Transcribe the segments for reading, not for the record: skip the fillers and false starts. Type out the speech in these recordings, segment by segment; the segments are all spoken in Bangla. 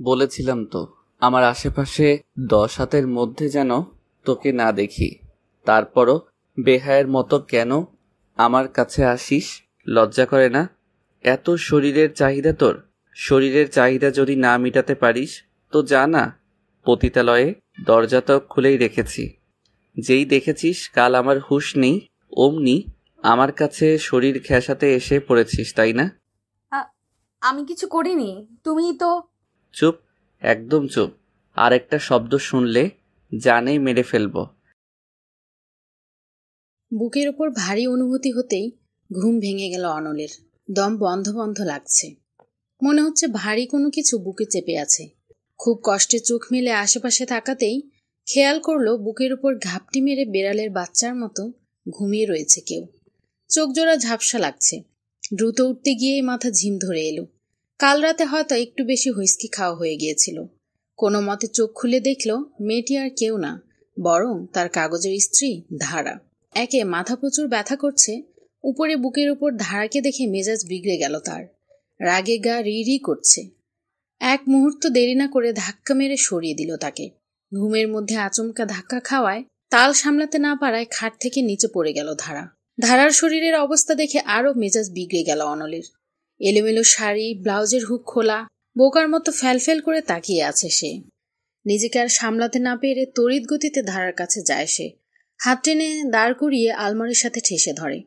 বলেছিলাম তো, আমার আশেপাশে 10 হাতের মধ্যে যেন তোকে না দেখি। তারপরও বেহায়ের মতো কেন আমার কাছে আসিস? লজ্জা করে না? এত শরীরের চাহিদা তোর? শরীরের চাহিদা যদি না মিটাতে পারিস তো যা না, পতিতালয়ে। দরজা তো খুলেই রেখেছি। যেই দেখেছিস কাল আমার হুঁশ নেই, অমনি আমার কাছে শরীর ঘেঁষাতে এসে পড়েছিস, তাই না? আ- আমি কিছু করিনি, তুমিই তো। চুপ, একদম চুপ। আর একটা শব্দ শুনলে জানেই মেরে ফেলবো। বুকের ওপর ভারী অনুভূতি হতেই ঘুম ভেঙে গেল অনলের। দম বন্ধ বন্ধ লাগছে, মনে হচ্ছে ভারী কোনো কিছু বুকে চেপে আছে। খুব কষ্টে চোখ মেলে আশেপাশে তাকাতেই খেয়াল করলো বুকের উপর ঘাপটি মেরে বেড়ালের বাচ্চার মতো ঘুমিয়ে রয়েছে কেউ। চোখ জোড়া ঝাপসা লাগছে। দ্রুত উঠতে গিয়েই মাথা ঝিম ধরে এলো। কাল রাতে হয়তো একটু বেশি হুইস্কি খাওয়া হয়ে গিয়েছিল। কোনো মতে চোখ খুলে দেখল মেয়েটি আর কেউ না, বরং তার কাগজের স্ত্রী ধারা। একে মাথা প্রচুর ব্যথা করছে, উপরে বুকের উপর ধারাকে দেখে মেজাজ বিগড়ে গেল তার। রাগে গা রি রি করছে। এক মুহূর্ত দেরি না করে ধাক্কা মেরে সরিয়ে দিল তাকে। ঘুমের মধ্যে আচমকা ধাক্কা খাওয়ায় তাল সামলাতে না পারায় খাট থেকে নিচে পড়ে গেল ধারা। ধারার শরীরের অবস্থা দেখে আরো মেজাজ বিগড়ে গেল অনলের। এলোমেলো শাড়ি, ব্লাউজের হুক খোলা, বোকার মতো ফ্যালফ্যাল করে তাকিয়ে আছে সে। নিজেকে আর সামলাতে না পেরে তড়িৎ গতিতে ধারার কাছে যায় সে। হাত টেনে দাঁড় করিয়ে আলমারির সাথে ঠেসে ধরে।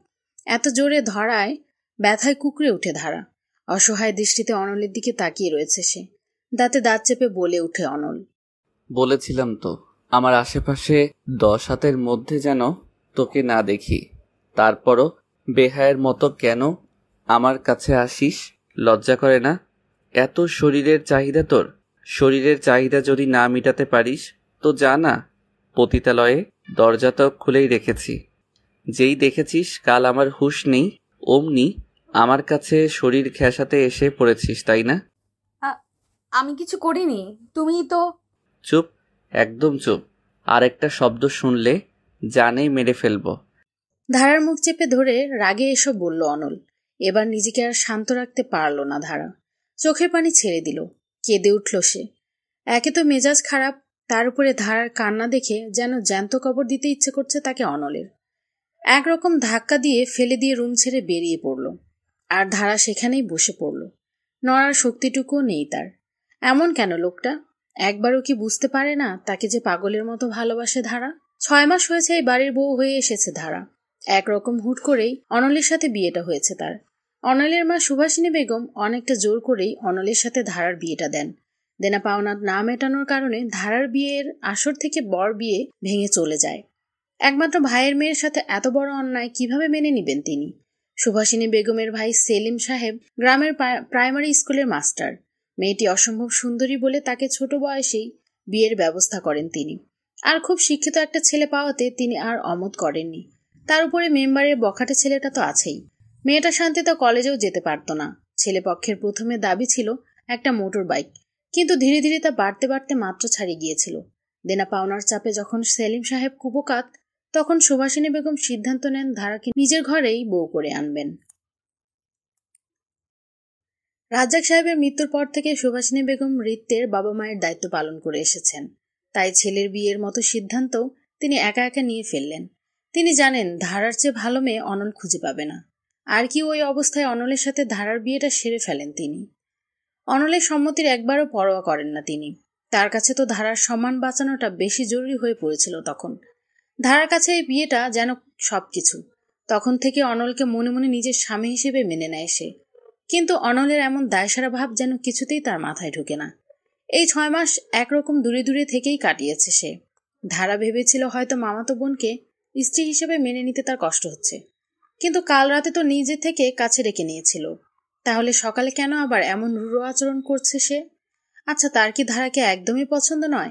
এত জোরে ধরায় ব্যথায় কুকড়ে উঠে ধারা। অসহায় দৃষ্টিতে অনলের দিকে তাকিয়ে রয়েছে সে। দাঁতে দাঁত চেপে বলে উঠে অনল, বলেছিলাম তো, আমার আশেপাশে 10 হাতের মধ্যে যেন তোকে না দেখি। তারপরও বেহায়ের মতো কেন আমার কাছে আসিস? লজ্জা করে না? এত শরীরের চাহিদা তোর? শরীরের চাহিদা যদি না মিটাতে পারিস তো যা না, পতিতালয়ে। দরজা তো খুলেই রেখেছি। যেই দেখেছিস কাল আমার হুঁশ নেই, অমনি আমার কাছে শরীর ঘেঁষাতে এসে পড়েছিস, তাই না? আ- আমি কিছু করিনি, তুমিই তো। চুপ, একদম চুপ। আর একটা শব্দ শুনলে জানেই মেরে ফেলবো। ধারার মুখ চেপে ধরে রাগে এসব বলল অনল। এবার নিজেকে আর শান্ত রাখতে পারল না ধারা। চোখের পানি ছেড়ে দিল। কেঁদে উঠল সে। একে তো মেজাজ খারাপ, তার উপরে ধারার কান্না দেখে যেন জ্যান্ত কবর দিতে ইচ্ছে করছে তাকে অনলের। একরকম ধাক্কা দিয়ে ফেলে দিয়ে রুম ছেড়ে বেরিয়ে পড়ল। আর ধারা সেখানেই বসে পড়ল। নড়ার শক্তিটুকুও নেই তার। এমন কেন লোকটা? একবারও কি বুঝতে পারে না তাকে যে পাগলের মতো ভালোবাসে ধারা? 6 মাস হয়েছে এই বাড়ির বউ হয়ে এসেছে ধারা। একরকম হুট করেই অনলের সাথে বিয়েটা হয়েছে তার। অনলের মা সুভাষিনী বেগম অনেকটা জোর করেই অনলের সাথে ধারার বিয়েটা দেন। দেনা পাওনা না মেটানোর কারণে ধারার বিয়ের আসর থেকে বর বিয়ে ভেঙে চলে যায়। একমাত্র ভাইয়ের মেয়ের সাথে এত বড় অন্যায় কিভাবে মেনে নিবেন তিনি? সুভাষিনী বেগমের ভাই সেলিম সাহেব গ্রামের প্রাইমারি স্কুলের মাস্টার। মেয়েটি অসম্ভব সুন্দরী বলে তাকে ছোট বয়সেই বিয়ের ব্যবস্থা করেন তিনি। আর খুব শিক্ষিত একটা ছেলে পাওয়াতে তিনি আর অমত করেননি। তার উপরে মেম্বারের বখাটে ছেলেটা তো আছেই। মেয়েটা শান্তিতে কলেজেও যেতে পারত না। ছেলে পক্ষের প্রথমে দাবি ছিল একটা মোটর বাইক, কিন্তু ধীরে ধীরে তা বাড়তে বাড়তে মাত্রা ছাড়িয়ে গিয়েছিল। দেনা পাওনার চাপে যখন সেলিম সাহেব কুপোকাত, তখন সুভাষিনী বেগম সিদ্ধান্ত নেন ধারাকে নিজের ঘরেই বউ করে আনবেন। রাজ্জাক সাহেবের মৃত্যুর পর থেকে সুভাষিনী বেগম রিত্তের বাবা মায়ের দায়িত্ব পালন করে এসেছেন। তাই ছেলের বিয়ের মতো সিদ্ধান্ত তিনি একা একা নিয়ে ফেললেন। তিনি জানেন ধারার চেয়ে ভালো মেয়ে অনল খুঁজে পাবে না। আর কি ওই অবস্থায় অনলের সাথে ধারার বিয়েটা সেরে ফেলেন তিনি। অনলের সম্মতির একবারও পরোয়া করেন না তিনি। তার কাছে তো ধারার সম্মান বাঁচানোটা বেশি জরুরি হয়ে পড়েছিল তখন। ধারার কাছে এই বিয়েটা যেন সবকিছু। তখন থেকে অনলকে মনে মনে নিজের স্বামী হিসেবে মেনে নেয় সে। কিন্তু অনলের এমন দায়সারা ভাব যেন কিছুতেই তার মাথায় ঢুকে না। এই 6 মাস একরকম দূরে দূরে থেকেই কাটিয়েছে সে। ধারা ভেবেছিল হয়তো মামাতো বোনকে স্ত্রী হিসেবে মেনে নিতে তার কষ্ট হচ্ছে, কিন্তু কাল রাতে তো নিজে থেকে কাছে রেখে নিয়েছিল। তাহলে সকালে কেন আবার এমন রূঢ় আচরণ করছে সে? আচ্ছা, তার কি ধারাকে একদমই পছন্দ নয়?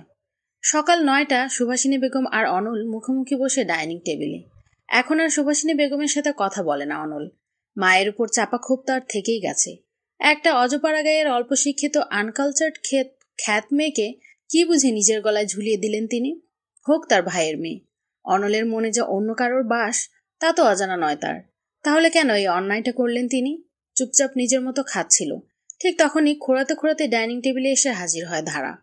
সকাল 9টা, সুভাষিনী বেগম আর অনল মুখোমুখি বসে ডাইনিং টেবিলে। এখন আর সুভাষিনী বেগমের সাথে কথা বলে না অনল। মায়ের উপর চাপা ক্ষোভ তার থেকেই গেছে। একটা অজপাড়া গায়ের অল্প শিক্ষিত আনকালচার্ড খ্যাত মেয়েকে কি বুঝে নিজের গলায় ঝুলিয়ে দিলেন তিনি? হোক তার ভাইয়ের মেয়ে। অনলের মনে যে অন্য কারোর বাস, তা তো অজানা নয় তার। তাহলে কেন এই অন্যায়টা করলেন তিনি? চুপচাপ নিজের মতো খাচ্ছিল। ঠিক তখনই খোঁড়াতে খোঁড়াতে ডাইনিং টেবিলে এসে হাজির হয় ধারা।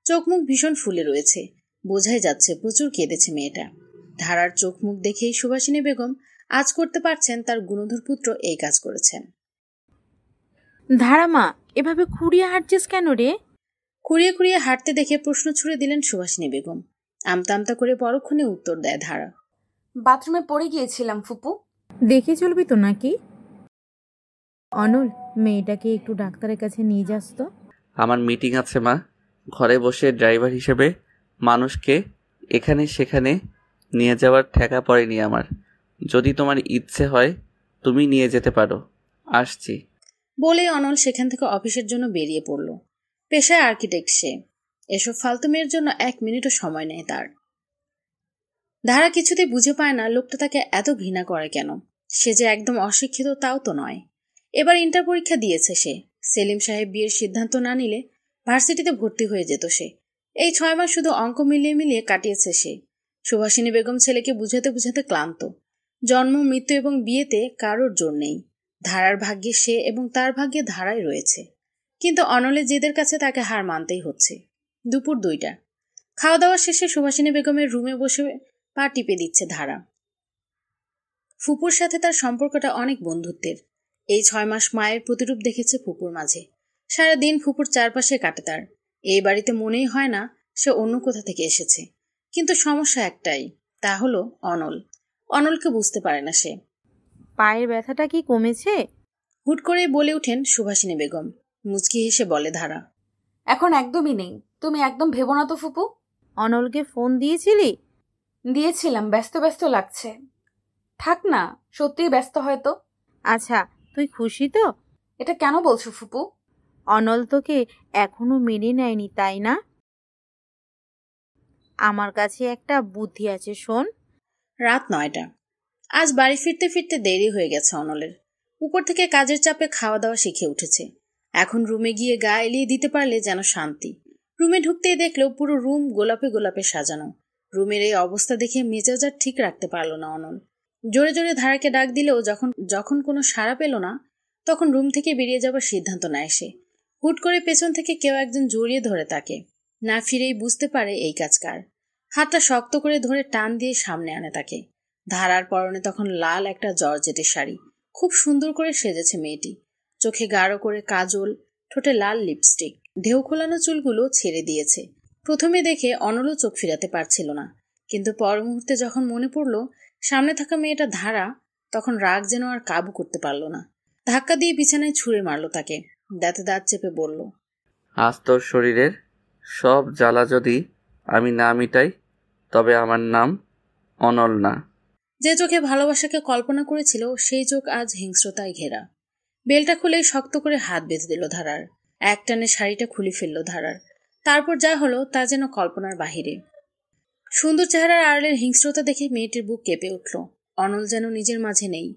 চোখ মুখ ভীষণ ফুলে রয়েছে, বোঝাই যাচ্ছে প্রচুর কেঁদেছে মেয়েটা। ধারার চোখ মুখ দেখেই সুভাষিনী বেগম আজ করতে পারছেন তার গুণধর পুত্র এই কাজ করেছেন। ধারা মা, এভাবে খুঁড়িয়ে হাঁটছিস কেন রে? খুঁড়িয়ে খুঁড়িয়ে হাঁটতে দেখে প্রশ্ন ছুড়ে দিলেন সুভাষিনী বেগম। আমতা আমতা করে পরক্ষণে উত্তর দেয় ধারা। বাথরুমে পড়ে গিয়েছিলাম ফুপু। দেখে চলবি তো নাকি? অনল, মেয়েটাকে একটু ডাক্তারের কাছে নিয়ে যাস তো। আমার মিটিং আছে মা। ঘরে বসে ড্রাইভার হিসেবে মানুষকে এখানে সেখানে নিয়ে যাওয়ার ঠেকা পড়েনি আমার। যদি তোমার ইচ্ছে হয় তুমি নিয়ে যেতে পারো, আসছি। বলেই অনল সেখান থেকে অফিসের জন্য বেরিয়ে পড়ল। পেশায় আর্কিটেক্ট সে, এসব ফালতু মেয়ের জন্য 1 মিনিটও সময় নেই তার। ধারা কিছুতেই বুঝে পায় না লোকটা তাকে এত ঘৃণা করে কেন। সে যে একদম অশিক্ষিত তাও তো নয়। এবার ইন্টার পরীক্ষা দিয়েছে সে। সেলিম সাহেব বিয়ের সিদ্ধান্ত না নিলে ভার্সিটিতে ভর্তি হয়ে যেত সে। এই 6 মাস শুধু অঙ্ক মিলিয়ে মিলিয়ে কাটিয়েছে সে। সুভাষিনী বেগম ছেলেকে বুঝাতে বুঝাতে ক্লান্ত। জন্ম, মৃত্যু এবং বিয়েতে কারোর জোর নেই। ধারার ভাগ্যে সে এবং তার ভাগ্যে ধারাই রয়েছে। কিন্তু অনলের জেদের কাছে তাকে হার মানতেই হচ্ছে। দুপুর 2টা। খাওয়া দাওয়া শেষে সুভাষিনী বেগমের রুমে বসে পা টিপে দিচ্ছে ধারা। ফুপুর সাথে তার সম্পর্কটা অনেক বন্ধুত্বের। এই 6 মাস মায়ের প্রতিরূপ দেখেছে ফুপুর মাঝে। সারাদিন ফুপুর চারপাশে কাটে তার। এই বাড়িতে মনেই হয় না সে অন্য কোথা থেকে এসেছে। কিন্তু সমস্যা একটাই, তা হলো অনল। অনলকে বুঝতে পারে না সে। পায়ের ব্যথাটা কি কমেছে? হুট করেই বলে ওঠেন সুভাষিনী বেগম। মুচকি হেসে বলে ধারা। এখন একদমই নেই। তুমি একদম ভেবো না তো ফুপু। অনলকে ফোন দিয়েছিলি? দিয়েছিলাম, ব্যস্ত ব্যস্ত লাগছে। থাক না, সত্যিই ব্যস্ত হয়তো। আচ্ছা, তুই খুশি তো? এটা কেন বলছো ফুপু? অনল তোকে এখনো মেনে নেয়নি, তাই না? আমার কাছে একটা বুদ্ধি আছে, শোন। রাত 9টা। আজ বাড়ি ফিরতে ফিরতে দেরি হয়ে গেছে অনলের। উপর থেকে কাজের চাপে খাওয়া দাওয়া শিখে উঠেছে। এখন রুমে গিয়ে গা এলিয়ে দিতে পারলে যেন শান্তি। রুমে ঢুকতেই দেখলো পুরো রুম গোলাপে গোলাপে সাজানো। রুমের এই অবস্থা দেখে মেজাজ আর ঠিক রাখতে পারলো না অনল। জোরে জোরে ধারাকে ডাক দিলেও যখন কোনো সাড়া পেল না, তখন রুম থেকে বেরিয়ে যাবার সিদ্ধান্ত নেয় সে। হুট করে পেছন থেকে কেউ একজন জড়িয়ে ধরে তাকে। না ফিরেই বুঝতে পারে এই কাজ কার। হাতটা শক্ত করে ধরে টান দিয়ে সামনে আনে তাকে। ধারার পরনে তখন লাল একটা জর্জেটের শাড়ি। খুব সুন্দর করে সেজেছে মেয়েটি। চোখে গাঢ় করে কাজল, ঠোঁটে লাল লিপস্টিক। ঢেউ খোলানো চুলগুলো ছেড়ে দিয়েছে। প্রথমে দেখে অনলও চোখ ফিরাতে পারছিল না, কিন্তু পর মুহূর্তে যখন মনে পড়ল সামনে থাকা মেয়েটা ধারা, তখন রাগ যেন আর কাবু করতে পারল না। ধাক্কা দিয়ে বিছানায় ছুঁড়ে মারল তাকে। দাঁতে দাঁত চেপে বলল, আজ তোর শরীরের সব জ্বালা যদি আমি না মিটাই তবে আমার নাম অনল না। যে চোখে ভালোবাসাকে কল্পনা করেছিল সেই চোখ আজ হিংস্রতায় ঘেরা। বেলটা খুলে শক্ত করে হাত বেঁধে দিল ধারার। এক টানে শাড়িটা খুলে ফেলল ধারার। তারপর যা হলো তা যেন কল্পনার বাহিরে। সুন্দর চেহারার আড়ালের হিংস্রতা দেখে মেয়েটির বুক কেঁপে উঠল। অনল যেন নিজের মাঝে নেই।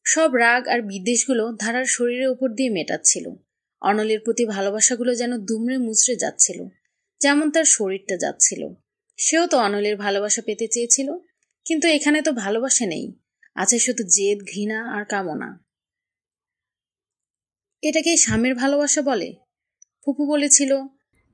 সব রাগ আর বিদ্বেষগুলো ধারার শরীরের উপর দিয়ে মেটাচ্ছিল। অনলের প্রতি ভালোবাসাগুলো যেন দুমড়ে মুচড়ে যাচ্ছিল, যেমন তার শরীরটা যাচ্ছিল। সেও তো অনলের ভালোবাসা পেতে চেয়েছিল, কিন্তু এখানে তো ভালোবাসা নেই, আছে শুধু জেদ, ঘৃণা আর কামনা। এটাকেই স্বামীর ভালোবাসা বলে? ফুপু বলেছিল,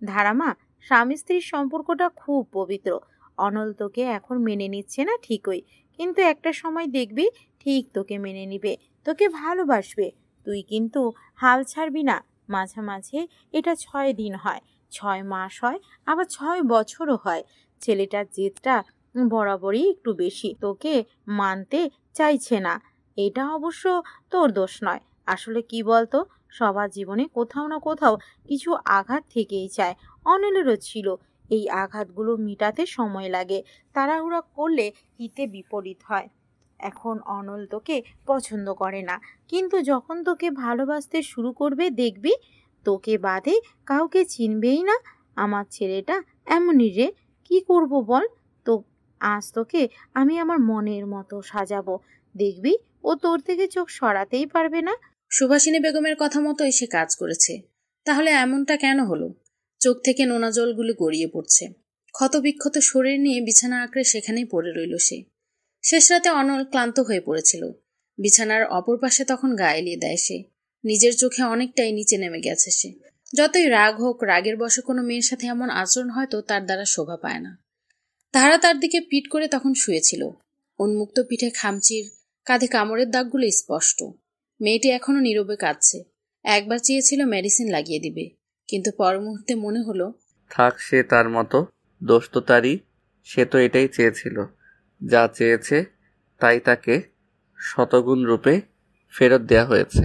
ধারামা, স্বামী স্ত্রীর সম্পর্কটা খুব পবিত্র। অনল তোকে এখন মেনে নিচ্ছে না ঠিকই, কিন্তু একটা সময় দেখবি ঠিক তোকে মেনে নিবে, তোকে ভালোবাসবে। তুই কিন্তু হাল ছাড়বি না। মাঝে মাঝে এটা 6 দিন হয়, 6 মাস হয়, আবার 6 বছরও হয়। ছেলেটার জেদটা বরাবরই একটু বেশি, তোকে মানতে চাইছে না। এটা অবশ্য তোর দোষ নয়। আসলে কি বলতো, সবার জীবনে কোথাও না কোথাও কিছু আঘাত থেকেই যায়। অনিলেরও ছিল। এই আঘাতগুলো মিটাতে সময় লাগে। তাড়াহুড়া করলে হিতে বিপরীত হয়। এখন অনল তোকে পছন্দ করে না, কিন্তু যখন তোকে ভালোবাসতে শুরু করবে দেখবি তোকে বাদে কাউকে চিনবেই না। আমার ছেলেটা এমনই রে, কি করব বল? তো আজ তোকে আমি আমার মনের মতো সাজাবো, দেখবি ও তোর থেকে চোখ সরাতেই পারবে না। সুভাষিনী বেগমের কথা মতোই সে কাজ করেছে। তাহলে এমনটা কেন হলো? চোখ থেকে নোনা জলগুলো গড়িয়ে পড়ছে। ক্ষতবিক্ষত শরীর নিয়ে বিছানা আঁকড়ে সেখানেই পড়ে রইল সে। শেষ রাতে অনল ক্লান্ত হয়ে পড়েছিল। বিছানার অপর পাশে তখন গা এলিয়ে দেয় সে। নিজের চোখে অনেকটাই নিচে নেমে গেছে সে। যতই রাগ হোক, রাগের বশে কোনো মেয়ের সাথে এমন আচরণ হয়তো তার দ্বারা শোভা পায় না। ধারা তার দিকে পিঠ করে তখন শুয়েছিল। উন্মুক্ত পিঠে খামচির, কাঁধে কামড়ের দাগগুলো স্পষ্ট। মেয়েটি এখনো নীরবে কাঁদছে। একবার চেয়েছিল মেডিসিন লাগিয়ে দিবে, কিন্তু পর মুহূর্তে মনে হলো থাক, সে তার মতো, দোষ তো তারই। সে তো এটাই চেয়েছিল। যা চেয়েছে তাই তাকে শতগুণ রূপে ফেরত দেয়া হয়েছে।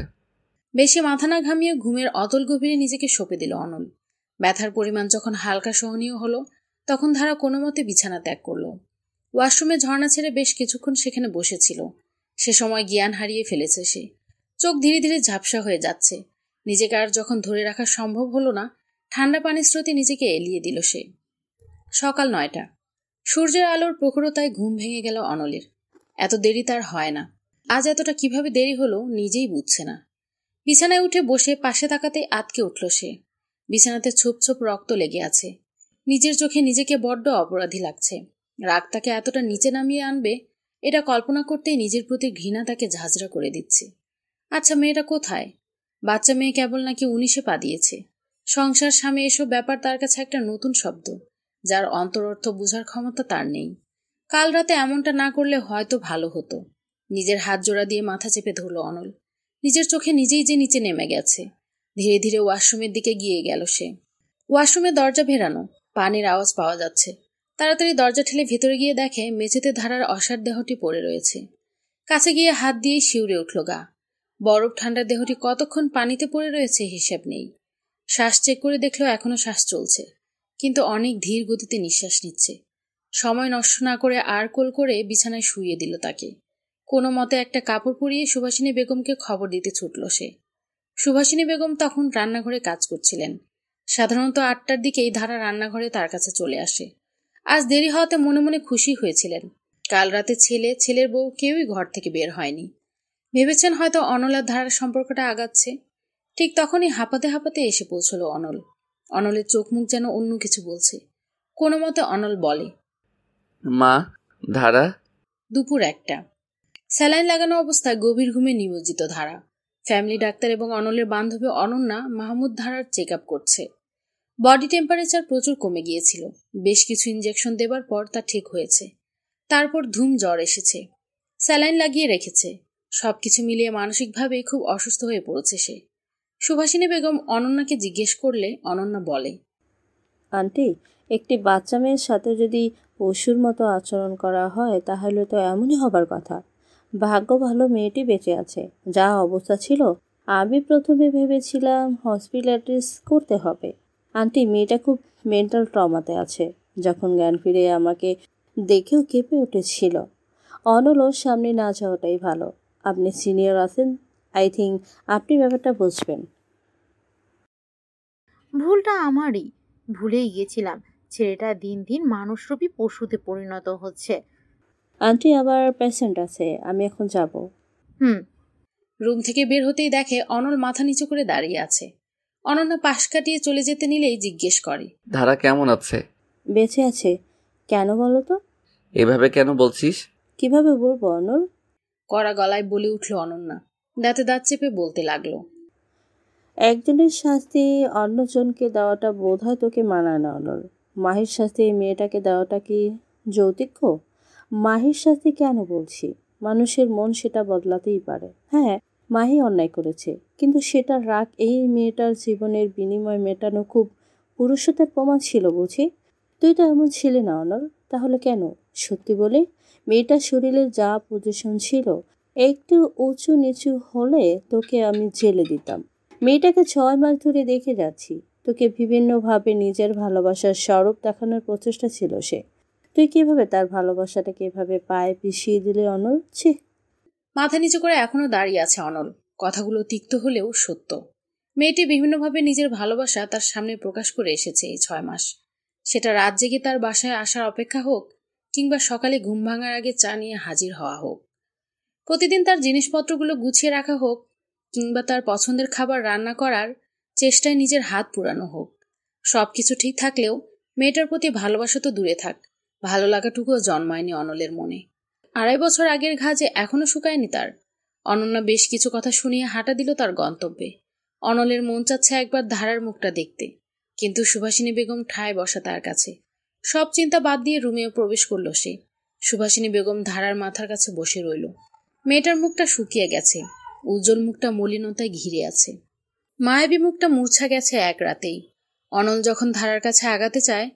বেশি মাথা না ঘামিয়ে ঘুমের অতল গভীরে নিজেকে সঁপে দিল অনল। ব্যথার পরিমাণ যখন হালকা সহনীয় হলো, তখন ধারা কোনো মতে বিছানা ত্যাগ করল। ওয়াশরুমে ঝর্ণা ছেড়ে বেশ কিছুক্ষণ সেখানে বসেছিল। সে সময় জ্ঞান হারিয়ে ফেলেছে সে। চোখ ধীরে ধীরে ঝাপসা হয়ে যাচ্ছে। নিজেকে আর যখন ধরে রাখা সম্ভব হলো না, ঠান্ডা পানির স্রোতে নিজেকে এলিয়ে দিল সে। সকাল 9টা। সূর্যের আলোর প্রখরতায় ঘুম ভেঙে গেল অনলের। এত দেরি তার হয় না। আজ এতটা কিভাবে দেরি হলো নিজেই বুঝছে না। বিছানায় উঠে বসে পাশে তাকাতেই আতকে উঠল সে। বিছানাতে ছোপ ছোপ রক্ত লেগে আছে। নিজের চোখে নিজেকে বড্ড অপরাধী লাগছে। রাগ তাকে এতটা নিচে নামিয়ে আনবে, এটা কল্পনা করতেই নিজের প্রতি ঘৃণা তাকে ঝাঁঝরা করে দিচ্ছে। আচ্ছা, মেয়েটা কোথায়? বাচ্চা মেয়ে কেবল নাকি 19-এ পা দিয়েছে। সংসার, স্বামী, এসব ব্যাপার তার কাছে একটা নতুন শব্দ, যার অন্তরর্থ বোঝার ক্ষমতা তার নেই। কাল রাতে এমনটা না করলে হয়তো ভালো হতো। নিজের হাত জোড়া দিয়ে মাথা চেপে ধরল অনল। নিজের চোখে নিজেই যে নিচে নেমে গেছে। ধীরে ধীরে ওয়াশরুমের দিকে গিয়ে গেল সে। ওয়াশরুমের দরজা ভেরানো, পানির আওয়াজ পাওয়া যাচ্ছে। তাড়াতাড়ি দরজা ঠেলে ভেতরে গিয়ে দেখে মেঝেতে ধারার অসার দেহটি পড়ে রয়েছে। কাছে গিয়ে হাত দিয়েই শিউরে উঠল গা। বরফ ঠান্ডা দেহটি কতক্ষণ পানিতে পড়ে রয়েছে হিসেব নেই। শ্বাস চেক করে দেখলো এখনো শ্বাস চলছে, কিন্তু অনেক ধীর গতিতে নিঃশ্বাস নিচ্ছে। সময় নষ্ট না করে আর কোল করে বিছানায় শুইয়ে দিল তাকে। কোনো মতে একটা কাপড় পরিয়ে সুভাষিনী বেগমকে খবর দিতে ছুটল সে। সুভাষিনী বেগম তখন রান্নাঘরে কাজ করছিলেন। সাধারণত 8টার দিকেই ধারা রান্নাঘরে তার কাছে চলে আসে। আজ দেরি হওয়াতে মনে মনে খুশি হয়েছিলেন। কাল রাতে ছেলের বউ কেউই ঘর থেকে বের হয়নি। ভেবেছেন হয়তো অনল আর ধারার সম্পর্কটা আগাচ্ছে। ঠিক তখনই হাঁপাতে হাঁপাতে এসে পৌঁছল অনল। অনলের চোখ মুখ যেন অন্য কিছু বলছে। কোনো মতে অনল বলে, মা, ধারা। দুপুর 1টা। স্যালাইন লাগানো অবস্থায় গভীর ঘুমে নিমজ্জিত ধারা। ফ্যামিলি ডাক্তার এবং অনলের বান্ধবী অনন্যা মাহমুদ ধারার চেক আপ করছে। বডি টেম্পারেচার প্রচুর কমে গিয়েছিল। বেশ কিছু ইঞ্জেকশন দেবার পর তা ঠিক হয়েছে। তারপর ধুম জ্বর এসেছে। স্যালাইন লাগিয়ে রেখেছে। সবকিছু মিলিয়ে মানসিকভাবে খুব অসুস্থ হয়ে পড়েছে সে। সুভাষিনী বেগম অনন্যাকে জিজ্ঞেস করলে অনন্যা বলে, আন্টি, একটি বাচ্চা মেয়ের সাথে যদি পশুর মতো আচরণ করা হয় তাহলে তো এমনই হবার কথা। ভাগ্য ভালো মেয়েটি বেঁচে আছে। যা অবস্থা ছিল, আমি প্রথমে ভেবেছিলাম হসপিটালাইজ করতে হবে। আন্টি, মেয়েটা খুব মেন্টাল ট্রমাতে আছে। যখন জ্ঞান ফিরে আমাকে দেখেও কেঁপে উঠেছিল। অনলর সামনে না যাওয়াটাই ভালো। আপনি সিনিয়র আছেন, আই থিঙ্ক আপনি ব্যাপারটা বুঝবেন। ভুলটা আমারই। ভুলেই গিয়েছিলাম ছেলেটা দিন দিন মানুষরূপী পশুতে পরিণত হচ্ছে। আন্টি, আবার পেশেন্ট আছে, আমি এখন যাব। রুম থেকে বের হতেই দেখে অনল মাথা নিচু করে দাঁড়িয়ে আছে। অনন্যা পাশ কাটিয়ে চলে যেতে নিলেই জিজ্ঞেস করে, ধারা কেমন আছে? বেঁচে আছে। কেন বলো তো? এভাবে কেন বলছিস? কিভাবে বলবো অনল? কড়া গলায় বলে উঠল অনন্যা। দাঁতে দাঁত চেপে বলতে লাগলো, একজনের শাস্তি অন্যজনকে দেওয়াটা বোধ হয় তোকে মানায় না অনল। মাহির শাস্তি এই মেয়েটাকে দেওয়াটা কি যৌতিক? মাহির শাস্তি কেন বলছি? মানুষের মন সেটা বদলাতেই পারে। হ্যাঁ, মাহি অন্যায় করেছে, কিন্তু সেটা রাগ এই মেয়েটার জীবনের বিনিময় মেটানো খুব পুরুষত্বের প্রমাণ ছিল বুঝি। তুই তো এমন ছিলি না অনল, তাহলে কেন? সত্যি বলে, মেয়েটার শরীরে যা পজিশন ছিল, একটু উঁচু নিচু হলে তোকে আমি জেলে দিতাম। মেয়েটাকে 6 মাস ধরে দেখে যাচ্ছি। তোকে বিভিন্নভাবে নিজের ভালোবাসার স্বরূপ দেখানোর প্রচেষ্টা ছিল সে। তুই কিভাবে তার ভালোবাসাটাকে এভাবে পায়ে পিষিয়ে দিলে অনল? ছি! মাথা নিচু করে এখনো দাঁড়িয়ে আছে অনল। কথাগুলো তিক্ত হলেও সত্য। মেয়েটি বিভিন্নভাবে নিজের ভালোবাসা তার সামনে প্রকাশ করে এসেছে এই 6 মাস। সেটা রাত জেগে তার বাসায় আসার অপেক্ষা হোক, কিংবা সকালে ঘুম ভাঙার আগে চা নিয়ে হাজির হওয়া হোক, প্রতিদিন তার জিনিসপত্রগুলো গুছিয়ে রাখা হোক, কিংবা তার পছন্দের খাবার রান্না করার চেষ্টায় নিজের হাত পুরানো হোক, সবকিছু ঠিক থাকলেও মেয়েটার প্রতি ভালোবাসা তো দূরে থাক, ভালো লাগাটুকুও জন্মায়নি অনলের মনে। 2.5 বছর আগের ঘা যে এখনো শুকায়নি তার। অনন্যা বেশ কিছু কথা শুনিয়ে হাঁটা দিল তার গন্তব্যে। অনলের মন চাচ্ছে একবার ধারার মুখটা দেখতে, কিন্তু সুভাষিনী বেগম ঠায় বসা তার কাছে। সব চিন্তা বাদ দিয়ে রুমেও প্রবেশ করল সে। সুভাষিনী বেগম ধারার মাথার কাছে বসে রইল। মেয়েটার মুখটা শুকিয়ে গেছে, উজ্জ্বল মুখটা মলিনতায় ঘিরে আছে। মায়াবী মুখটা মূর্ছা গেছে এক রাতেই। অনল যখন ধারার কাছে আগাতে চায়,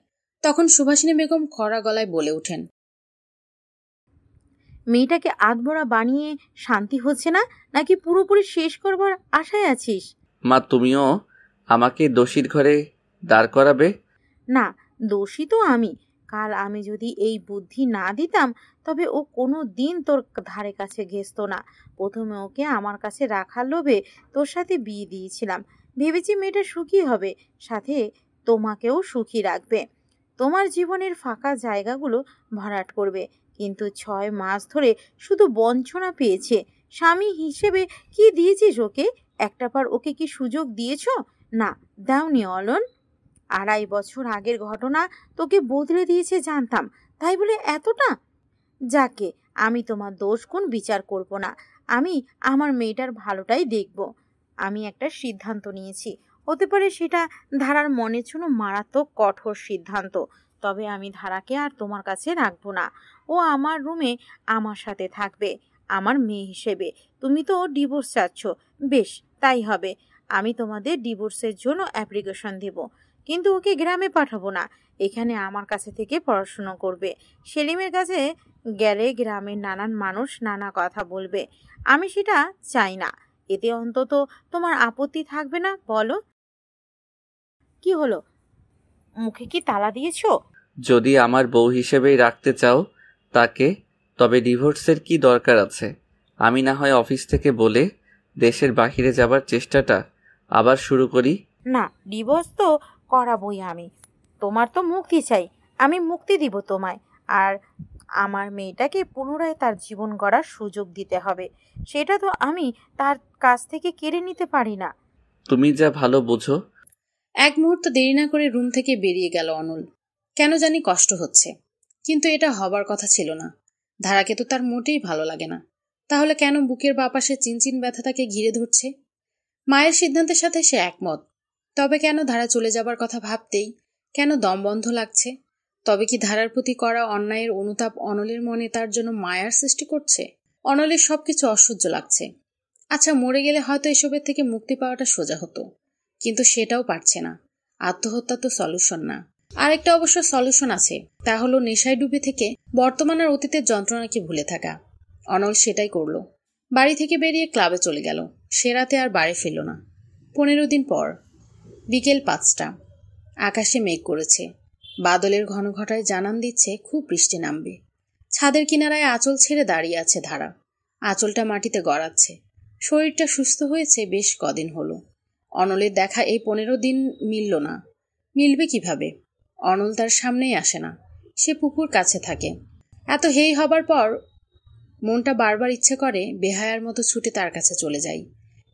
তখন সুভাষিনী বেগম কড়া গলায় বলে ওঠেন, মেয়েটাকে আধমরা বানিয়ে শান্তি হচ্ছে না, নাকি পুরোপুরি শেষ করবার আশায় আছিস? মা, তুমিও আমাকে দোষীর ঘরে দাঁড় করাবে? না, দোষী তো আমি। কাল আমি যদি এই বুদ্ধি না দিতাম, তবে ও কোনো দিন তোর ধারে কাছে ঘেঁষতো না। প্রথমে ওকে আমার কাছে রাখার লোভে তোর সাথে বিয়ে দিয়েছিলাম। ভেবেছি মেয়েটা সুখী হবে, সাথে তোমাকেও সুখী রাখবে, তোমার জীবনের ফাঁকা জায়গাগুলো ভরাট করবে। কিন্তু 6 মাস ধরে শুধু বঞ্চনা পেয়েছে। স্বামী হিসেবে কি দিয়েছিস ওকে? একটা বার ওকে কি সুযোগ দিয়েছ? না, দাওনি অনল। 2.5 বছর আগের ঘটনা তোকে বদলে দিয়েছে জানতাম, তাই বলে এতটা? যাকে, আমি তোমার দোষ গুণ বিচার করব না। আমি আমার মেয়েটার ভালোটাই দেখব। আমি একটা সিদ্ধান্ত নিয়েছি। হতে পারে সেটা ধারার মনের জন্য মারাত্মক কঠোর সিদ্ধান্ত, তবে আমি ধারাকে আর তোমার কাছে রাখবো না। ও আমার রুমে আমার সাথে থাকবে, আমার মেয়ে হিসেবে। তুমি তো ডিভোর্স চাচ্ছ, বেশ, তাই হবে। আমি তোমাদের ডিভোর্সের জন্য অ্যাপ্লিকেশন দেব, কিন্তু ওকে গ্রামে পাঠাবো না। এখানে আমার কাছে থেকে পড়াশুনো করবে। সেলিমের কাছে গেলে গ্রামের নানান মানুষ নানা কথা বলবে। আমি সেটা চাই না। এতে অন্তত তোমার আপত্তি থাকবে না? বলো, কি হলো? মুখে কি তালা দিয়েছো? যদি আমার বউ হিসেবেই রাখতে চাও তাকে, তবে ডিভোর্সের কি দরকার আছে? আমি না হয় অফিস থেকে বলে দেশের বাহিরে যাবার চেষ্টাটা আবার শুরু করি। না, ডিভোর্স তো করাবই আমি। তোমার তো মুক্তি চাই, আমি মুক্তি দিব তোমায়। আর আমার মেয়েটাকে পুনরায় তার জীবন গড়ার সুযোগ দিতে হবে। সেটা তো আমি তার কাছ থেকে কেড়ে নিতে পারি না। তুমি যা ভালো বোঝো। এক মুহূর্ত দেরি না করে রুম থেকে বেরিয়ে গেল অনল। কেন জানি কষ্ট হচ্ছে, কিন্তু এটা হবার কথা ছিল না। ধারাকে তো তার মোটেই ভালো লাগে না, তাহলে কেন বুকের বাপাশে চিনচিন ব্যথা তাকে ঘিরে ধরছে? মায়ের সিদ্ধান্তের সাথে সে একমত, তবে কেন ধারা চলে যাবার কথা ভাবতেই কেন দম বন্ধ লাগছে? তবে কি ধারার প্রতি করা অন্যায়ের অনুতাপ অনলের মনে তার জন্য মায়ার সৃষ্টি করছে? অনলের সবকিছু অসহ্য লাগছে। আচ্ছা, মরে গেলে হয়তো এসবের থেকে মুক্তি পাওয়াটা সোজা হতো, কিন্তু সেটাও পারছে না। আত্মহত্যা তো সলিউশন না। আরেকটা অবশ্য সলিউশন আছে, তা হলো নেশায় ডুবে থেকে বর্তমান আর অতীতের যন্ত্রণাকে ভুলে থাকা। অনল সেটাই করলো। বাড়ি থেকে বেরিয়ে ক্লাবে চলে গেল। সে রাতে আর বাড়ি ফিরল না। 15 দিন পর বিকেল 5টা। আকাশে মেঘ করেছে। বাদলের ঘন ঘটায় জানান দিচ্ছে খুব বৃষ্টি নামবে। ছাদের কিনারায় আঁচল ছেড়ে দাঁড়িয়ে আছে ধারা। আঁচলটা মাটিতে গড়াচ্ছে। শরীরটা সুস্থ হয়েছে বেশ কদিন হলো। অনলের দেখা এই 15 দিন মিলল না। মিলবে কিভাবে? অনল তার সামনেই আসে না। সে পুকুর কাছে থাকে। এত হেই হবার পর মনটা বারবার ইচ্ছে করে বেহায়ার মতো ছুটে তার কাছে চলে যাই,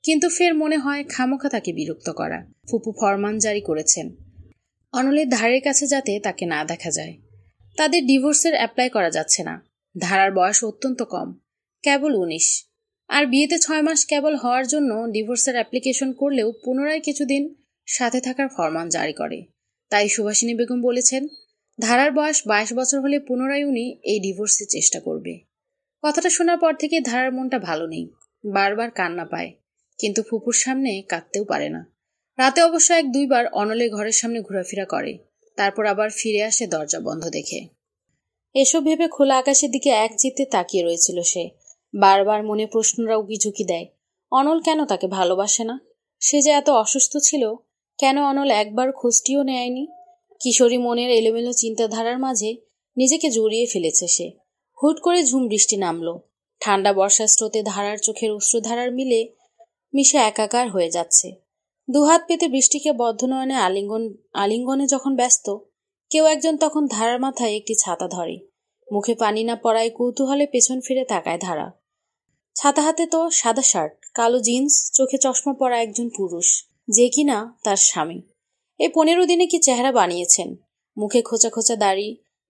কিন্তু ফের মনে হয় খামোখা তাকে বিরক্ত করা। ফুপু ফরমান জারি করেছেন অনলের ধারের কাছে যাতে তাকে না দেখা যায়। তাদের ডিভোর্সের অ্যাপ্লাই করা যাচ্ছে না। ধারার বয়স অত্যন্ত কম, কেবল 19। আর বিয়েতে 6 মাস কেবল হওয়ার জন্য ডিভোর্সের অ্যাপ্লিকেশন করলেও পুনরায় কিছুদিন সাথে থাকার ফরমান জারি করে। তাই সুভাষিনী বেগম বলেছেন, ধারার বয়স 22 বছর হলে পুনরায় উনি এই ডিভোর্সের চেষ্টা করবে। কথাটা শোনার পর থেকে ধারার মনটা ভালো নেই। বারবার কান্না পায়, কিন্তু ফুপুর সামনে কাঁদতেও পারে না। রাতে অবশ্য 1-2 বার অনলের ঘরের সামনে ঘোরাফেরা করে, তারপর আবার ফিরে আসে দরজা বন্ধ দেখে। এসব ভেবে খোলা আকাশের দিকে একচিত্তে তাকিয়ে রয়েছিল সে। বারবার মনে প্রশ্নরা উকিঝুঁকি দেয়। অনল কেন তাকে ভালোবাসে না? সে যে এত অসুস্থ ছিল, কেন অনল একবার খোঁজটিও নেয়নি? কিশোরী মনের এলোমেলো চিন্তাধারার মাঝে নিজেকে জড়িয়ে ফেলেছে সে। হুট করে ঝুম বৃষ্টি নামলো। ঠান্ডা বর্ষার স্রোতে ধারার চোখের অশ্রুধারার মিশে একাকার হয়ে যাচ্ছে। দুহাত পেতে বৃষ্টিকে বদ্ধ নয়নে আলিঙ্গনে যখন ব্যস্ত, কেউ একজন তখন ধারার মাথায় একটি ছাতা ধরে। মুখে পানি না পড়ায় কৌতূহলে পেছন ফিরে তাকায় ধারা। ছাতা হাতে তো সাদা শার্ট, কালো জিন্স, চোখে চশমা পরা একজন পুরুষ, যে কিনা তার স্বামী। এই 15 দিনে কি চেহারা বানিয়েছেন! মুখে খোঁচা খোঁচা দাড়ি,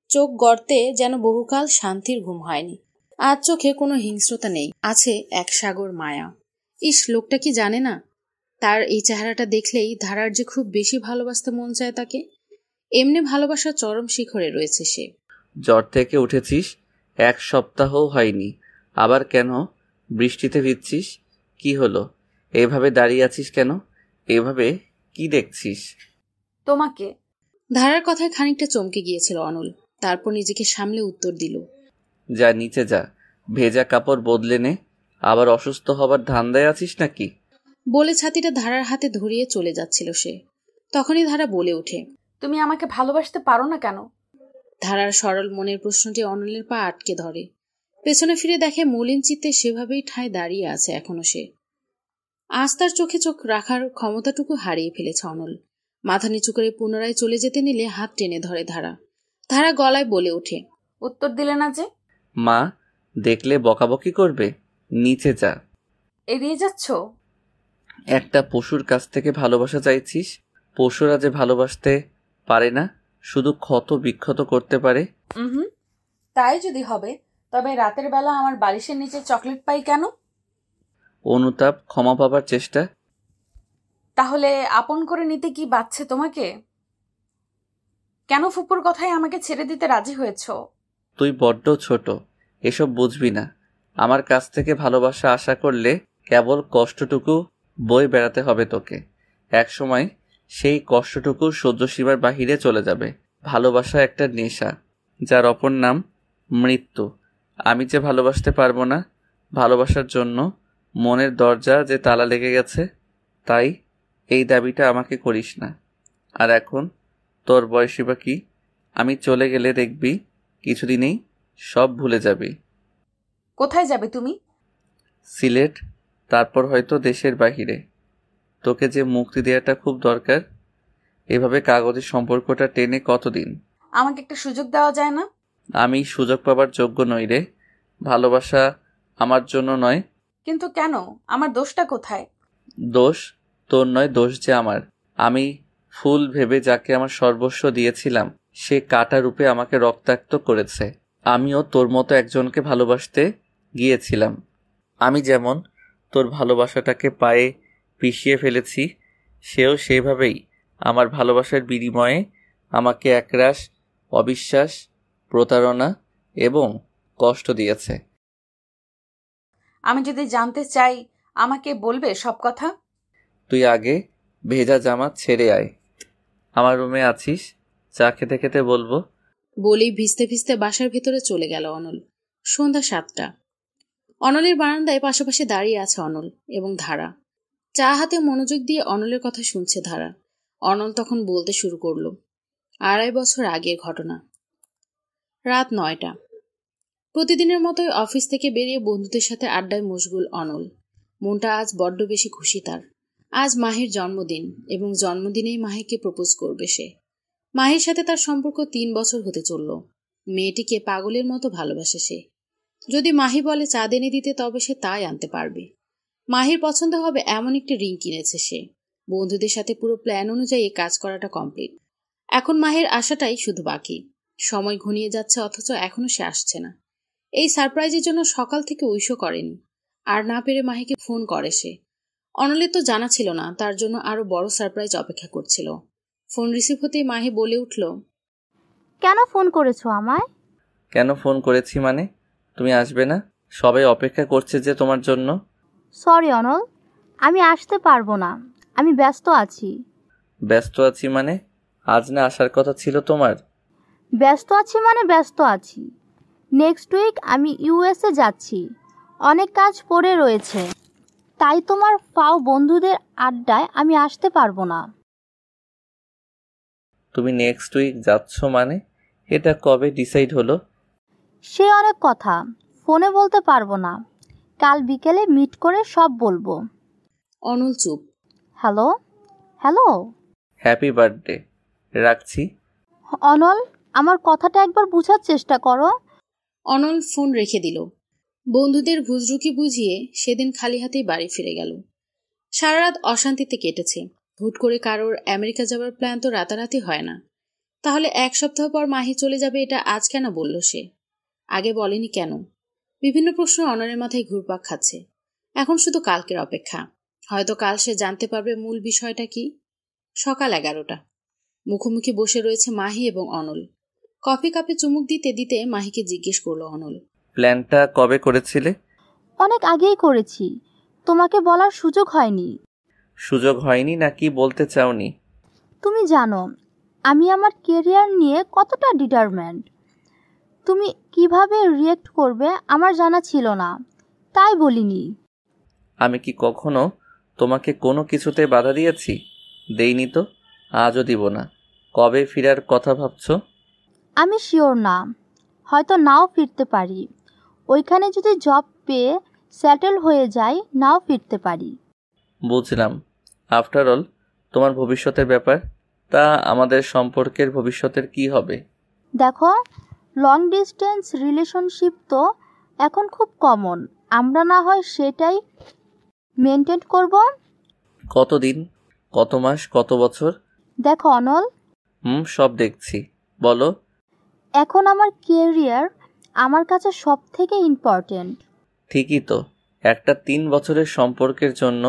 চোখ গর্তে যেন বহুকাল শান্তির ঘুম হয়নি। আজ চোখে কোনো হিংস্রতা নেই, আছে এক সাগর মায়া। ইস, লোকটা কি জানে না তার এই চেহারাটা দেখলেই ধারার যে খুব বেশি ভালোবাসতে মন চায় তাকে। এমনি ভালোবাসার চরম শিখরে রয়েছে সে। জ্বর থেকে উঠেছিস, 1 সপ্তাহও হয়নি, আবার কেন বৃষ্টিতে ভিজছিস? কি হলো, এভাবে দাঁড়িয়ে আছিস কেন? এভাবে কি দেখছিস? তোমাকে। ধারার কথায় খানিকটা চমকে গিয়েছিল অনল, তারপর নিজেকে সামলে উত্তর দিল, যা নিচে যা, ভেজা কাপড় বদলে নে। আবার অসুস্থ হবার ধান্দায় আছিস নাকি? বলে ছাতিটা ধারার হাতে ধরিয়ে চলে যাচ্ছিল সে। তখনই ধারা বলে ওঠে, তুমি আমাকে ভালোবাসতে পারো না কেন? ধারার সরল মনের প্রশ্নটি অনলের পা আটকে ধরে। পেছনে ফিরে দেখে মলিন চিত্তে সেভাবেই ঠায় দাঁড়িয়ে আছে এখনো সে। আজ তার চোখে চোখ রাখার ক্ষমতাটুকু হারিয়ে ফেলেছে অনল। মাথা নিচু করে পুনরায় চলে যেতে নিলে হাত টেনে ধরে ধারা। ধারা গলায় বলে ওঠে, উত্তর দিলে না যে? মা দেখলে বকাবকি করবে, নিচে যা। এড়িয়ে যাচ্ছ? একটা পশুর কাছ থেকে ভালোবাসা চাইছিস? পশুরা যে ভালোবাসতে পারে না, শুধু ক্ষত বিক্ষত করতে পারে। হুম, তাই যদি হবে তবে রাতের বেলা আমার বালিশের নিচে চকলেট পাই কেন? অনুতাপ, ক্ষমা পাবার চেষ্টা। তাহলে আপন করে নিতে কি বাচ্ছে তোমাকে? কেন ফুপুর কথায় আমাকে ছেড়ে দিতে রাজি হয়েছ? তুই বড্ড ছোট, এসব বুঝবি না। আমার কাছ থেকে ভালোবাসা আশা করলে কেবল কষ্টটুকু বয়ে বেড়াতে হবে তোকে। একসময় সেই কষ্টটুকু সহ্য সীমার বাহিরে চলে যাবে। ভালোবাসা একটা নেশা, যার অপর নাম মৃত্যু। আমি যে ভালোবাসতে পারবো না, ভালোবাসার জন্য মনের দরজা যে তালা লেগে গেছে, তাই এই দাবিটা আমাকে করিস না। আর এখন তোর বয়সী বা কি? আমি চলে গেলে দেখবি কিছুদিনেই সব ভুলে যাবি। কোথায় যাবে তুমি? সিলেট, তারপর হয়তো দেশের বাহিরে। তোকে যে মুক্তি দেওয়াটা খুব দরকার। এভাবে কাগজের সম্পর্কটা টেনে কতদিন? আমাকে একটা সুযোগ দেওয়া যায় না? আমি সুযোগ পাবার যোগ্য নই রে। ভালোবাসা আমার জন্য নয়। কিন্তু কেন? আমার দোষটা কোথায়? দোষ তোর নয়, দোষ যে আমার। আমি ফুল ভেবে যাকে আমার সর্বস্ব দিয়েছিলাম, সে কাঁটা রূপে আমাকে রক্তাক্ত করেছে। আমিও তোর মতো একজনকে ভালোবাসতে গিয়েছিলাম। আমি যেমন তোর ভালোবাসাটাকে পায়ে পিষিয়ে ফেলেছি, সেও সেভাবেই আমার ভালোবাসার বিনিময়ে আমাকে একরাশ অবিশ্বাস, প্রতারণা এবং কষ্ট দিয়েছে। আমি যদি জানতে চাই আমাকে বলবে সব কথা? তুই আগে ভেজা জামা ছেড়ে আয়, আমার রুমে আছিস, চা খেতে খেতে বলবো। বলেই ভিজতে ভিজতে বাসার ভেতরে চলে গেল অনল। সন্ধ্যা 7টা। অনলের বারান্দায় পাশাপাশি দাঁড়িয়ে আছে অনল এবং ধারা। চা হাতে মনোযোগ দিয়ে অনলের কথা শুনছে ধারা। অনল তখন বলতে শুরু করলো, 2.5 বছর আগের ঘটনা। রাত 9টা। প্রতিদিনের মতোই অফিস থেকে বেরিয়ে বন্ধুদের সাথে আড্ডায় মশগুল অনল। মনটা আজ বড্ড বেশি খুশি তার। আজ মাহির জন্মদিন এবং জন্মদিনেই মাহিকে প্রপোজ করবে সে। মাহির সাথে তার সম্পর্ক 3 বছর হতে চলল। মেয়েটিকে পাগলের মতো ভালোবাসে সে। যদি মাহি বলে চাঁদ এনে দিতে, তবে সে তাই আনতে পারবে। মাহির পছন্দ হবে এমন একটি রিং কিনেছে সে। বন্ধুদের সাথে পুরো প্ল্যান অনুযায়ী কাজ করাটা কমপ্লিট। এখন মাহির আসাটাই শুধু বাকি। সময় ঘনিয়ে যাচ্ছে, অথচ এখনো সে আসছে না। এই সারপ্রাইজের জন্য সকাল থেকে উইশও করেনি। আর না পেরে মাহিকে ফোন করে সে। অনলের তো জানা ছিল না তার জন্য আরো বড় সারপ্রাইজ অপেক্ষা করছিল। ফোন রিসিভ হতেই মাহি বলে উঠল, কেন ফোন করেছো আমায়? কেন ফোন করেছি মানে? তুমি আসবে না? সবাই অপেক্ষা করছে যে তোমার জন্য। সরি অনল, আমি আসতে পারবো না, আমি ব্যস্ত আছি। ব্যস্ত আছি মানে? আজ না আসার কথা ছিল তোমার? ব্যস্ত আছি মানে ব্যস্ত আছি। নেক্সট উইক আমি ইউএসএ যাচ্ছি, অনেক কাজ পড়ে রয়েছে, তাই তোমার ফাও বন্ধুদের আড্ডায় আমি আসতে পারবো না। তুমি নেক্সট উইক যাচ্ছ মানে? এটা কবে ডিসাইড হলো? সে অনেক কথা, ফোনে বলতে পারবো না, কাল বিকেলে মিট করে সব বলবো। অনল চুপ। হ্যালো হ্যালো হ্যাপি বার্থডে, রাখছি। অনল, আমার কথাটা একবার বুঝার চেষ্টা করো। অনল ফোন রেখে দিল। বন্ধুদের ভুজরুকি বুঝিয়ে সেদিন খালি হাতেই বাড়ি ফিরে গেল। সারা রাত অশান্তিতে কেটেছে। হুট করে কারোর আমেরিকা যাবার প্ল্যান তো রাতারাতি হয় না। তাহলে 1 সপ্তাহ পর মাহি চলে যাবে, এটা আজ কেন বলল সে? আগে বলেনি কেন? বিভিন্ন প্রশ্ন অনলের মাথায় ঘুরপাক খাচ্ছে। এখন শুধু কালকের অপেক্ষা। হয়তো কাল সে জানতে পারবে মূল বিষয়টা কি। সকাল 11টা। মুখোমুখি বসে রয়েছে মাহি এবং অনল। কফি কাপে চুমুক দিতে দিতে মাহিকে জিজ্ঞেস করলো অনল, প্ল্যানটা কবে করেছিলে? অনেক আগেই করেছি, তোমাকে বলার সুযোগ হয়নি। সুযোগ হয়নি নাকি বলতে চাওনি? তুমি জানো আমি আমার কেরিয়ার নিয়ে কতটা ডিটারমেন্ট। তুমি কিভাবে রিয়েক্ট করবে আমার জানা ছিল না, তাই বলিনি। আমি কি কখনো তোমাকে কোনো কিছুতে বাধা দিয়েছি? দেইনি তো, আজও দিব না। কবে ফিরার কথা ভাবছো? আমি শিওর না, হয়তো নাও ফিরতে পারি। ওইখানে যদি জব পেয়ে সেটেল হয়ে যাই, নাও ফিরতে পারি। বুঝলাম। আফটার অল তোমার ভবিষ্যতের ব্যাপার। তা আমাদের সম্পর্কের ভবিষ্যতের কি হবে? দেখো, লং ডিস্টেন্স রিলেশনশিপ তো এখন খুব কমন। আমরা না হয় সেটাই মেনটেন করব। কতদিন, কত মাস, কত বছর? দেখো অনল, সব দেখছি, বলো। এখন আমার কেরিয়ার আমার কাছে সব থেকে ইম্পর্টেন্ট। ঠিকই তো, একটা 3 বছরের সম্পর্কের জন্য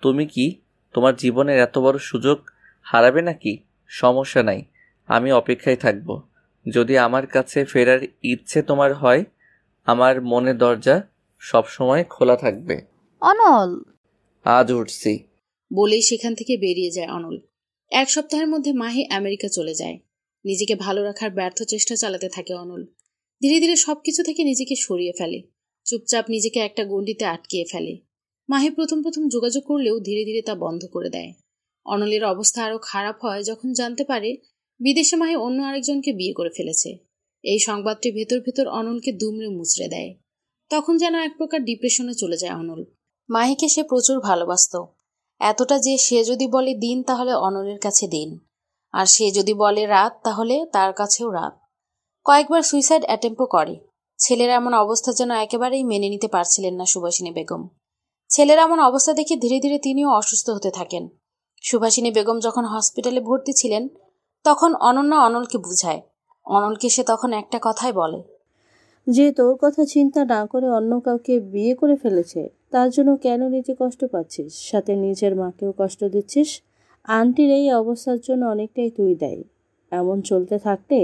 তুমি কি তোমার জীবনের এত বড় সুযোগ হারাবে নাকি? সমস্যা নাই, আমি অপেক্ষায় থাকব। যদি আমার কাছে ফেরার ইচ্ছে তোমার হয়, আমার মনের দরজা সবসময় খোলা থাকবে। অনল, আজ উঠছি। বলেই সেখান থেকে বেরিয়ে যায় অনল। 1 সপ্তাহের মধ্যে মাহি আমেরিকা চলে যায়। নিজেকে ভালো রাখার ব্যর্থ চেষ্টা চালাতে থাকে অনল। ধীরে ধীরে সবকিছু থেকে নিজেকে সরিয়ে ফেলে। চুপচাপ নিজেকে একটা গণ্ডিতে আটকিয়ে ফেলে। মাহি প্রথম প্রথম যোগাযোগ করলেও ধীরে ধীরে তা বন্ধ করে দেয়। অনলের অবস্থা আরো খারাপ হয় যখন জানতে পারে বিদেশে মাহি অন্য আরেকজনকে বিয়ে করে ফেলেছে। এই সংবাদটি ভেতর ভেতর অনলকে দুমড়ে মুচড়ে দেয়। তখন যেন এক প্রকার ডিপ্রেশনে চলে যায় অনল। মাহিকে সে প্রচুর ভালোবাসতো, এতটা যে সে যদি বলে দিন তাহলে অনলের কাছে দিন, আর সে যদি বলে রাত তাহলে তার কাছেও রাত। কয়েকবার সুইসাইড অ্যাটেম্পও করে। ছেলের এমন অবস্থা যেন একেবারেই মেনে নিতে পারছিলেন না সুভাষিনী বেগম। ছেলের এমন অবস্থা দেখে ধীরে ধীরে তিনিও অসুস্থ হতে থাকেন। সুভাষিনী বেগম যখন হসপিটালে ভর্তি ছিলেন তখন অনন্যা অনলকে বুঝায়। অনলকে সে তখন একটা কথাই বলে, যে তোর কথা চিন্তা না করে অন্য কাউকে বিয়ে করে ফেলেছে, তার জন্য কেন নিজে কষ্ট পাচ্ছিস, সাথে নিজের মাকেও কষ্ট দিচ্ছিস? আন্টির এই অবস্থার জন্য অনেকটাই তুই দায়ী। এমন চলতে থাকলে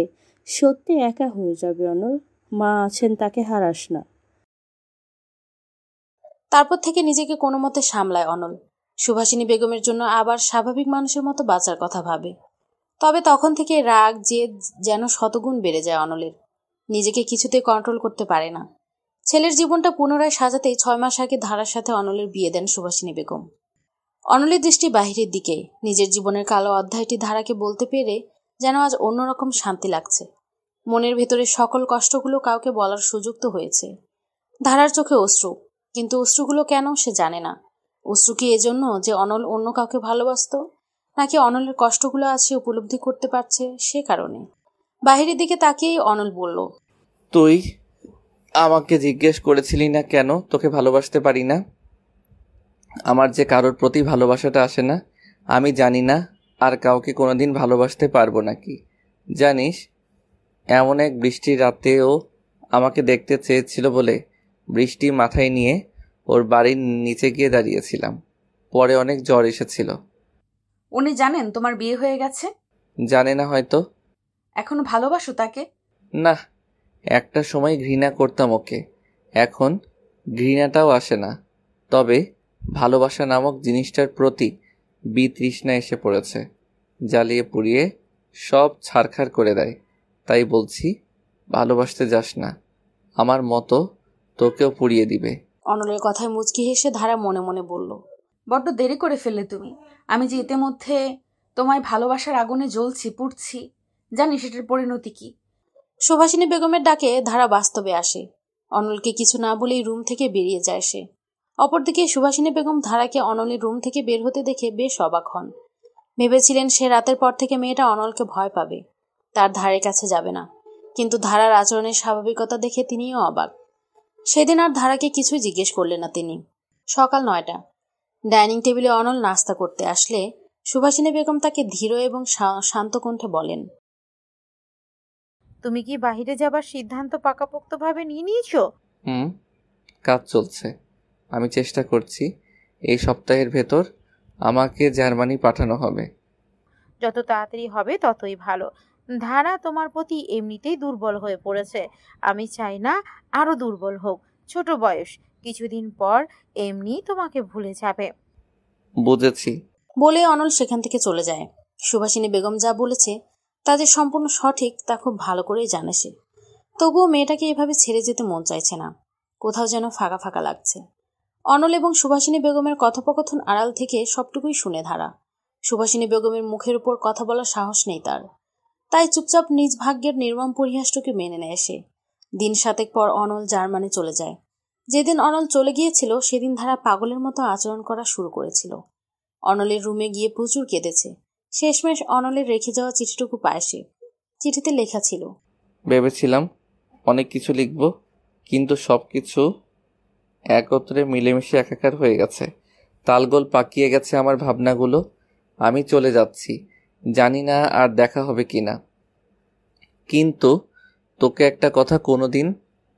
সত্যি একা হয়ে যাবে অনল। মা আছেন, তাকে হারাস না। তারপর থেকে নিজেকে কোনো মতে সামলায় অনল। সুভাষিনী বেগমের জন্য আবার স্বাভাবিক মানুষের মতো বাঁচার কথা ভাবে। তবে তখন থেকে রাগ জেদ যেন শতগুণ বেড়ে যায় অনলের। নিজেকে কিছুতে কন্ট্রোল করতে পারে না। ছেলের জীবনটা পুনরায় সাজাতেই 6 মাস আগে ধারার সাথে অনলের বিয়ে দেন সুভাষিনী বেগম। অনলের দৃষ্টি বাহিরের দিকে। নিজের জীবনের কালো অধ্যায়টি ধারাকে বলতে পেরে যেন আজ অন্যরকম শান্তি লাগছে। মনের ভেতরে সকল কষ্টগুলো কাউকে বলার সুযোগ তো হয়েছে। ধারার চোখে অশ্রু, কিন্তু অশ্রুগুলো কেন সে জানে না। অশ্রু কি এজন্য যে অনল অন্য কাউকে ভালোবাসতো, নাকি অনলের কষ্টগুলো আজ সে উপলব্ধি করতে পারছে সে কারণে? বাহিরের দিকে তাকিয়েই অনল বলল, তুই আমাকে জিজ্ঞেস করেছিলি না কেন তোকে ভালোবাসতে পারি না? আমার যে কারোর প্রতি ভালোবাসাটা আসে না, আমি জানি না আর কাউকে কোনোদিন ভালোবাসতে পারবো নাকি। জানিস, এমন এক বৃষ্টির রাতেও আমাকে দেখতে চেয়েছিল বলে বৃষ্টি মাথায় নিয়ে ওর বাড়ির নিচে গিয়ে দাঁড়িয়েছিলাম। পরে অনেক জ্বর এসেছিল। উনি জানেন তোমার বিয়ে হয়ে গেছে? জানে না হয়তো। এখনো ভালোবাসো তাকে? না, একটা সময় ঘৃণা করতাম ওকে, এখন ঘৃণাটাও আসে না। তবে ভালোবাসা নামক জিনিসটার প্রতি বিতৃষ্ণা এসে পড়েছে, জ্বালিয়ে পুড়িয়ে সব ছারখার করে দেয়। তাই বলছি, ভালোবাসতে যাস না, আমার মতো তোকেও পুড়িয়ে দিবে। অনলের কথায় মুচকি হেসে ধারা মনে মনে বলল, বড্ড দেরি করে ফেললে তুমি। আমি যে ইতিমধ্যে তোমায় ভালোবাসার আগুনে জ্বলছি, পুড়ছি, জানি সেটার পরিণতি কি। সুভাষিনী বেগমের ডাকে ধারা বাস্তবে আসে। অনলকে কিছু না বলেই রুম থেকে বেরিয়ে যায় সে। অপরদিকে সুভাষিনী বেগম ধারাকে অনলের রুম থেকে বের হতে দেখে বেশ অবাক হন। ভেবেছিলেন সে রাতের পর থেকে মেয়েটা অনলকে ভয় পাবে, তার ধারে কাছে যাবে না। কিন্তু ধারার আচরণের স্বাভাবিকতা দেখে তিনিও অবাক। সেদিন আর ধারাকে কিছুই জিজ্ঞেস করলেন না তিনি। সকাল 9টা। ডাইনিং টেবিলে অনল নাস্তা করতে আসলে সুভাষিনী বেগম তাকে ধীর এবং শান্ত কণ্ঠে বলেন, তুমি কি বাইরে যাবার সিদ্ধান্ত পাকাপোক্তভাবে নিয়ে নিয়েছো? কাজ চলছে। আমি চেষ্টা করছি এই সপ্তাহের ভেতর আমাকে জার্মানি পাঠানো হবে। যত তাড়াতাড়ি হবে ততই ভালো। ধারা তোমার প্রতি এমনিতেই দুর্বল হয়ে পড়েছে। আমি চাই না আরো দুর্বল হোক। ছোট বয়স, কিছুদিন পর এমনি তোমাকে ভুলে যাবে। বুঝেছি। বলে অনল সেখান থেকে চলে যায়। সুভাষিনী বেগম যা বলেছে তা যে সম্পূর্ণ সঠিক তা খুব ভালো করেই জানে সে। তবুও মেয়েটাকে এভাবে ছেড়ে যেতে মন চাইছে না। কোথাও যেন ফাঁকা ফাঁকা লাগছে। অনল এবং সুভাষিনী বেগমের কথোপকথন আড়াল থেকে সবটুকুই শুনে ধারা। সুভাষিনী বেগমের মুখের উপর কথা বলার সাহস নেই তার। তাই চুপচাপ নিজ ভাগ্যের নির্মম পরিহাসটুকে মেনে নেয় সে। দিন 7 পর অনল জার্মানি চলে যায়। যেদিন অনল চলে গিয়েছিল সেদিন ধারা পাগলের মতো আচরণ করা শুরু করেছিল। অনলের রুমে গিয়ে প্রচুর কেঁদেছে। শেষমেশ অনলের রেখে যাওয়া চিঠিটুকু পায় সে। চিঠিতে লেখা ছিল, ভেবেছিলাম অনেক কিছু লিখব, কিন্তু সব কিছু একত্রে মিলেমিশে একাকার হয়ে গেছে। তালগোল পাকিয়ে গেছে আমার ভাবনাগুলো। আমি চলে যাচ্ছি, জানি না আর দেখা হবে কিনা। কিন্তু তোকে একটা কথা কোনোদিন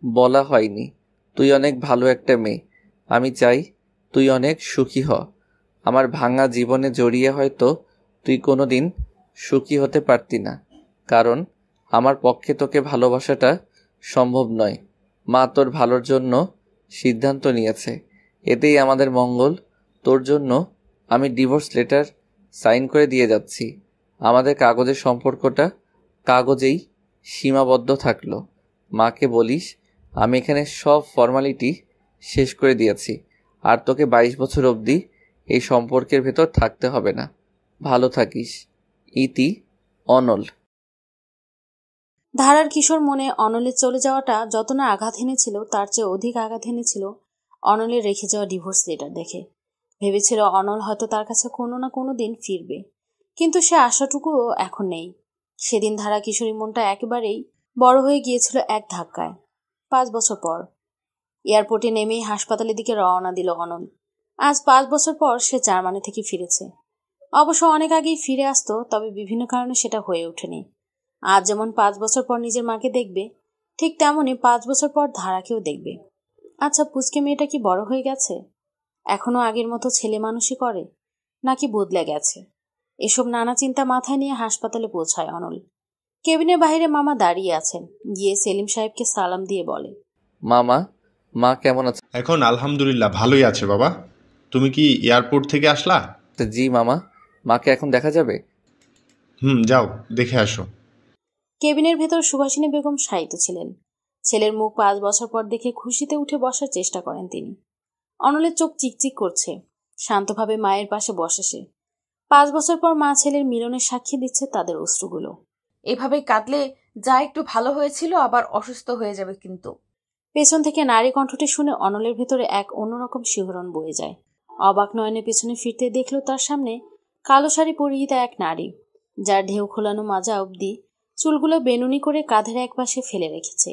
বলা হয়নি। তুই অনেক ভালো একটা মেয়ে। আমি চাই তুই অনেক সুখী হ। আমার ভাঙা জীবনে জড়িয়ে হয়তো তুই কোনোদিন সুখী হতে পারতি না, কারণ আমার পক্ষে তোকে ভালোবাসাটা সম্ভব নয়। মা তোর ভালোর জন্য সিদ্ধান্ত নিয়েছে, এতেই আমাদের মঙ্গল। তোর জন্য আমি ডিভোর্স লেটার সাইন করে দিয়ে যাচ্ছি। আমাদের কাগজের সম্পর্কটা কাগজেই সীমাবদ্ধ থাকলো। মাকে বলিস আমি এখানে সব ফর্মালিটি শেষ করে দিয়েছি, আর তোকে 22 বছর অবধি এই সম্পর্কের ভেতর থাকতে হবে না। ভালো থাকিস। ইতি, অনল। ধারার কিশোর মনে অনলের চলে যাওয়াটা যত না আঘাত এনেছিল তার চেয়ে অধিক আঘাত এনেছিল অনলের রেখে যাওয়া ডিভোর্স লেটার দেখে। ভেবেছিল অনল হয়তো তার কাছে কোনো না কোনো দিন ফিরবে, কিন্তু সে আশাটুকুও এখন নেই। সেদিন ধারা কিশোরী মনটা একেবারেই বড় হয়ে গিয়েছিল এক ধাক্কায়। 5 বছর পর এয়ারপোর্টে নেমেই হাসপাতালের দিকে রওনা দিল অনল। আজ 5 বছর পর সে জার্মানি থেকে ফিরেছে। অবশ্য অনেক আগেই ফিরে আসতো, তবে বিভিন্ন কারণে সেটা হয়ে ওঠেনি। আজ যেমন 5 বছর পর নিজের মাকে দেখবে, ঠিক তেমনই 5 বছর পর ধারাকেও দেখবে। আচ্ছা, পুচকে মেয়েটা কি বড় হয়ে গেছে? এখনো আগের মতো ছেলে মানুষই করে, নাকি বদলে গেছে? এসব নানা চিন্তা মাথায় নিয়ে হাসপাতালে পৌঁছায় অনল। কেবিনের বাইরে মামা দাঁড়িয়ে আছেন। গিয়ে সেলিম সাহেবকে সালাম দিয়ে বলে, মামা, মা কেমন আছে? এখন আলহামদুলিল্লাহ ভালোই আছে বাবা। তুমি কি এয়ারপোর্ট থেকে আসলা? জি মামা। মাকে এখন দেখা যাবে? যাও দেখে আসো। কেবিনের ভেতর সুভাষিনী বেগম শায়িত ছিলেন। ছেলের মুখ 5 বছর পর দেখে খুশিতে উঠে বসার চেষ্টা করেন তিনি। অনলের চোখ চিকচিক করছে। শান্তভাবে মায়ের পাশে বসে সে। 5 বছর পর মা ছেলের মিলনের সাক্ষী দিচ্ছে তাদের অশ্রুগুলো। এভাবে কাঁদলে যা একটু ভালো হয়েছিল আবার অসুস্থ হয়ে যাবে কিন্তু। পেছন থেকে নারী কণ্ঠটি শুনে অনলের ভেতরে এক অন্যরকম শিহরণ বয়ে যায়। অবাক নয়নে পেছনে ফিরতে দেখল তার সামনে কালো শাড়ি পরিহিতা এক নারী, যার ঢেউ খোলানো মাজা অবধি চুলগুলো বেনুনি করে কাঁধের এক পাশে ফেলে রেখেছে।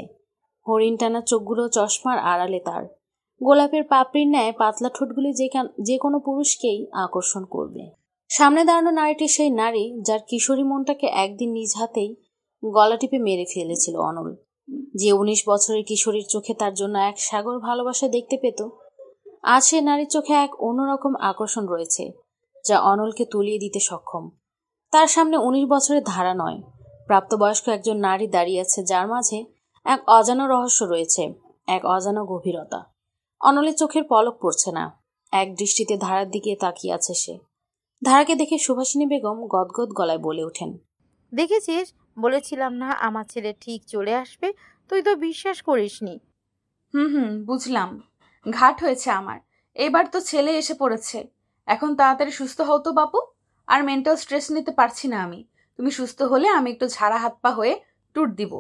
হরিণ টানা চোখগুলো চশমার আড়ালে তার। গোলাপের পাপড়ির ন্যায় পাতলা ঠোঁটগুলি যে কোনো পুরুষকেই আকর্ষণ করবে। সামনে দাঁড়ানো নারীটি সেই নারী যার কিশোরী মনটাকে একদিন নিজ হাতেই গলা টিপে মেরে ফেলেছিল অনল। যে 19 বছরের কিশোরীর চোখে তার জন্য এক সাগর ভালোবাসা দেখতে পেত, আজ সে নারীর চোখে এক অন্যরকম আকর্ষণ রয়েছে, যা অনলকে তুলিয়ে দিতে সক্ষম। তার সামনে 19 বছরের ধারা নয়, প্রাপ্তবয়স্ক একজন নারী দাঁড়িয়ে আছে, যার মাঝে এক অজানা রহস্য রয়েছে, এক অজানা গভীরতা। অনলের চোখের পলক পড়ছে না। এক দৃষ্টিতে ধারার দিকে তাকিয়ে আছে সে। ধারাকে দেখে সুভাষিনী বেগম গদগদ গলায় বলে ওঠেন, দেখেছিস, বলেছিলাম না আমার ছেলে ঠিক চলে আসবে? তুই তো বিশ্বাস করিসনি। বুঝলাম। ঘাট হয়েছে আমার। এবার তো ছেলে এসে পড়েছে। এখন তাড়াতাড়ি সুস্থ হও তো বাপু। আর মেন্টাল স্ট্রেস নিতে পারছি না আমি। তুমি সুস্থ হলে আমি একটু ঝাড়া হাত পা হয়ে ট্যুর দিব।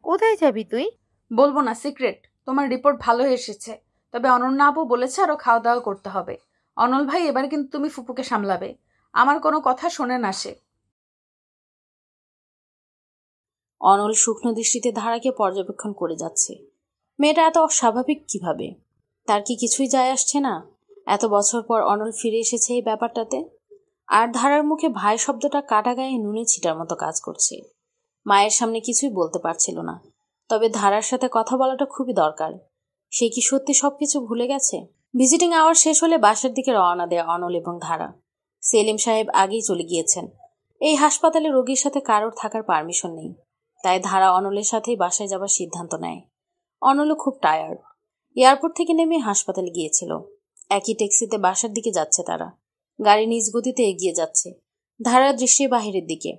কোথায় যাবি তুই? বলবো না, সিক্রেট। তোমার রিপোর্ট ভালো এসেছে, তবে অনন্যা আপু বলেছে আরো খাওয়া দাওয়া করতে হবে। অনল ভাই, এবার কিন্তু তুমি ফুপুকে সামলাবে। আমার কোনো কথা শোনে না সে। অনল শুকনো দৃষ্টিতে ধারাকে পর্যবেক্ষণ করে যাচ্ছে। মেয়েটা এত অস্বাভাবিক কিভাবে? তার কি কিছুই যায় আসছে না? এত বছর পর অনল ফিরে এসেছে এই ব্যাপারটাতে। আর ধারার মুখে ভাই শব্দটা কাটা গায়ে নুনে ছিটার মতো কাজ করছে। মায়ের সামনে কিছুই বলতে পারছিল না, তবে ধারার সাথে কথা বলাটা খুবই দরকার। সে কি সত্যি সবকিছু ভুলে গেছে? ভিজিটিং আওয়ার শেষ হলে বাসার দিকে রওনা দেয় অনল এবং ধারা। সেলিম সাহেব আগেই চলে গিয়েছেন। এই হাসপাতালে রোগীর সাথে কারোর থাকার পারমিশন নেই, তাই ধারা অনলের সাথেই বাসায় যাবার সিদ্ধান্ত নেয়। অনলও খুব টায়ার্ড। এয়ারপোর্ট থেকে নেমে হাসপাতালে গিয়েছিল। একই ট্যাক্সিতে বাসার দিকে যাচ্ছে তারা। গাড়ি নিজ গতিতে এগিয়ে যাচ্ছে, ধারার দৃষ্টির বাহিরের দিকে।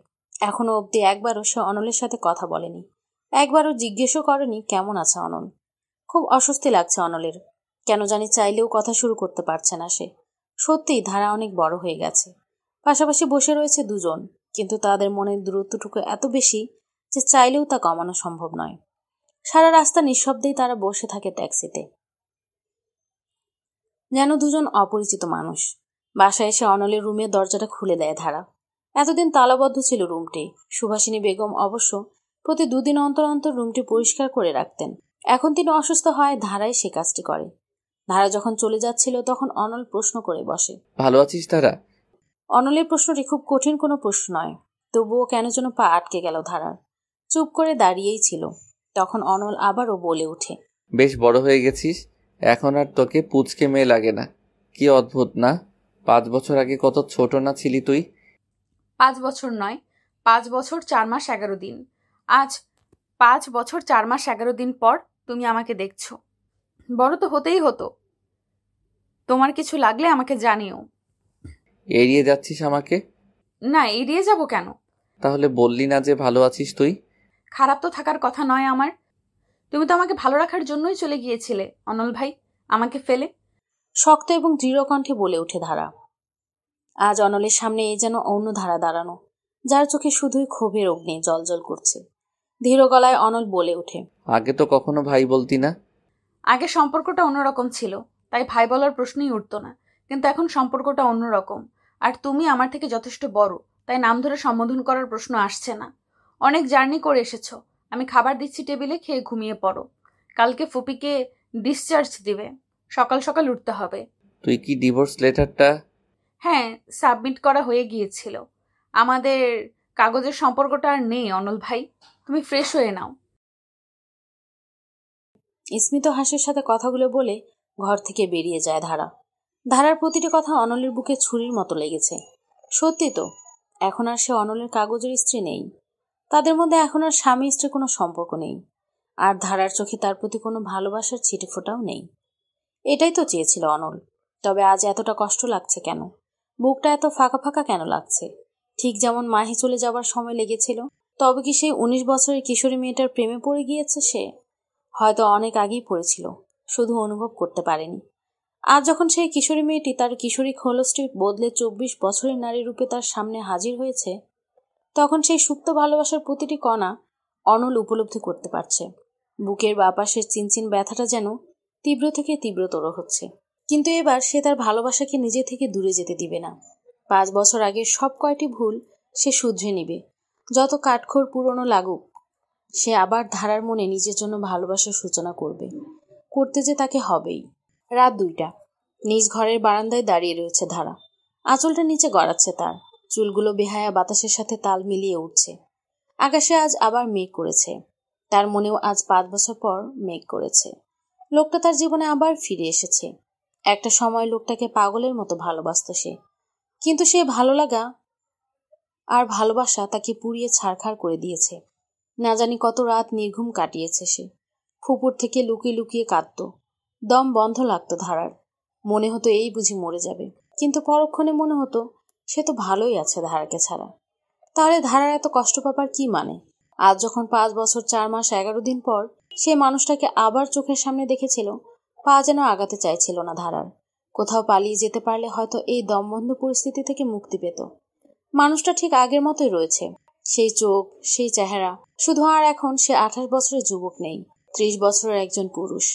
এখনো অবধি একবারও সে অনলের সাথে কথা বলেনি, একবারও জিজ্ঞেসও করেনি কেমন আছে অনল। খুব অস্বস্তি লাগছে অনলের। কেন জানি চাইলেও কথা শুরু করতে পারছে না সে। সত্যিই ধারা অনেক বড় হয়ে গেছে। পাশাপাশি বসে রয়েছে দুজন, কিন্তু তাদের মনের দূরত্বটুকু এত বেশি যে চাইলেও তা কমানো সম্ভব নয়। সারা রাস্তা নিঃশব্দেই তারা বসে থাকে ট্যাক্সিতে, যেন দুজন অপরিচিত মানুষ। বাসায় এসে অনলের রুমের দরজাটা খুলে দেয় ধারা। এতদিন তালাবদ্ধ ছিল রুমটি। সুভাষিনী বেগম অবশ্য প্রতি 2 দিন অন্তর অন্তর রুমটি পরিষ্কার করে রাখতেন। এখন তিনি অসুস্থ হয়, ধারাই সে কাজটি করে। ধারা যখন চলে যাচ্ছিল তখন অনল প্রশ্ন করে বসে, ভালো আছিস ধারা? অনলের প্রশ্নটি খুব কঠিন কোনো প্রশ্ন নয়, তবুও কেন যেন পা আটকে গেল ধারার। চুপ করে দাঁড়িয়েই ছিল। তখন অনল আবারও বলে ওঠে, বেশ বড় হয়ে গেছিস, এখন আর তোকে পুচকে মেয়ে লাগে না। কি অদ্ভুত না, 5 বছর আগে কত ছোট না ছিলি তুই? 5 বছর নয়, 5 বছর 4 মাস 11 দিন। আজ 5 বছর 4 মাস 11 দিন পর তুমি আমাকে দেখছো। বড় তো হতেই হতো। তোমার কিছু লাগলে আমাকে জানিও। এড়িয়ে যাচ্ছিস আমাকে? না, এড়িয়ে যাব কেন? তাহলে বললি না যে ভালো আছিস তুই? খারাপ তো থাকার কথা নয় আমার। তুমি তো আমাকে ভালো রাখার জন্যই চলে গিয়েছিলে অনল ভাই, আমাকে ফেলে। শক্ত এবং দৃঢ় কণ্ঠে বলে ওঠে ধারা। আজ অনলের সামনে এই যেন অন্য ধারা দাঁড়ানো, যার চোখে শুধুই ক্ষোভের অগ্নি জ্বলজ্বল করছে। ধীর গলায় অনল বলে ওঠে, আগে তো কখনো ভাই বলতি না। আগে সম্পর্কটা অন্যরকম ছিল, তাই ভাই বলার প্রশ্নই উঠতো না। কিন্তু এখন সম্পর্কটা অন্যরকম, আর তুমি আমার থেকে যথেষ্ট বড়, তাই নাম ধরে সম্বোধন করার প্রশ্ন আসছে না। অনেক জার্নি করে এসেছো। আমি খাবার দিচ্ছি টেবিলে, খেয়ে ঘুমিয়ে পড়ো। কালকে ফুপিকে ডিসচার্জ দিবে, সকাল সকাল উঠতে হবে। তুই কি ডিভোর্স লেটারটা? হ্যাঁ, সাবমিট করা হয়ে গিয়েছিল। আমাদের কাগজের সম্পর্কটা আর নেই অনল ভাই, তুমি ফ্রেশ হয়ে নাও। স্মিত হাসির সাথে কথাগুলো বলে ঘর থেকে বেরিয়ে যায় ধারা। ধারার প্রতিটি কথা অনলের বুকে ছুরির মতো লেগেছে। সত্যি তো, এখন আর সে অনলের কাগজের স্ত্রী নেই। তাদের মধ্যে এখন আর স্বামী স্ত্রীর কোনো সম্পর্ক নেই, আর ধারার চোখে তার প্রতি কোনো ভালোবাসার ছিটেফোঁটাও নেই। এটাই তো চেয়েছিল অনল। তবে আজ এতটা কষ্ট লাগছে কেন? বুকটা এত ফাঁকা ফাঁকা কেন লাগছে? ঠিক যেমন মাহি চলে যাবার সময় লেগেছিল। তবে কি সেই 19 বছরের কিশোরী মেয়েটার প্রেমে পড়ে গিয়েছে সে? হয়তো অনেক আগেই পড়েছিল, শুধু অনুভব করতে পারেনি। আজ যখন সেই কিশোরী মেয়েটি তার কিশোরী খোলসটি বদলে 24 বছরের নারী রূপে তার সামনে হাজির হয়েছে, তখন সেই সুপ্ত ভালোবাসার প্রতিটি কণা অনল উপলব্ধি করতে পারছে। বুকের বাপাশের চিনচিন ব্যথাটা যেন তীব্র থেকে তীব্রতর হচ্ছে। কিন্তু এবার সে তার ভালোবাসাকে নিজে থেকে দূরে যেতে দিবে না। 5 বছর আগের সব কয়টি ভুল সে শুধরে নিবে, যত কাঠখড় পুরনো লাগুক। সে আবার ধারার মনে নিজের জন্য ভালোবাসার সূচনা করবে, করতে যে তাকে হবেই। রাত 2টা। নিজ ঘরের বারান্দায় দাঁড়িয়ে রয়েছে ধারা। আঁচলটা নিচে গড়াচ্ছে তার, চুলগুলো বেহায়া বাতাসের সাথে তাল মিলিয়ে উঠছে। আকাশে আজ আবার মেঘ করেছে, তার মনেও আজ 5 বছর পর মেঘ করেছে। লোকটা তার জীবনে আবার ফিরে এসেছে। একটা সময় লোকটাকে পাগলের মতো ভালোবাসত সে, কিন্তু সে ভালো লাগা আর ভালোবাসা তাকে পুড়িয়ে ছারখার করে দিয়েছে। না জানি কত রাত নির্ঘুম কাটিয়েছে সে। ফুপুর থেকে লুকিয়ে লুকিয়ে কাঁদত। দম বন্ধ লাগতো ধারার। মনে হতো এই বুঝি মরে যাবে, কিন্তু পরক্ষণে মনে হতো সে তো ভালোই আছে ধারাকে ছাড়া। তাহলে ধারার এত কষ্ট পাবার কি মানে? আজ যখন 5 বছর 4 মাস 11 দিন পর সে মানুষটাকে আবার চোখের সামনে দেখেছিল, পা যেন আগাতে চাইছিল না ধারার। কোথাও পালিয়ে যেতে পারলে হয়তো এই দমবন্ধ পরিস্থিতি থেকে মুক্তি পেত। মানুষটা ঠিক আগের মতোই রয়েছে, সেই চোখ, সেই চেহারা। শুধু আর এখন সে 28 বছরের যুবক নেই, 30 বছরের একজন পুরুষ।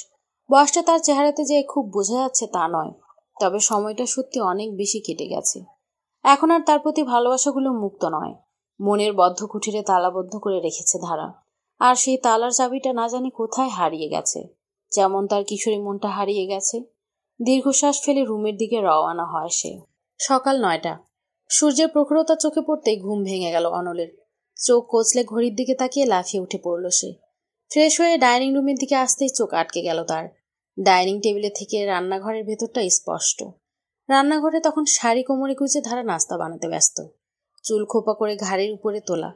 বয়সটা তার চেহারাতে যে খুব বোঝা যাচ্ছে তা নয়, তবে সময়টা সত্যি অনেক বেশি কেটে গেছে। এখন আর তার প্রতি ভালোবাসাগুলো মুক্ত নয়, মনের বদ্ধ কুঠিরে তালাবদ্ধ করে রেখেছে ধারা। আর সেই তালার চাবিটা না জানি কোথায় হারিয়ে গেছে, যেমন তার কিশোরী মনটা হারিয়ে গেছে। দীর্ঘশ্বাস ফেলে রুমের দিকে রওনা হয় সে। সকাল 9টা। সূর্যের প্রখরতা চোখে পড়তেই ঘুম ভেঙে গেল অনলের। চোখ কচলে ঘড়ির দিকে তাকিয়ে লাফিয়ে উঠে পড়ল সে। ফ্রেশ হয়ে ডাইনিং রুমের দিকে আসতেই চোখ আটকে গেল তার। ডাইনিং টেবিলে থেকে রান্নাঘরের ভেতরটা স্পষ্ট। রান্নাঘরে তখন শাড়ি কোমরে গুজে ধারা নাস্তা বানাতে ব্যস্ত। চুল খোপা করে ঘাড়ের উপরে তোলা,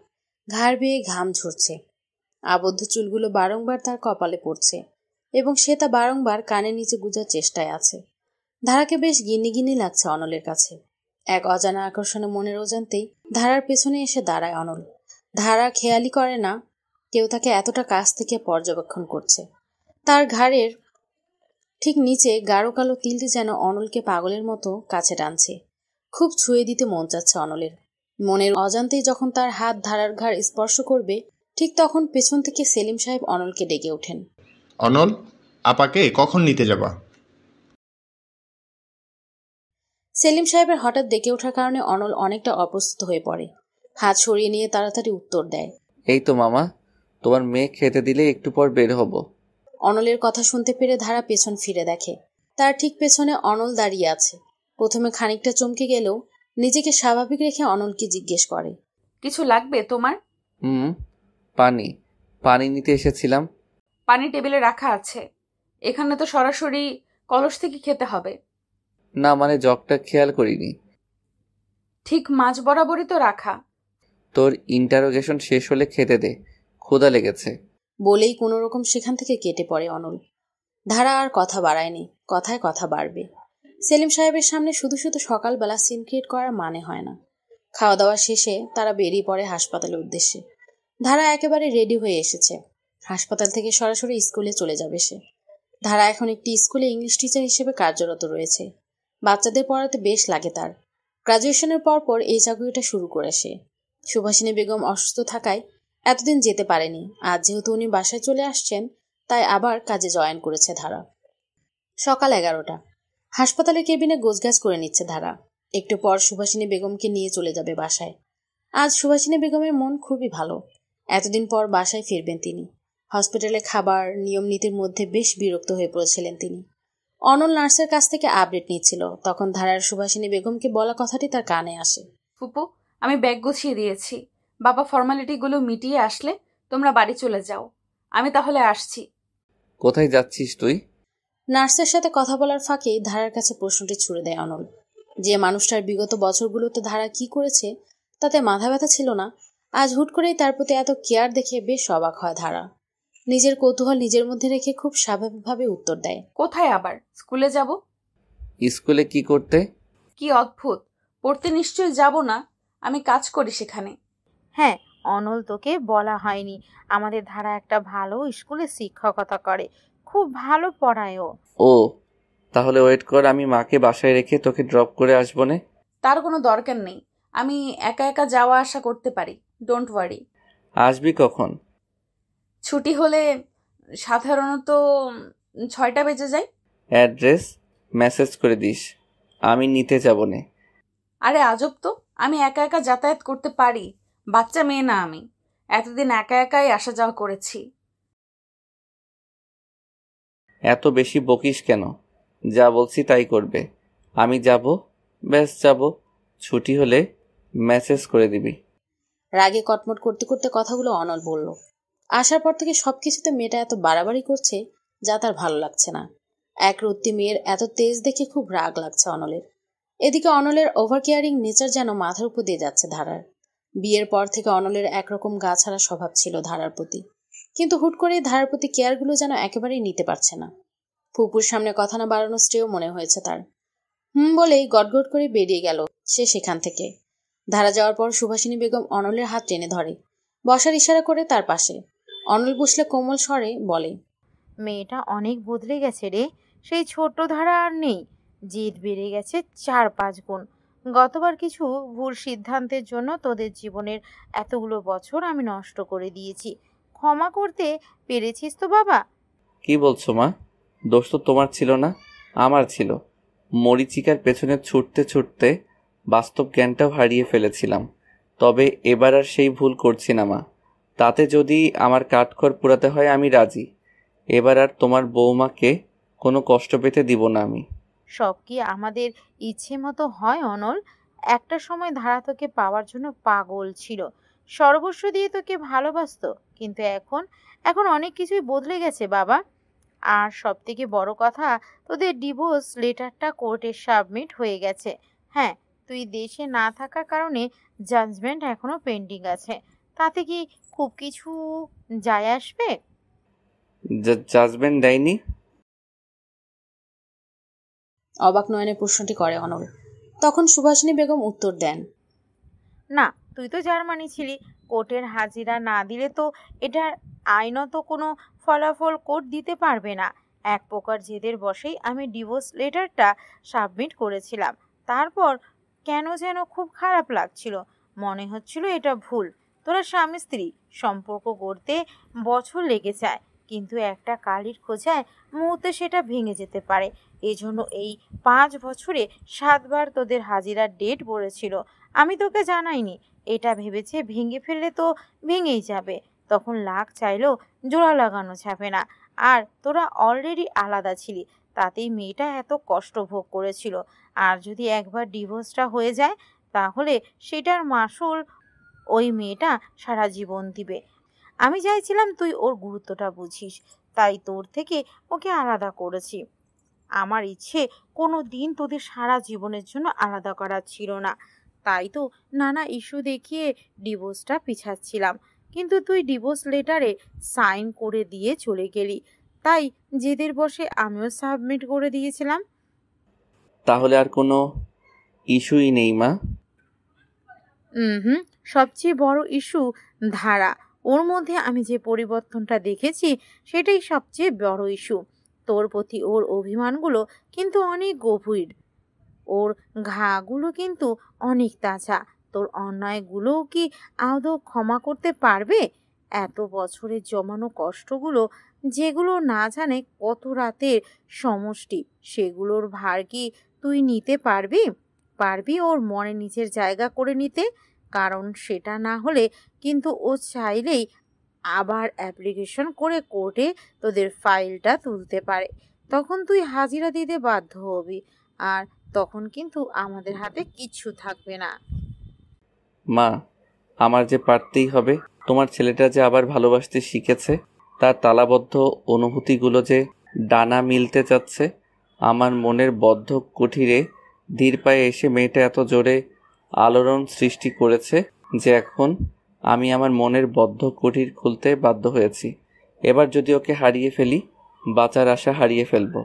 ঘাড় বেয়ে ঘাম ঝরছে। আবদ্ধ চুলগুলো বারংবার তার কপালে পড়ছে এবং সে তা বারংবার কানের নিচে গুজার চেষ্টায় আছে। ধারাকে বেশ গিন্নি গিন্নি লাগছে অনলের কাছে। এক অজানা আকর্ষণে মনের অজান্তেই ধারার পেছনে এসে দাঁড়ায় অনল। ধারা খেয়ালই করে না কেউ তাকে এতটা কাছ থেকে পর্যবেক্ষণ করছে। তার ঘাড়ের ঠিক নিচে গাঢ় কালো তিলটি যেন অনলকে পাগলের মতো কাছে টানছে। খুব ছুঁয়ে দিতে মন চাচ্ছে অনলের। মনের অজান্তেই যখন তার হাত ধারার ঘাড় স্পর্শ করবে, ঠিক তখন পেছন থেকে সেলিম সাহেব অনলকে ডেকে ওঠেন। অনল, আপাকে কখন নিতে যাবা? সেলিম সাহেবের হঠাৎ ডেকে ওঠার কারণে অনল অনেকটা অপ্রস্তুত হয়ে পড়ে। হাত সরিয়ে নিয়ে তাড়াতাড়ি উত্তর দেয়, এই তো মামা, তোমার মেয়ে খেতে দিলে একটু পর বের হব। অনলের কথা শুনতে পেরে ধারা পেছন ফিরে দেখে তার ঠিক পেছনে অনল দাঁড়িয়ে আছে। প্রথমে খানিকটা চমকে গেলেও নিজেকে স্বাভাবিক রেখে অনলকে জিজ্ঞেস করে, কিছু লাগবে তোমার? পানি পানি নিতে এসেছিলাম। পানি টেবিলে রাখা আছে। এখানে তো সরাসরি কলস থেকে খেতে হবে। না মানে জগটা খেয়াল করিনি। ঠিক মাঝ বরাবরই তো রাখা। তোর ইন্টারোগেশন শেষ হলে খেতে দে, ক্ষুধা লেগেছে। বলেই কোনো রকম সেখান থেকে কেটে পড়ে অনল। ধারা আর কথা বাড়ায়নি, কথায় কথা বাড়বে। সেলিম সাহেবের সামনে শুধু শুধু সকালবেলা সিন ক্রিয়েট করার মানে হয় না। খাওয়া দাওয়া শেষে তারা বেরিয়ে পড়ে হাসপাতালের উদ্দেশ্যে। ধারা একেবারে রেডি হয়ে এসেছে। হাসপাতাল থেকে সরাসরি স্কুলে চলে যাবে সে। ধারা এখন একটি স্কুলে ইংলিশ টিচার হিসেবে কার্যরত রয়েছে। বাচ্চাদের পড়াতে বেশ লাগে তার। গ্রাজুয়েশনের পর এই চাকরিটা শুরু করে সে। সুভাষিনী বেগম অসুস্থ থাকায় এতদিন যেতে পারেনি। আজ যেহেতু উনি বাসায় চলে আসছেন, তাই আবার কাজে জয়েন করেছে ধারা। সকাল 11টা। হাসপাতালের কেবিনে গোছগাছ করে নিচ্ছে ধারা। একটু পর সুভাষিনী বেগমকে নিয়ে চলে যাবে বাসায়। আজ সুভাষিনী বেগমের মন খুবই ভালো। এতদিন পর বাসায় ফিরবেন তিনি। হসপিটালে খাবার নিয়ম নীতির মধ্যে বেশ বিরক্ত হয়ে পড়েছিলেন তিনি। অনল নার্সের কাছ থেকে আপডেট নিচ্ছিল, তখন ধারার সুভাষিনী বেগমকে বলা কথাটি তার কানে আসে। ফুপু, আমি ব্যাগ গুছিয়ে দিয়েছি। বাবা ফর্মালিটিগুলো মিটিয়ে আসলে তোমরা বাড়ি চলে যাও। আমি তাহলে আসছি। কোথায় যাচ্ছিস তুই? নার্সের সাথে কথা বলার ফাঁকেই ধারার কাছে প্রশ্নটি ছুড়ে দেয় অনল। যে মানুষটার বিগত বছরগুলোতে ধারা কি করেছে তাতে মাথা ব্যথা ছিল না, আজ হুট করেই তার প্রতি এত কেয়ার দেখে বেশ অবাক হয় ধারা। নিজের কৌতূহল নিজের মধ্যে রেখে খুব স্বাভাবিকভাবে উত্তর দেয়, কোথায় আবার? স্কুলে যাব। স্কুলে কি করতে? কি অদ্ভুত, পড়তে নিশ্চয়ই যাব না, আমি কাজ করি সেখানে। হ্যাঁ, অনল তোকে বলা হয়নি, আমাদের ধারা একটা ভালো স্কুলে শিক্ষকতা করে, খুব ভালো পড়ায়ও। ও, তাহলে ওয়েট কর, আমি মাকে বাসায় রেখে তোকে ড্রপ করে আসবো না। তার কোনো দরকার নেই, আমি একা একা যাওয়া আসা করতে পারি। Don't worry. আসবি কখন? ছুটি হলে সাধারণত 6টা বেজে যায়। অ্যাড্রেস মেসেজ করে দিস, আমি নিতে যাব না। আরে আজব তো, আমি একা একা যাতায়াত করতে পারি। বাচ্চা মেয়ে না আমি, এতদিন একা একাই আসা যাওয়া করেছি। এত বেশি বকিস কেন? যা বলছি তাই করবে। আমি যাব, ব্যাস যাব। ছুটি হলে মেসেজ করে দিবি। রাগে কটমট করতে করতে কথাগুলো অনল বলল। আসার পর থেকে সবকিছুতে মেয়েটা এত বাড়াবাড়ি করছে যা তার ভালো লাগছে না। এক রত্তি মেয়ের এত তেজ দেখে খুব রাগ লাগছে অনলের। এদিকে অনলের ওভার কেয়ারিং নেচার যেন মাথার উপর দিয়ে যাচ্ছে ধারার। বিয়ের পর থেকে অনলের একরকম গা ছাড়া স্বভাব ছিল ধারার প্রতি, কিন্তু হুট করে ধারার প্রতি কেয়ারগুলো যেন একেবারেই নিতে পারছে না। ফুপুর সামনে কথা না বাড়ানো শ্রেয় মনে হয়েছে তার। বলেই গটগট করে বেরিয়ে গেল সে সেখান থেকে। ধারা যাওয়ার পর সুভাষিনী বেগম অনলের হাত টেনে ধরে, বসার ইশারা করে তার পাশে। অনল বসলে কোমল স্বরে বলে, মেয়েটা অনেক বদলে গেছে রে, সেই ছোট ধারা আর নেই, জেদ বেড়ে গেছে 4-5 গুণ। গতবার কিছু ভুল সিদ্ধান্তের জন্য তোদের জীবনের এতগুলো বছর আমি নষ্ট করে দিয়েছি, ক্ষমা করতে পেরেছিস তো বাবা? কি বলছো মা? দোষ তো তোমার ছিল না, আমার ছিল। মরিচিকার পেছনে ছুটতে ছুটতে বাস্তব জ্ঞানটাও হারিয়ে ফেলেছিলাম। তবে এবার আর সেই ভুল করছি না মা। তাতে যদি আমার কাঠখড় পোড়াতে হয় আমি রাজি। এবার আর তোমার বৌমাকে কোনো কষ্ট পেতে দিব না আমি। সব কি আমাদের ইচ্ছে মতো হয় অনল? একটা সময় ধারা তোকে পাওয়ার জন্য পাগল ছিল, সর্বস্ব দিয়ে তোকে ভালোবাসতো, কিন্তু এখন অনেক কিছুই বদলে গেছে বাবা। আর সবথেকে বড় কথা, তোদের ডিভোর্স লেটারটা কোর্টে সাবমিট হয়ে গেছে। হ্যাঁ, তুই দেশে না থাকার কারণে জাজমেন্ট এখনো পেন্ডিং আছে। তাতে কি খুব কিছু যায় আসবে? জাজমেন্ট দেয়নি? অবাক নয়নে প্রশ্নটি করে অনল। তখন সুভাষিনী বেগম উত্তর দেন, না, তুই তো জার্মানি ছিলি। কোর্টের হাজিরা না দিলে তো এটার আইনত কোনো ফলাফল কোর্ট দিতে পারবে না। এক প্রকার জেদের বশেই আমি ডিভোর্স লেটারটা সাবমিট করেছিলাম। তারপর কেন যেন খুব খারাপ লাগছিল, মনে হচ্ছিল এটা ভুল। তোরা স্বামী স্ত্রী সম্পর্ক গড়তে বছর লেগে যায়, কিন্তু একটা কালির খোঁজায় মুহূর্তে সেটা ভেঙে যেতে পারে। এজন্য এই 5 বছরে 7 বার তোদের হাজিরার ডেট পড়েছিল। আমি তোকে জানাইনি, এটা ভেবেছে ভেঙে ফেললে তো ভেঙেই যাবে, তখন লাখ চাইলেও জোড়া লাগানো যাবে না। আর তোরা অলরেডি আলাদা ছিলি, তাতেই মেয়েটা এত কষ্ট ভোগ করেছিল। আর যদি একবার ডিভোর্সটা হয়ে যায়, তাহলে সেটার মাসুল ওই মেয়েটা সারা জীবন দিবে। আমি চাইছিলাম তুই ওর গুরুত্বটা বুঝিস, তাই তোর থেকে ওকে আলাদা করেছি। আমার ইচ্ছে কোনো দিন তোদের সারা জীবনের জন্য আলাদা করা ছিল না। তাই তো নানা ইস্যু দেখিয়ে ডিভোর্সটা পিছাচ্ছিলাম, কিন্তু তুই ডিভোর্স লেটারে সাইন করে দিয়ে চলে গেলি। তাই জেদের বসে আমিও সাবমিট করে দিয়েছিলাম। তাহলে আর কোনো ইস্যুই নেই মা? হুম, সবচেয়ে বড় ইস্যু ধারা। ওর মধ্যে আমি যে পরিবর্তনটা দেখেছি সেটাই সবচেয়ে বড় ইস্যু। তোর প্রতি ওর অভিমানগুলো কিন্তু অনেক গভীর, ওর ঘাগুলো কিন্তু অনেক তাজা। তোর অন্যায়গুলোও কি আদৌ ক্ষমা করতে পারবে? এত বছরের জমানো কষ্টগুলো, যেগুলো না জানে কত রাতের সমষ্টি, সেগুলোর ভার কি তুই নিতে পারবি ওর মনে নিজের জায়গা করে নিতে? কারণ সেটা না হলে কিন্তু ও চাইলেই আবার অ্যাপ্লিকেশন করে কোর্টে তোদের ফাইলটা তুলতে পারে। তখন তুই হাজিরা দিতে বাধ্য হবি, আর তখন কিন্তু আমাদের হাতে কিচ্ছু থাকবে না। মা, আমার যে পারতেই হবে। তোমার ছেলেটা যে আবার ভালোবাসতে শিখেছে, তার তালাবদ্ধ অনুভূতিগুলো যে ডানা মিলতে চাচ্ছে। আমার মনের বদ্ধ কুঠিরে ধীর পায়ে এসে মেয়েটা এত জোরে আলোড়ন সৃষ্টি করেছে যে এখন আমি আমার মনের বদ্ধ কুঠির খুলতে বাধ্য হয়েছি। এবার যদি ওকে হারিয়ে ফেলি, বাঁচার আশা হারিয়ে ফেলবো।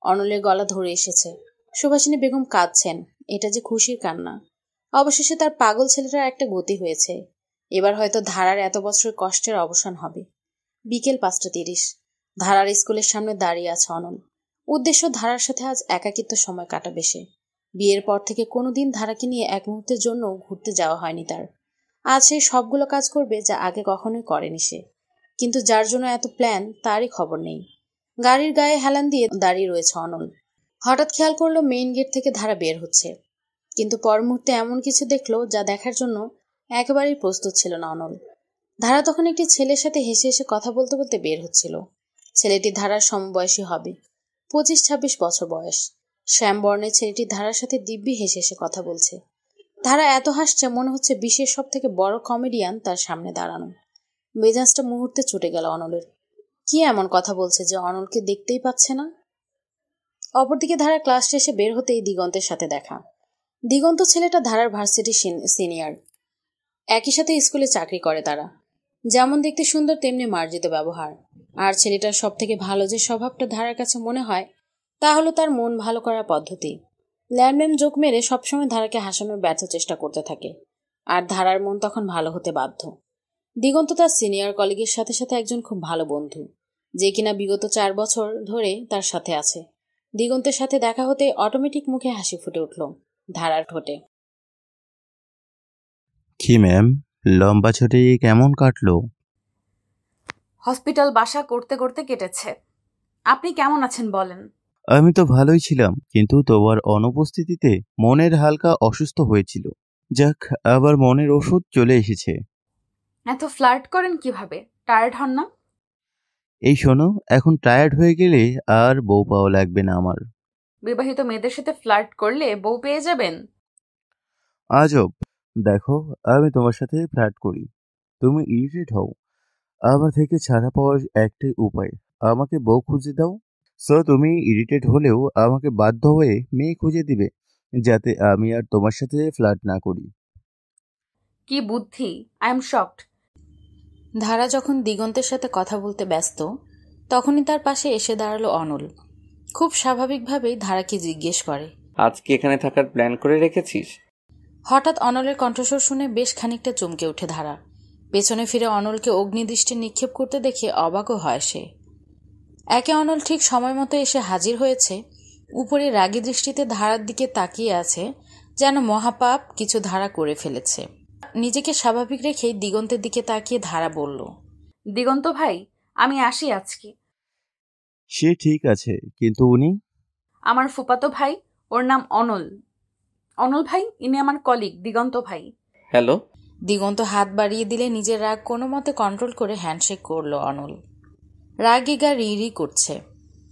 অনলের গলা ধরে এসেছে। সুভাষিনী বেগম কাঁদছেন। এটা যে খুশির কান্না। অবশেষে তার পাগল ছেলেটার একটা গতি হয়েছে। এবার হয়তো ধারার এত বছরের কষ্টের অবসান হবে। বিকেল 5:30। ধারার স্কুলের সামনে দাঁড়িয়ে আছে অনল। উদ্দেশ্য ধারার সাথে আজ একাকিত্ব সময় কাটাবে সে। বিয়ের পর থেকে কোনোদিন ধারাকে নিয়ে এক মুহূর্তের জন্য ঘুরতে যাওয়া হয়নি তার। আজ সে সবগুলো কাজ করবে যা আগে কখনোই করেনি সে। কিন্তু যার জন্য এত প্ল্যান তারই খবর নেই। গাড়ির গায়ে হেলান দিয়ে দাঁড়িয়ে রয়েছে অনল। হঠাৎ খেয়াল করলো মেইন গেট থেকে ধারা বের হচ্ছে, কিন্তু পর মুহূর্তে এমন কিছু দেখলো যা দেখার জন্য একেবারেই প্রস্তুত ছিল না অনল। ধারা তখন একটি ছেলের সাথে হেসে হেসে কথা বলতে বলতে বের হচ্ছিল। ছেলেটি ধারার সমবয়সী হবে, 25-26 বছর বয়স। শ্যামবর্ণের ছেলেটি ধারার সাথে দিব্যি হেসে হেসে কথা বলছে। ধারা এত হাসছে মনে হচ্ছে বিশ্বের সব থেকে বড় কমেডিয়ান তার সামনে দাঁড়ানো। মেজাজটা মুহূর্তে ছুটে গেল অনলের। কি এমন কথা বলছে যে অনলকে দেখতেই পাচ্ছে না? অপরদিকে ধারা ক্লাস শেষে বের হতেই দিগন্তের সাথে দেখা। দিগন্ত ছেলেটা ধারার ভার্সিটি সিনিয়র। একই সাথে স্কুলে চাকরি করে তারা। যেমন দেখতে সুন্দর তেমনি মার্জিত ব্যবহার। আর ছেলেটার সব থেকে ভালো যে স্বভাবটা ধারার কাছে মনে হয় তা হলো তার মন ভালো করার পদ্ধতি। ল্যান্ডম্যান জোক মেরে সবসময় ধারাকে হাসানোর ব্যর্থ চেষ্টা করতে থাকে, আর ধারার মন তখন ভালো হতে বাধ্য। দিগন্ত তার সিনিয়র কলিগের সাথে সাথে একজন খুব ভালো বন্ধু, যে কিনা বিগত 4 বছর ধরে তার সাথে আছে। দিগন্তের সাথে দেখা হতে অটোমেটিক মুখে হাসি ফুটে উঠল ধারার ঠোঁটে। কি ম্যাম, লম্বা ছুটি কেমন কাটলো? হসপিটাল বাসা করতে করতে কেটেছে। আপনি কেমন আছেন বলেন? আমি তো ভালোই ছিলাম, কিন্তু তোমার অনুপস্থিতিতে মনের হালকা অসুস্থ হয়েছিল। যাক, আবার মনের ওষুধ চলে এসেছে। এত ফ্লার্ট করেন কিভাবে? টায়ার্ড হন না? এই শোনো, এখন টায়ার্ড হয়ে গেলে আর বউ পাওয়া লাগবে না আমার। বিবাহিত মেয়েদের সাথে ফ্লার্ট করলে বউ পেয়ে যাবেন? আজব। দেখো, আমি তোমার সাথে ফ্লার্ট করি, তুমি ইরিটেট হও। আমার থেকে ছাড়া পাওয়ার একটাই উপায়, আমাকে বউ খুঁজে দাও। সো তুমি ইরিটেট হলেও আমাকে বাধ্য হয়ে মেয়ে খুঁজে দিবে, যাতে আমি আর তোমার সাথে ফ্লার্ট না করি। কি বুদ্ধি! I am shocked. ধারা যখন দিগন্তের সাথে কথা বলতে ব্যস্ত, তখনই তার পাশে এসে দাঁড়ালো অনল। খুব স্বাভাবিকভাবেই ধারাকে জিজ্ঞেস করে, আজ কি এখানে থাকার প্ল্যান করে রেখেছিস? হঠাৎ অনলের কণ্ঠস্বর শুনে বেশ খানিকটা চমকে ওঠে ধারা। পেছনে ফিরে অনলকে অগ্নিদৃষ্টি নিক্ষেপ করতে দেখে অবাকও হয় সে। একে অনল ঠিক সময় মতো এসে হাজির হয়েছে, উপরে রাগী দৃষ্টিতে ধারার দিকে তাকিয়ে আছে, যেন মহাপাপ কিছু ধারা করে ফেলেছে। নিজেকে স্বাভাবিক রেখেই দিগন্তের দিকে তাকিয়ে ধারা বলল, দিগন্ত ভাই, আমি আসি আজকে। সে ঠিক আছে, কিন্তু উনি? আমার ফুপাতো ভাই, ওর নাম অনল। অনল ভাই, ইনি আমার কলিগ দিগন্ত ভাই। হ্যালো। দিগন্ত হাত বাড়িয়ে দিলে নিজের রাগ কোনো মতে কন্ট্রোল করে হ্যান্ডশেক করলো অনল। রাগে গা রি করছে,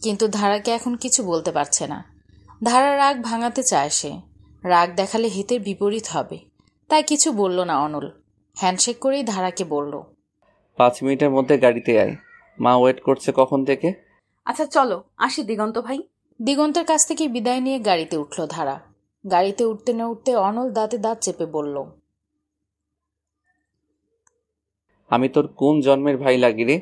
কিন্তু ধারাকে এখন কিছু বলতে পারছে না। ধারা রাগ ভাঙাতে চায় সে, রাগ দেখালে হিতের বিপরীত হবে, তাই কিছু বলল না অনল। হ্যান্ডশেক করেই ধারাকে বলল, 5 মিনিটের মধ্যে গাড়িতে আয়, মা ওয়েট করছে কখন থেকে। আচ্ছা চলো আসি দিগন্ত ভাই। দিগন্তের কাছ থেকে বিদায় নিয়ে গাড়িতে উঠল ধারা। গাড়িতে উঠতে না উঠতে অনল দাঁতে দাঁত চেপে বলল, আমি তোর কোন জন্মের ভাই লাগি রে?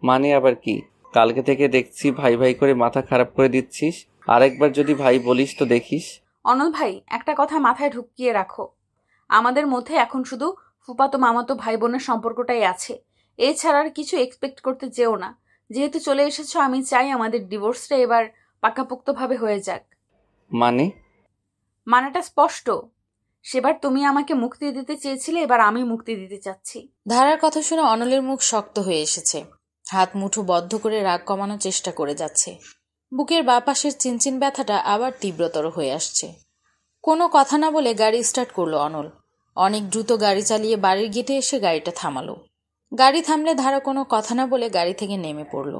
মানে আবার কি? কালকে থেকে দেখছি ভাই ভাই করে মাথা খারাপ করে দিচ্ছিস, আরেকবার যদি ভাই বলিস তো দেখিস। অনল ভাই, একটা কথা মাথায় ঢুকিয়ে রাখো, আমাদের মধ্যে এখন শুধু ফুপাতো মামাতো ভাই বোনের সম্পর্কটাই আছে। এছাড়া আর কিছু এক্সপেক্ট করতে যেও না। যেহেতু চলে এসেছো, আমি চাই আমাদের ডিভোর্সটা এবার পাকাপোক্তভাবে হয়ে যাক। মানেটা স্পষ্ট। সেবার তুমি আমাকে মুক্তি দিতে চেয়েছিলে, এবার আমি মুক্তি দিতে চাচ্ছি। ধারার কথা শুনে অনলের মুখ শক্ত হয়ে এসেছে, হাত মুঠো বদ্ধ করে রাগ কমানোর চেষ্টা করে যাচ্ছে। বুকের বাঁ পাশের চিনচিন ব্যথাটা আবার তীব্রতর হয়ে আসছে। কোনো কথা না বলে গাড়ি স্টার্ট করলো অনল। অনেক দ্রুত গাড়ি চালিয়ে বাড়ির গেটে এসে গাড়িটা থামালো। গাড়ি থামলে ধারা কোনো কথা না বলে গাড়ি থেকে নেমে পড়ল।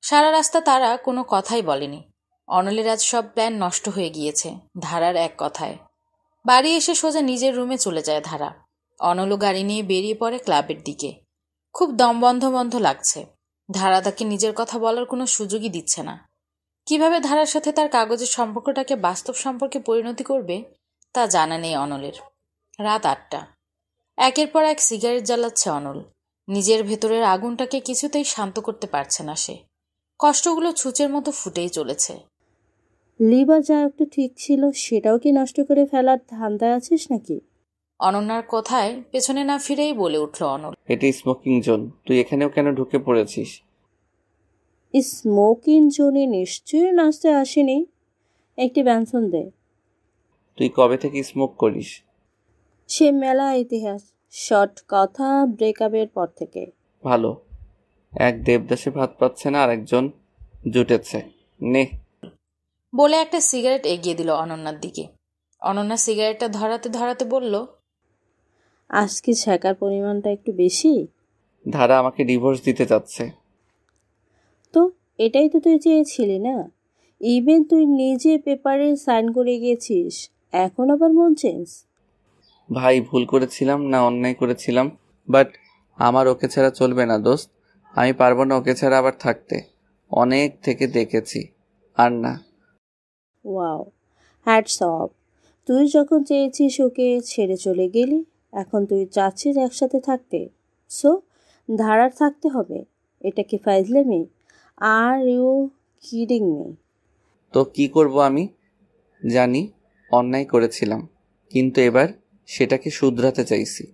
সারা রাস্তা তারা কোনো কথাই বলেনি। অনলের আজ সব প্ল্যান নষ্ট হয়ে গিয়েছে ধারার এক কথায়। বাড়ি এসে সোজা নিজের রুমে চলে যায় ধারা। অনলও গাড়ি নিয়ে বেরিয়ে পড়ে ক্লাবের দিকে। খুব দমবন্ধ বন্ধ লাগছে। ধারা তাকে নিজের কথা বলার কোনো সুযোগই দিচ্ছে না। কিভাবে ধারার সাথে তার কাগজের সম্পর্কটাকে বাস্তব সম্পর্কে পরিণতি করবে তা জানা নেই অনলের। রাত 8টা। একের পর এক সিগারেট জ্বালাচ্ছে অনল। নিজের ভেতরের আগুনটাকে কিছুতেই শান্ত করতে পারছে না সে। কষ্টগুলো ছুঁচের মতো ফুটেই চলেছে। লিভার যা একটু ঠিক ছিল সেটাও কি নষ্ট করে ফেলার ধান্দায় আছিস নাকি? অনন্যার কথায় পেছনে না ফিরেই বলে উঠল অনল, এটা স্মোকিং জোন, তুই এখানেও কেন ঢুকে পড়েছিস? স্মোকিং জোনে নিশ্চয়ই নাচতে আসেনি। একটি ব্যঞ্জন দে। তুই কবে থেকে স্মোক করিস? সে মেলা ইতিহাস, শর্ট কথা, ব্রেকআপের পর থেকে। ভালো, এক দেবদাসে ভাত পাচ্ছে না, আর একজন জুটেছে, নে। বলে একটা সিগারেট এগিয়ে দিল অনন্যার দিকে। অনন্যা সিগারেটটা ধরাতে ধরাতে বলল, আজকে ছ্যাঁকার পরিমাণটা একটু বেশি। ধারা আমাকে ডিভোর্স দিতে চাচ্ছে। তো এটাই তো তুই চেয়েছিলি না? ইভেন তুই নিজে পেপারে সাইন করে গিয়েছিস, এখন আবার মন চেঞ্জ? ভাই, ভুল করেছিলাম না অন্যায় করেছিলাম, বাট আমার ওকে ছাড়া চলবে না দোস্ত। আমি পারবো না ওকে ছাড়া আবার থাকতে। অনেক থেকে দেখেছি, আর না। Wow, hats off. তুই যখন চেয়েছিস ওকে ছেড়ে চলে গেলি, এখন তুই চাচ্ছিস একসাথে থাকতে। সো ধারার থাকতে হবে। এটা কি ফাইজলামি? Are you kidding me? তো কি করব? আমি জানি অন্যায় করেছিলাম, কিন্তু এবার সেটাকে শুধরাতে চাইছি।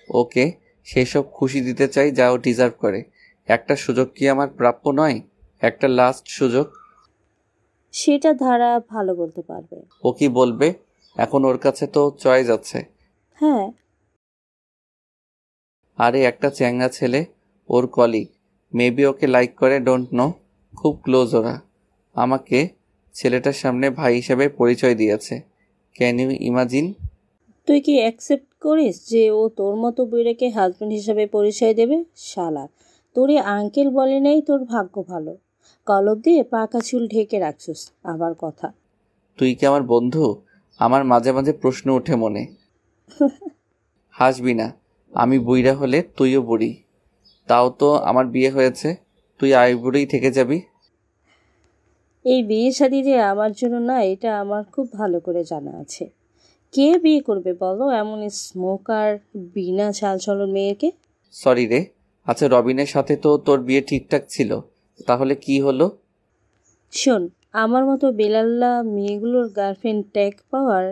ওকে সেসব খুশি দিতে চাই যা ও ডিজার্ভ করে। একটা সুযোগ কি আমার প্রাপ্য নয়? একটা লাস্ট সুযোগ। সেটা ধারা ভালো বলতে পারবে। ও কি বলবে? এখন ওর কাছে তো চয়েস আছে। হ্যাঁ। আরে একটা চ্যাংড়া ছেলে, ওর কলিগ, মেবি ওকে লাইক করে, ডোন্ট নো। খুব ক্লোজ ওরা। আমাকে ছেলেটার সামনে ভাই হিসেবে পরিচয় দিয়েছে। Can you imagine? তুই কি অ্যাকসেপ্ট করিস যে ও তোর মতো বুড়েকে হাজব্যান্ড হিসাবে পরিচয় দেবে? শালা, তোরে আঙ্কেল বলে নেই, তোর ভাগ্য ভালো। কলব দিয়ে পাকা চুল ঢেকে রাখছিস আবার কথা। তুই কি আমার বন্ধু? আমার মাঝে মাঝে প্রশ্ন ওঠে মনে। হাসবি না। আমি বুইড়া হলে তুইও বুড়ি। তাও তো আমার বিয়ে হয়েছে। তুই আইবুড়োই থেকে যাবি। এই বিয়ে শাদী যে আমার জন্য না, এটা আমার খুব ভালো করে জানা আছে। কে বিয়ে করবে বলো এমন স্মোকার বিনা চালচলন মেয়েকে? সরি রে। আচ্ছা, রবিনের সাথে তো তোর বিয়ে ঠিকঠাক ছিল, তাহলে কি হলো? শোন, আমার মতো বেলাল্লা মেয়েগুলোর গার্লফ্রেন্ড ট্যাগ পাওয়ার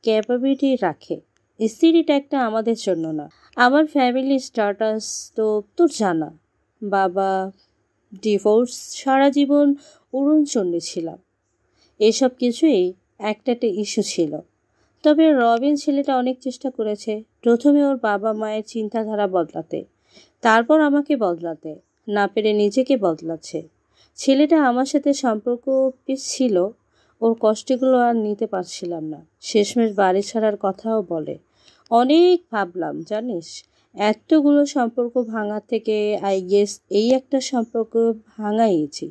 ক্যাপাবিলিটি রাখে। স্ত্রী ট্যাগটা আমাদের জন্য না। আমার ফ্যামিলি স্ট্যাটাস তো তোর জানা। বাবা ডিভোর্স, সারা জীবন উড়নচণ্ডী ছিলাম। এসব কিছুই একটা ইস্যু ছিল। তবে রবিন ছেলেটা অনেক চেষ্টা করেছে। প্রথমে ওর বাবা মায়ের চিন্তাধারা বদলাতে, তারপর আমাকে বদলাতে, না পেরে নিজেকে বদলাচ্ছে। ছেলেটা আমার সাথে সম্পর্ক ছিল, ওর কষ্টগুলো আর নিতে পারছিলাম না। শেষমেশ বাড়ি ছাড়ার কথাও বলে। অনেক ভাবলাম জানিস, এতগুলো সম্পর্ক ভাঙার থেকে আই গেস এই একটা সম্পর্ক ভাঙাইছি,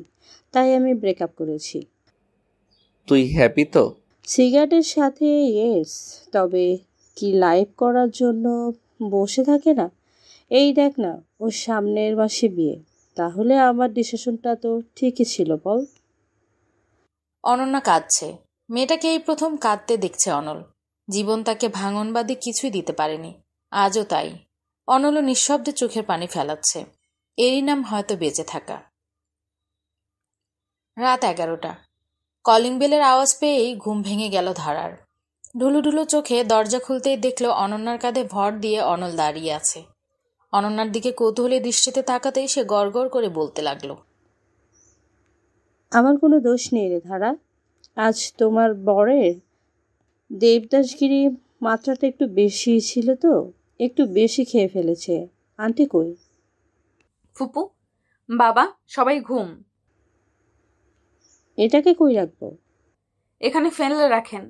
তাই আমি ব্রেকআপ করেছি। তুই হ্যাপি তো? সিগারেটের সাথে ইয়েস, তবে কি লাইভ করার জন্য বসে থাকে না? এই দেখ না, ওর সামনের মাসে বিয়ে। তাহলে আমার ডিসিশনটা তো ঠিকই ছিল বল। অনন্যা কাঁদছে। মেয়েটাকে এই প্রথম কাঁদতে দেখছে অনল। জীবন তাকে ভাঙনবাদী কিছুই দিতে পারেনি, আজও তাই। অনলও নিঃশব্দে চোখের পানি ফেলাচ্ছে। এরই নাম হয়তো বেঁচে থাকা। রাত 11টা। কলিং বেলের আওয়াজ পেয়েই ঘুম ভেঙে গেল ধারার। ঢুলু ঢুলু চোখে দরজা খুলতেই দেখল অনন্যার কাঁধে ভর দিয়ে অনল দাঁড়িয়ে আছে। অনন্যার দিকে কৌতূহলী দৃষ্টিতে তাকাতেই সে গড়গড় করে বলতে লাগলো, আমার কোনো দোষ নেই রে ধারা। আজ তোমার বরের দেবদাসগিরি মাত্রাটা একটু বেশি ছিল তো, একটু বেশি খেয়ে ফেলেছে। আন্টি কই? ফুপু, বাবা, সবাই ঘুম। এটাকে কই রাখবো? এখানে ফেলে রাখেন।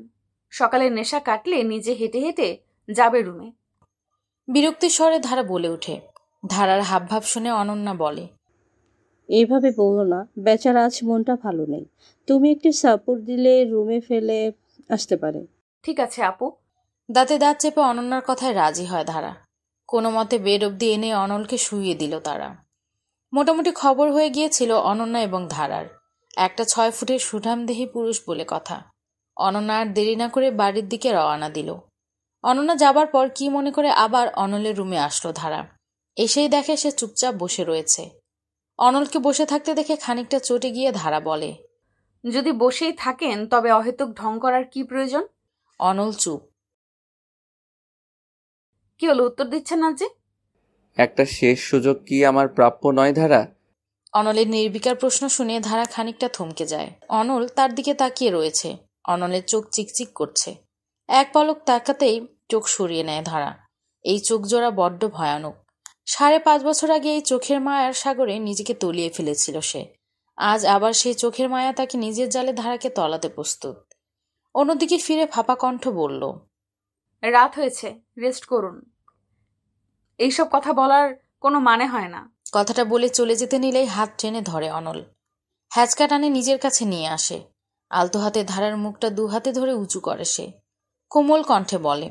সকালে নেশা কাটলে নিজে হেঁটে হেঁটে যাবে রুমে। বিরক্তির স্বরে ধারা বলে ওঠে। ধারার হাবভাব শুনে অনন্যা বলে, এইভাবে বলো না, বেচারা আজ মনটা ভালো নেই। তুমি একটু সাপোর্ট দিলে রুমে ফেলে আসতে পারে। ঠিক আছে আপু। দাঁতে দাঁত চেপে অনন্যার কথায় রাজি হয় ধারা। কোনো মতে বেড অব্দি এনে অনলকে শুইয়ে দিল তারা। মোটামুটি খবর হয়ে গিয়েছিল অনন্যা এবং ধারার। একটা 6 ফুটের সুঠামদেহী পুরুষ বলে কথা। অনন্যা আর দেরি না করে বাড়ির দিকে রওনা দিল। অনন্যা যাবার পর কি মনে করে আবার অনলের রুমে আসলো ধারা। এসেই দেখে সে চুপচাপ বসে রয়েছে। অনলকে বসে থাকতে দেখে খানিকটা চটে গিয়ে ধারা বলে, যদি বসেই থাকেন তবে অহেতুক ঢং করার কি প্রয়োজন? অনল চুপ। কি হলো, উত্তর দিচ্ছেন না যে? একটা শেষ সুযোগ কি আমার প্রাপ্য নয় ধারা? অনলের নির্বিকার প্রশ্ন শুনে ধারা খানিকটা থমকে যায়। অনল তার দিকে তাকিয়ে রয়েছে। অনলের চোখ চিকচিক করছে। এক পলক তাকাতেই চোখ সরিয়ে নেয় ধারা। এই চোখ জোড়া বড্ড ভয়ানক। 5.5 বছর আগে এই চোখের মায়ার সাগরে নিজেকে তলিয়ে ফেলেছিল সে। আজ আবার সেই চোখের মায়া তাকে নিজের জালে ধারাকে তলাতে প্রস্তুত। অন্যদিকে ফিরে ফাঁপা কণ্ঠ বলল, রাত হয়েছে, রেস্ট করুন। এইসব কথা বলার কোনো মানে হয় না। কথাটা বলে চলে যেতে নিলেই হাত টেনে ধরে অনল। হ্যাচকা টানে নিজের কাছে নিয়ে আসে। আলতো হাতে ধারার মুখটা 2 হাতে ধরে উঁচু করে সে। কোমল কণ্ঠে বলে,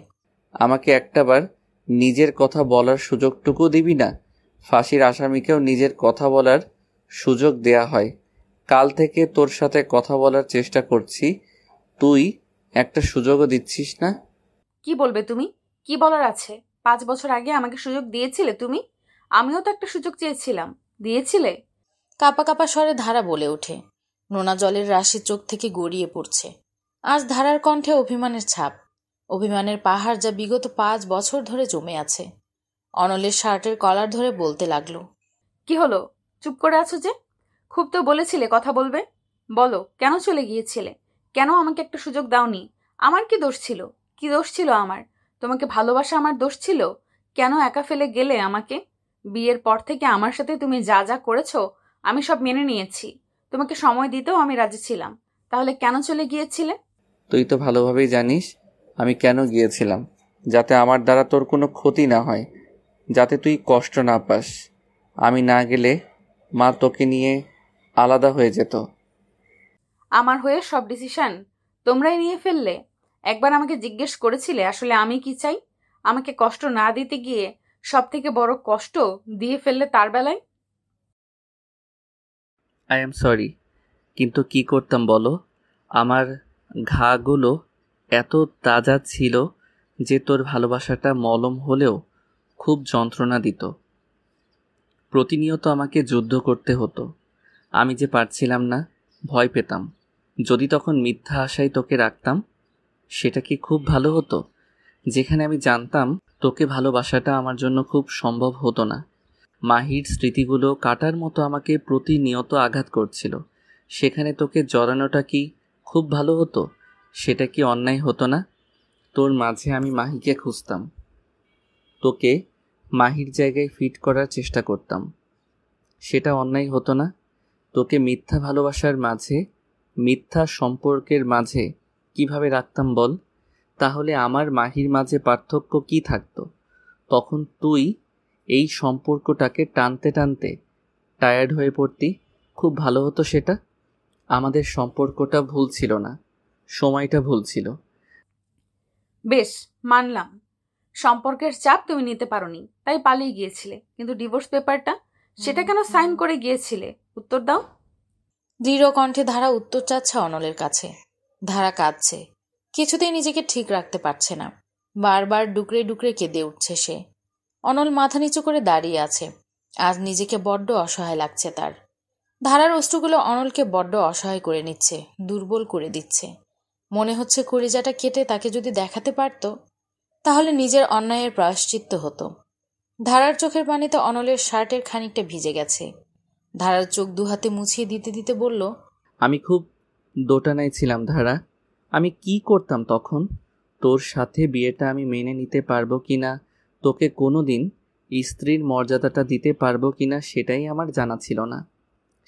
আমাকে একটাবার নিজের কথা বলার সুযোগটুকু দিবি না? ফাঁসির আসামিকেও নিজের কথা বলার সুযোগ দেয়া হয়। কাল থেকে তোর সাথে কথা বলার চেষ্টা করছি, তুই একটা সুযোগও দিচ্ছিস না। কি বলবে তুমি? কি বলার আছে? 5 বছর আগে আমাকে সুযোগ দিয়েছিলে তুমি। আমিও তো একটা সুযোগ চেয়েছিলাম, দিয়েছিলে? কাপা কাপা স্বরে ধারা বলে ওঠে। নোনা জলের রাশি চোখ থেকে গড়িয়ে পড়ছে। আজ ধারার কণ্ঠে অভিমানের ছাপ। অভিমানের পাহাড়, যা বিগত 5 বছর ধরে জমে আছে। অনলের শার্টের কলার ধরে বলতে লাগলো, কি হলো, চুপ করে আছো যে? খুব তো বলেছিলে কথা বলবে। বলো, কেন চলে গিয়েছিলে? কেন আমাকে একটা সুযোগ দাওনি? আমার কি দোষ ছিল? কি দোষ ছিল আমার? তোমাকে ভালোবাসা আমার দোষ ছিল? কেন একা ফেলে গেলে আমাকে? বিয়ের পর থেকে আমার সাথে তুমি যা যা করেছো আমি সব মেনে নিয়েছি। তোমাকে সময় দিতেও আমি রাজি ছিলাম। তাহলে কেন চলে গিয়েছিলে? তুই তো ভালোভাবেই জানিস আমি কেন গিয়েছিলাম। যাতে আমার দ্বারা তোর কোনো ক্ষতি না হয়, যাতে তুই কষ্ট না পাস। আমি না গেলে মা তোকে নিয়ে আলাদা হয়ে যেত। আমার হয়ে সব ডিসিশন তোমরাই নিয়ে ফেললে। একবার আমাকে জিজ্ঞেস করেছিলে আসলে আমি কি চাই? আমাকে কষ্ট না দিতে গিয়ে সব থেকে বড় কষ্ট দিয়ে ফেললে তার বেলায়। আই এম সরি, কিন্তু কি করতাম বলো? আমার ঘাগুলো এত তাজা ছিল যে তোর ভালোবাসাটা মলম হলেও খুব যন্ত্রণা দিত। প্রতিনিয়ত আমাকে যুদ্ধ করতে হতো। আমি যে পারছিলাম না, ভয় পেতাম। যদি তখন মিথ্যা আশায় তোকে রাখতাম, সেটা কি খুব ভালো হতো? যেখানে আমি জানতাম তোকে ভালোবাসাটা আমার জন্য খুব সম্ভব হতো না। মাহির স্মৃতিগুলো কাটার মতো আমাকে প্রতিনিয়ত আঘাত করছিল। সেখানে তোকে জড়ানোটা কি খুব ভালো হতো? সেটা কি অন্যায় হতো না? তোর মাঝে আমি মাহিকে খুঁজতাম, তোকে মাহির জায়গায় ফিট করার চেষ্টা করতাম। সেটা অন্যায় হতো না? তোকে মিথ্যা ভালোবাসার মাঝে, মিথ্যা সম্পর্কের মাঝে কিভাবে রাখতাম বল? তাহলে আমার মাহির মাঝে পার্থক্য কি থাকতো? তখন তুই এই সম্পর্কটাকে টানতে টানতে টায়ার্ড হয়ে পড়তি। খুব ভালো হতো সেটা। আমাদের সম্পর্কটা ভুল ছিল না, সময়টা ভুল ছিল। বেশ, মানলাম সম্পর্কের চাপ তুমি নিতে পারোনি, তাই পালিয়ে গিয়েছিলে। কিন্তু ডিভোর্স পেপারটা, সেটা কেন সাইন করে গিয়েছিলে? উত্তর দাও। দৃঢ় কণ্ঠে ধারা উত্তর চাচ্ছে অনলের কাছে। ধারা কাঁদছে, কিছুতেই নিজেকে ঠিক রাখতে পারছে না। বারবার ডুকরে ডুকরে কেঁদে উঠছে সে। অনল মাথা নিচু করে দাঁড়িয়ে আছে। আজ নিজেকে বড্ড অসহায় লাগছে তার। ধারার অশ্রুগুলো অনলকে বড্ড অসহায় করে নিচ্ছে, দুর্বল করে দিচ্ছে। মনে হচ্ছে কলিজাটা কেটে তাকে যদি দেখাতে পারত, তাহলে নিজের অন্যায়ের প্রায়শ্চিত্ত হতো। ধারার চোখের পানিতে অনলের শার্টের খানিকটা ভিজে গেছে। ধারার চোখ দুহাতে মুছিয়ে দিতে দিতে বলল, আমি খুব দোটানায় ছিলাম ধারা। আমি কি করতাম তখন? তোর সাথে বিয়েটা আমি মেনে নিতে পারবো কিনা, তোকে কোনো দিন স্ত্রীর মর্যাদাটা দিতে পারবো কিনা সেটাই আমার জানা ছিল না।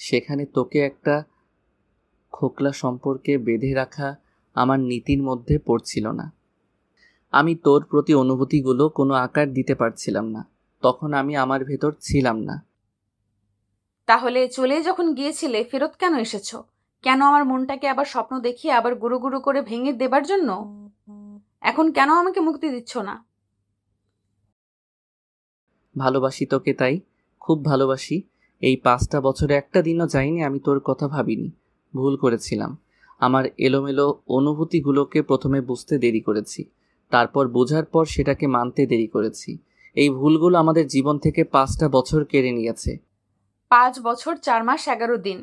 সেখানে তোকে একটা খোকলা সম্পর্কে বেঁধে রাখা আমার নীতির মধ্যে পড়ছিল না। আমি তোর প্রতি অনুভূতিগুলো কোনো আকার দিতে পারছিলাম না। তখন আমি আমার ভেতর ছিলাম না। তাহলে চলে যখন গিয়েছিলে, ফেরত কেন এসেছো? কেন আমার মনটাকে আবার স্বপ্ন দেখিয়ে আবার গুরু গুরু করে ভেঙে দেবার জন্য? এখন কেন আমাকে মুক্তি দিচ্ছ না? ভালোবাসি তোকে, তাই খুব ভালোবাসি। এই 5টা বছরে একটা দিনও যাইনি আমি তোর কথা ভাবিনি। ভুল করেছিলাম। আমার এলোমেলো অনুভূতিগুলোকে প্রথমে বুঝতে দেরি করেছি, তারপর বোঝার পর সেটাকে মানতে দেরি করেছি। এই ভুলগুলো আমাদের জীবন থেকে 5টা বছর কেড়ে নিয়েছে। 5 বছর 4 মাস 11 দিন।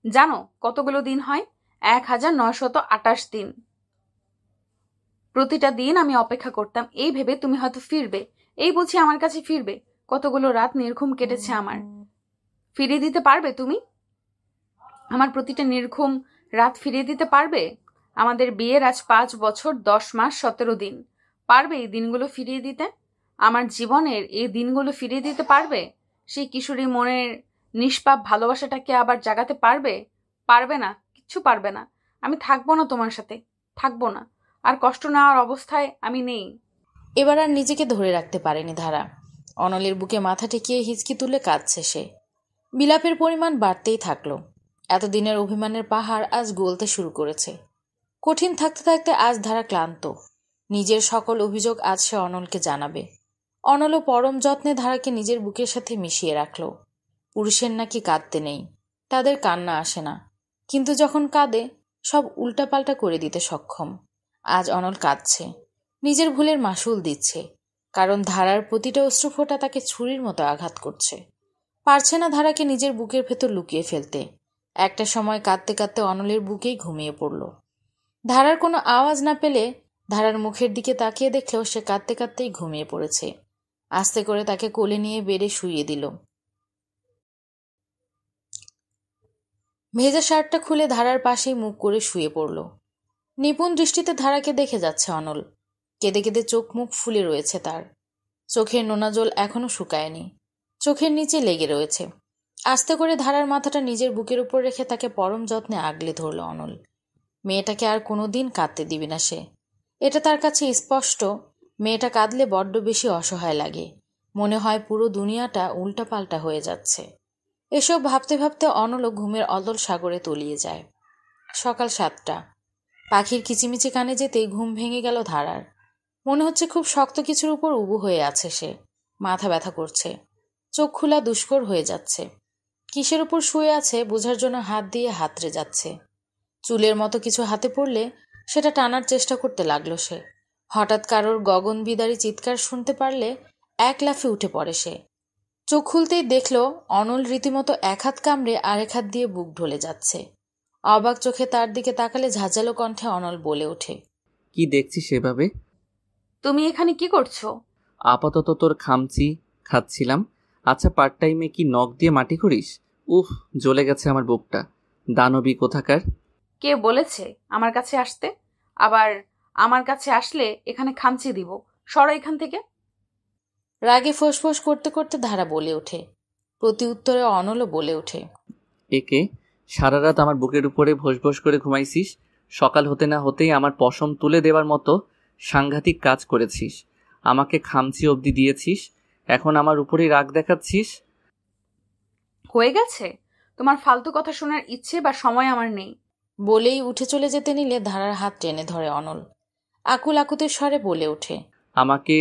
জানো কতগুলো দিন হয়? 1928 দিন। প্রতিটা দিন আমি অপেক্ষা করতাম এই ভেবে তুমি হয়তো ফিরবে, এই বুঝি আমার কাছে ফিরবে। কতগুলো রাত নির্ঘুম কেটেছে আমার। ফিরিয়ে দিতে পারবে তুমি? আমার প্রতিটা নির্ঘুম রাত ফিরিয়ে দিতে পারবে? আমাদের বিয়ের আজ 5 বছর 10 মাস 17 দিন। পারবে এই দিনগুলো ফিরিয়ে দিতে? আমার জীবনের এই দিনগুলো ফিরিয়ে দিতে পারবে? সেই কিশোরী মনের নিষ্পাপ ভালোবাসাটাকে আবার জাগাতে পারবে? পারবে না, কিচ্ছু পারবে না। আমি থাকবো না তোমার সাথে, থাকবো না। আর কষ্ট নেওয়ার অবস্থায় আমি নেই। এবার আর নিজেকে ধরে রাখতে পারেনি ধারা। অনলের বুকে মাথা ঠেকিয়ে হিচকি তুলে কাঁদছে সে। বিলাপের পরিমাণ বাড়তেই থাকলো। এতদিনের অভিমানের পাহাড় আজ গলতে শুরু করেছে। কঠিন থাকতে থাকতে আজ ধারা ক্লান্ত। নিজের সকল অভিযোগ আজ সে অনলকে জানাবে। অনলও পরম যত্নে ধারাকে নিজের বুকের সাথে মিশিয়ে রাখল। পুরুষের নাকি কাঁদতে নেই, তাদের কান্না আসে না, কিন্তু যখন কাঁদে সব উল্টাপাল্টা করে দিতে সক্ষম। আজ অনল কাঁদছে, নিজের ভুলের মাসুল দিচ্ছে, কারণ ধারার প্রতিটা অশ্রুফোঁটা তাকে ছুরির মতো আঘাত করছে। পারছে না ধারাকে নিজের বুকের ভেতর লুকিয়ে ফেলতে। একটা সময় কাঁদতে কাঁদতে অনলের বুকেই ঘুমিয়ে পড়ল। ধারার কোনো আওয়াজ না পেলে ধারার মুখের দিকে তাকিয়ে দেখলেও সে কাঁদতে কাঁদতেই ঘুমিয়ে পড়েছে। আস্তে করে তাকে কোলে নিয়ে বেডে শুইয়ে দিল। ভেজা শার্টটা খুলে ধারার পাশেই মুখ করে শুয়ে পড়ল। নিপুণ দৃষ্টিতে ধারাকে দেখে যাচ্ছে অনল। কেঁদে কেঁদে চোখ মুখ ফুলে রয়েছে তার। চোখের নোনা জল এখনো শুকায়নি, চোখের নিচে লেগে রয়েছে। আস্তে করে ধারার মাথাটা নিজের বুকের উপর রেখে তাকে পরম যত্নে আগলে ধরল অনল। মেয়েটাকে আর কোনোদিন কাঁদতে দিবি না সে। এটা তার কাছে স্পষ্ট। মেয়েটা কাঁদলে বড্ড বেশি অসহায় লাগে, মনে হয় পুরো দুনিয়াটা উল্টাপাল্টা হয়ে যাচ্ছে। এসব ভাবতে ভাবতে অনলও ঘুমের অদল সাগরে তলিয়ে যায়। সকাল 7টা। পাখির কিচিমিচি কানে যেতেই ঘুম ভেঙে গেল ধারার। মনে হচ্ছে খুব শক্ত কিছুর উপর উবু হয়ে আছে সে। মাথা ব্যথা করছে, চোখ খোলা দুষ্কর হয়ে যাচ্ছে। কিসের উপর শুয়ে আছে বোঝার জন্য হাত দিয়ে হাতড়ে যাচ্ছে। চুলের মতো কিছু হাতে পড়লে সেটা টানার চেষ্টা করতে লাগলো সে। হঠাৎ কারোর গগনবিদারী চিৎকার শুনতে পারলে এক লাফে উঠে পড়ে সে। চোখ খুলতেই দেখল অনল রীতিমতো এক হাত কামড়ে আরেক হাত দিয়ে বুক ঢলে যাচ্ছে। অবাক চোখে তার দিকে তাকালে ঝাঁঝালো কণ্ঠে অনল বলে ওঠে, কি দেখছিস সেভাবে? তুমি এখানে কি করছো? আপাতত তোর খামচি খাচ্ছিলাম। আচ্ছা, পার্ট টাইমে কি নখ দিয়ে মাটি করিস? উফ, জ্বলে গেছে আমার বুকটা। দানবী কোথাকার। কে বলেছে আমার কাছে আসতে? আবার আমার কাছে আসলে এখানে খামচি দিব। সরো এখান থেকে। রাগে ফোঁস করতে করতে ধারা বলে ওঠে। প্রতি উত্তরে অনলও বলে ওঠে, একে সারা রাত আমার বুকের উপরে ভোস করে ঘুমাইছিস। সকাল হতে না হতেই আমার পশম তুলে দেওয়ার মতো সাংঘাতিক কাজ করেছিস। আমাকে খামচি অবধি দিয়েছিস, এখন আমার উপরেই রাগ দেখাচ্ছিস। হয়ে গেছে, তোমার ফালতু কথা শোনার ইচ্ছে বা সময় আমার নেই। বলেই উঠে চলে যেতে নিলে ধারার হাত টেনে ধরে অনল। আকুল আকুতির স্বরে বলে ওঠে, আমাকে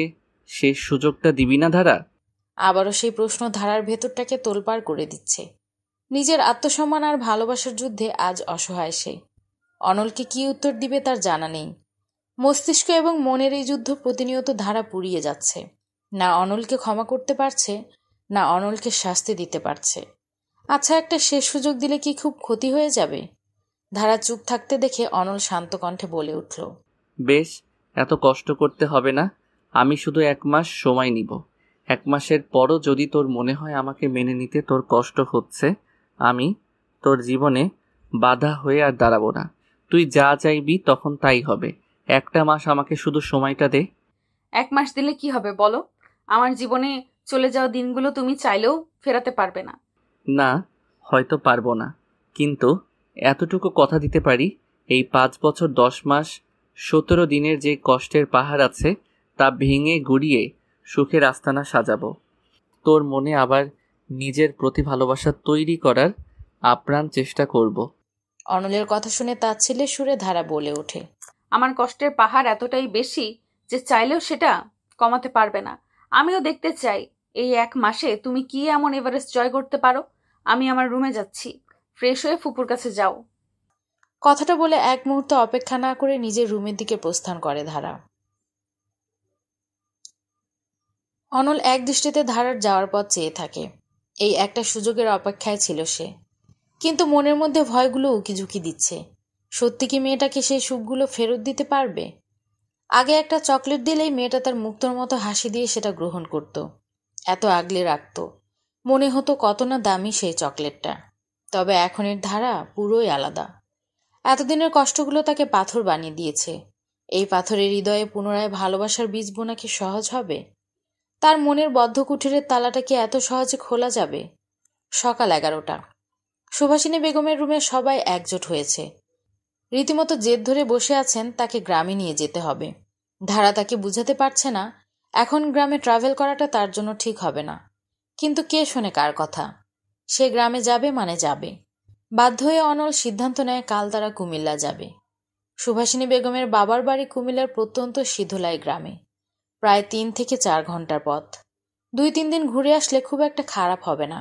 শেষ সুযোগটা দিবি না ধারা? আবারও সেই প্রশ্ন ধারার ভেতরটাকে তোলপাড় করে দিচ্ছে। নিজের আত্মসম্মান আর ভালোবাসার যুদ্ধে আজ অসহায় সে। অনলকে কি উত্তর দিবে তার জানা নেই। মস্তিষ্ক এবং মনের এই যুদ্ধ প্রতিনিয়ত ধারা পুড়িয়ে যাচ্ছে। না অনলকে ক্ষমা করতে পারছে, না অনলকে শাস্তি দিতে পারছে। আচ্ছা, একটা শেষ সুযোগ দিলে কি খুব ক্ষতি হয়ে যাবে? ধারা চুপ থাকতে দেখে অনল শান্ত কণ্ঠে বলে উঠল, বেশ, এত কষ্ট করতে হবে না। আমি শুধু 1 মাস সময় নিব। 1 মাসের পরও যদি তোর মনে হয় আমাকে মেনে নিতে তোর কষ্ট হচ্ছে, আমি তোর জীবনে বাধা হয়ে আর দাঁড়াবো না। তুই যা চাইবি তখন তাই হবে। 1টা মাস আমাকে শুধু সময়টা দে। 1 মাস দিলে কি হবে বলো? আমার জীবনে চলে যাওয়া দিনগুলো তুমি চাইলেও ফেরাতে পারবে না। না, হয়তো পারবো না, কিন্তু এতটুকু কথা দিতে পারি, এই 5 বছর 10 মাস 17 দিনের যে কষ্টের পাহাড় আছে তা ভেঙে গুড়িয়ে সুখের আস্তানা সাজাবো। তোর মনে আবার নিজের প্রতি ভালোবাসা তৈরি করার আপ্রাণ চেষ্টা করব। অনলের কথা শুনে তাচ্ছিল্যের সুরে ধারা বলে ওঠে, আমার কষ্টের পাহাড় এতটাই বেশি যে চাইলেও সেটা কমাতে পারবে না। আমিও দেখতে চাই এই 1 মাসে তুমি কি এমন এভারেস্ট জয় করতে পারো। আমি আমার রুমে যাচ্ছি, ফ্রেশ হয়ে ফুপুর কাছে যাও। কথাটা বলে এক মুহূর্ত অপেক্ষা না করে নিজের রুমের দিকে প্রস্থান করে ধারা। অনল এক দৃষ্টিতে ধারার যাওয়ার পথ চেয়ে থাকে। এই একটা সুযোগের অপেক্ষায় ছিল সে, কিন্তু মনের মধ্যে ভয়গুলো উকিঝুঁকি দিচ্ছে। সত্যি কি মেয়েটাকে সেই সুখগুলো ফেরত দিতে পারবে? আগে একটা চকলেট দিলেই মেয়েটা তার মুক্তোর মতো হাসি দিয়ে সেটা গ্রহণ করত, এত আগলে রাখত, মনে হতো কত না দামি সেই চকলেটটা। তবে এখনের ধারা পুরোই আলাদা। এতদিনের কষ্টগুলো তাকে পাথর বানিয়ে দিয়েছে। এই পাথরের হৃদয়ে পুনরায় ভালোবাসার বীজ বোনা কি সহজ হবে? তার মনের বদ্ধ কুঠিরের তালাটা কি এত সহজে খোলা যাবে? সকাল 11টা। সুভাষিনী বেগমের রুমে সবাই একজোট হয়েছে। রীতিমতো জেদ ধরে বসে আছেন তাকে গ্রামে নিয়ে যেতে হবে। ধারা তাকে বুঝাতে পারছে না এখন গ্রামে ট্রাভেল করাটা তার জন্য ঠিক হবে না, কিন্তু কে শোনে কার কথা? সে গ্রামে যাবে মানে যাবে। বাধ্য হয়ে অনল সিদ্ধান্ত নেয় কাল তারা কুমিল্লা যাবে। সুভাষিনী বেগমের বাবার বাড়ি কুমিল্লার প্রত্যন্ত সিধলাই গ্রামে, প্রায় 3 থেকে 4 ঘন্টার পথ। 2-3 দিন ঘুরে আসলে খুব একটা খারাপ হবে না।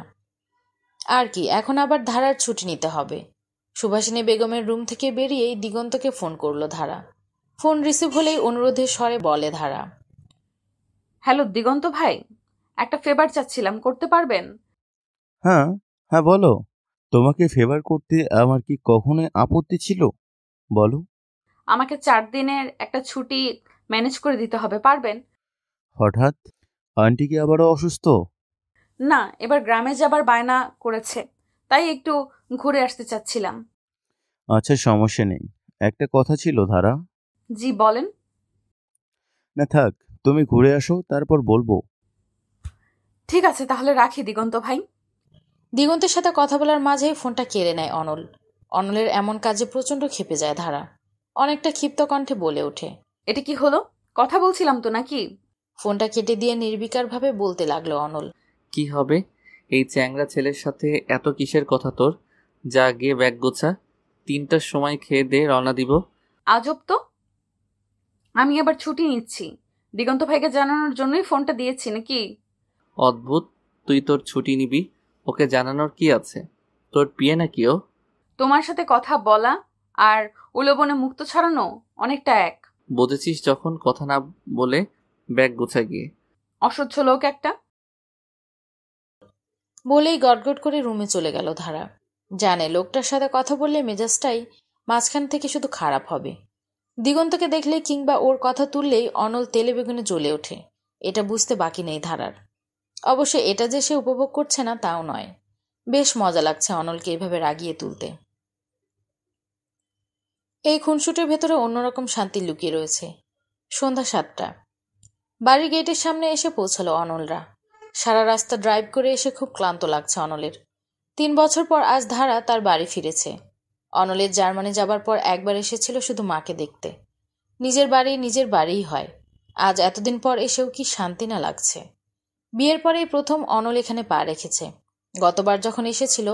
আর কি, এখন আবার ধারার ছুটি নিতে হবে। সুভাষিনী বেগমের রুম থেকে বেরিয়েই দিগন্তকে ফোন করলো ধারা। ফোন রিসিভ হলেই অনুরোধের স্বরে বলে ধারা, হ্যালো দিগন্ত ভাই, একটা ফেভার চাচ্ছিলাম, করতে পারবেন? হ্যাঁ হ্যাঁ, বলো। তোমাকে ফেভার করতে আমার কি কখনোই আপত্তি ছিল? বলো। আমাকে 4 দিনের একটা ছুটি ম্যানেজ করে দিতে হবে, পারবেন? হঠাৎ আন্টি কি আবারও অসুস্থ? না, এবার গ্রামে যাবার বায়না করেছে, তাই একটু ঘুরে আসতে চাচ্ছিলাম। আচ্ছা, সমস্যা নেই। একটা কথা ছিল ধারা। জি বলেন। না থাক, তুমি ঘুরে আসো, তারপর বলবো। ঠিক আছে, তাহলে রাখি দিগন্ত ভাই। দিগন্তের সাথে কথা বলার মাঝেই ফোনটা কেড়ে নেয় অনল। অনলের এমন কাজে প্রচণ্ড ক্ষেপে যায় ধারা। অনেকটা ক্ষিপ্ত কণ্ঠে বলে ওঠে, এটা কি হলো? কথা বলছিলাম তো নাকি? ফোনটা কেটে দিয়ে নির্বিকারভাবে বলতে লাগলো অনল, কি হবে এই চ্যাংড়া ছেলের সাথে? এত কিসের কথা তোর? যা গিয়ে ব্যাগ গোছা, 3টার সময় খেয়ে দে, রওনা দিব। আজব তো, আমি আবার ছুটি নিচ্ছি দিগন্ত ভাইকে জানানোর জন্যই ফোনটা দিয়েছি নাকি? অদ্ভুত, তুই তোর ছুটি নিবি, ওকে জানানোর কি আছে? তোর পিয়ে নাকি ও? তোমার সাথে কথা বলা আর উলোবনে মুক্ত ছড়ানো অনেকটা এক। বুঝেছিস যখন কথা না বলে ব্যাগ গুছা গিয়ে। অসহ্য লোক একটা। বলেই গটগট করে রুমে চলে গেল ধারা। জানে লোকটার সাথে কথা বললে মেজাজটাই মাঝখান থেকে শুধু খারাপ হবে। দিগন্তকে দেখলে কিংবা ওর কথা তুললেই অনল তেলে বেগুনে জ্বলে ওঠে। এটা বুঝতে বাকি নেই ধারার। অবশ্য এটা যে সে উপভোগ করছে না তাও নয়। বেশ মজা লাগছে অনলকে এভাবে রাগিয়ে তুলতে। এই খুনসুটির ভেতরে অন্যরকম শান্তি লুকিয়ে রয়েছে। সন্ধ্যা 7টা। বাড়ির গেটের সামনে এসে পৌঁছালো অনলরা। সারা রাস্তা ড্রাইভ করে এসে খুব ক্লান্ত লাগছে অনলের। 3 বছর পর আজ ধারা তার বাড়ি ফিরেছে। অনলের জার্মানি যাবার পর একবার এসেছিল শুধু মাকে দেখতে। নিজের বাড়িই হয়। আজ এতদিন পর এসেও কি শান্তি না লাগছে। বিয়ের পরেই প্রথম অনল এখানে পা রেখেছে। গতবার যখন এসেছিল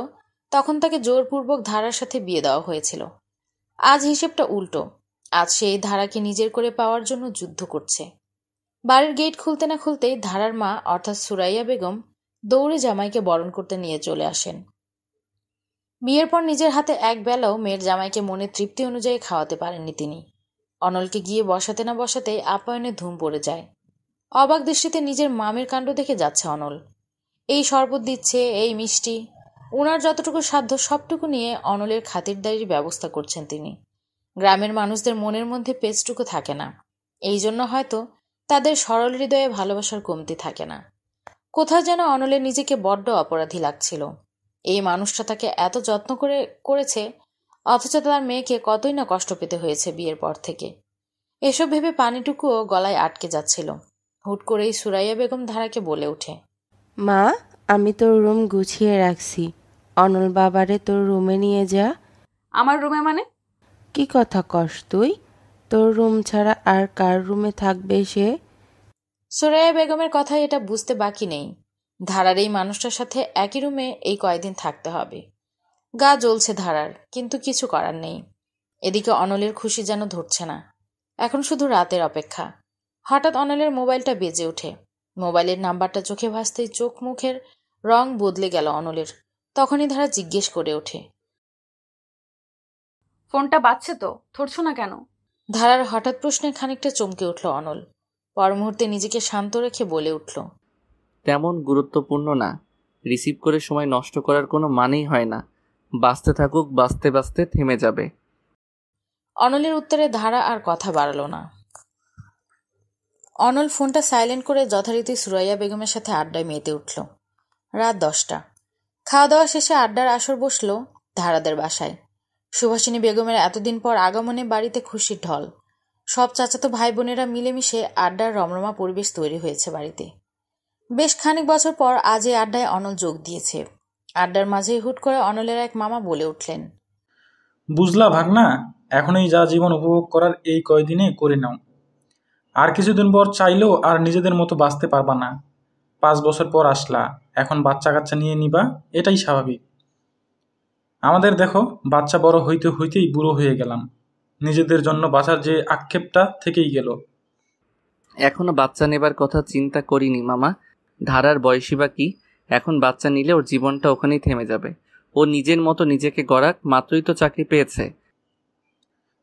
তখন তাকে জোরপূর্বক ধারার সাথে বিয়ে দেওয়া হয়েছিল। আজ হিসেবটা উল্টো। আজ সেই ধারাকে নিজের করে পাওয়ার জন্য যুদ্ধ করছে। বাড়ির গেট খুলতে না খুলতেই ধারার মা অর্থাৎ সুরাইয়া বেগম দৌড়ে জামাইকে বরণ করতে নিয়ে চলে আসেন। বিয়ের পর নিজের হাতে এক বেলাও মেয়ের জামাইকে মনে তৃপ্তি অনুযায়ী খাওয়াতে পারেননি তিনি। অনলকে গিয়ে বসাতে না বসাতেই আপ্যায়নে ধুম পড়ে যায়। অবাক দৃষ্টিতে নিজের মামের কাণ্ড দেখে যাচ্ছে অনল। এই শরবত দিচ্ছে, এই মিষ্টি, উনার যতটুকু সাধ্য সবটুকু নিয়ে অনলের খাতিরদারির ব্যবস্থা করছেন তিনি। গ্রামের মানুষদের মনের মধ্যে পেঁচটুকু থাকে না। এই জন্য হয়তো তাদের সরল হৃদয়ে ভালোবাসার কমতি থাকে না। কোথাও যেন অনলের নিজেকে বড্ড অপরাধী লাগছিল। এই মানুষটা তাকে এত যত্ন করেছে, অথচ তার মেয়েকে কতই না কষ্ট পেতে হয়েছে বিয়ের পর থেকে। এসব ভেবে পানিটুকুও গলায় আটকে যাচ্ছিল। হুট করেই সুরাইয়া বেগম ধারাকে বলে ওঠে, মা, আমি তোর রুম গুছিয়ে রাখছি, অনল বাবারে তোর রুমে নিয়ে যা। আমার রুমে মানে? কি কথা কস তুই? তোর রুম ছাড়া আর কার রুমে থাকবে সে? সুরাইয়া বেগমের কথা এটা বুঝতে বাকি নেই। ধারার এই মানুষটার সাথে একই রুমে এই কয়দিন থাকতে হবে। গা জ্বলছে ধারার, কিন্তু কিছু করার নেই। এদিকে অনলের খুশি যেন ধরছে না। এখন শুধু রাতের অপেক্ষা। হঠাৎ অনলের মোবাইলটা বেজে ওঠে। মোবাইলের নাম্বারটা চোখে ভাসতেই চোখ মুখের রং বদলে গেল অনলের। তখনই ধারা জিজ্ঞেস করে ওঠে, ফোনটা বাজছে তো, ধরছো না কেন? ধারার হঠাৎ প্রশ্নে খানিকটা চমকে উঠল অনল। পর মুহূর্তে নিজেকে শান্ত রেখে বলে উঠল, তেমন গুরুত্বপূর্ণ না। রিসিভ করে সময় নষ্ট করার কোনো মানেই হয় না। বাঁচতে থাকুক, বাঁচতে বাঁচতে থেমে যাবে। অনলের উত্তরে ধারা আর কথা বাড়াল না। অনল ফোনটা সাইলেন্ট করে যথারীতি সুরাইয়া বেগমের সাথে আড্ডায় মেতে উঠল। রাত 10টা। খাওয়া দাওয়া শেষে আড্ডার আসর বসল ধারাদের বাসায়। সুভাষিনী বেগমের এতদিন পর আগমনে বাড়িতে খুশির ঢল। সব চাচাতো ভাই বোনেরা মিলেমিশে আড্ডার রমরমা পরিবেশ তৈরি হয়েছে বাড়িতে। বেশ খানিক বছর পর আজ এই আড্ডায় অনল যোগ দিয়েছে। আড্ডার মাঝেই হুট করে অনলের এক মামা বলে উঠলেন, বুঝলা ভাগনা, এখনই যা জীবন উপভোগ করার এই কয়দিনে করে নাও। আর কিছুদিন পর চাইলেও আর নিজেদের মতো বাঁচতে পারবা না। 5 বছর পর আসলা, এখন বাচ্চা কাচ্চা নিয়ে নিবা, এটাই স্বাভাবিক। আমাদের দেখো, বাচ্চা বড় হইতে হইতেই বুড়ো হয়ে গেলাম। নিজেদের জন্য বাঁচার যে আক্ষেপটা থেকেই গেল। এখনো বাচ্চা নেবার কথা চিন্তা করিনি মামা। ধারার বয়সী বা কি? এখন বাচ্চা নিলে ওর জীবনটা ওখানেই থেমে যাবে। ও নিজের মতো নিজেকে গড়াক, মাত্রই তো চাকরি পেয়েছে।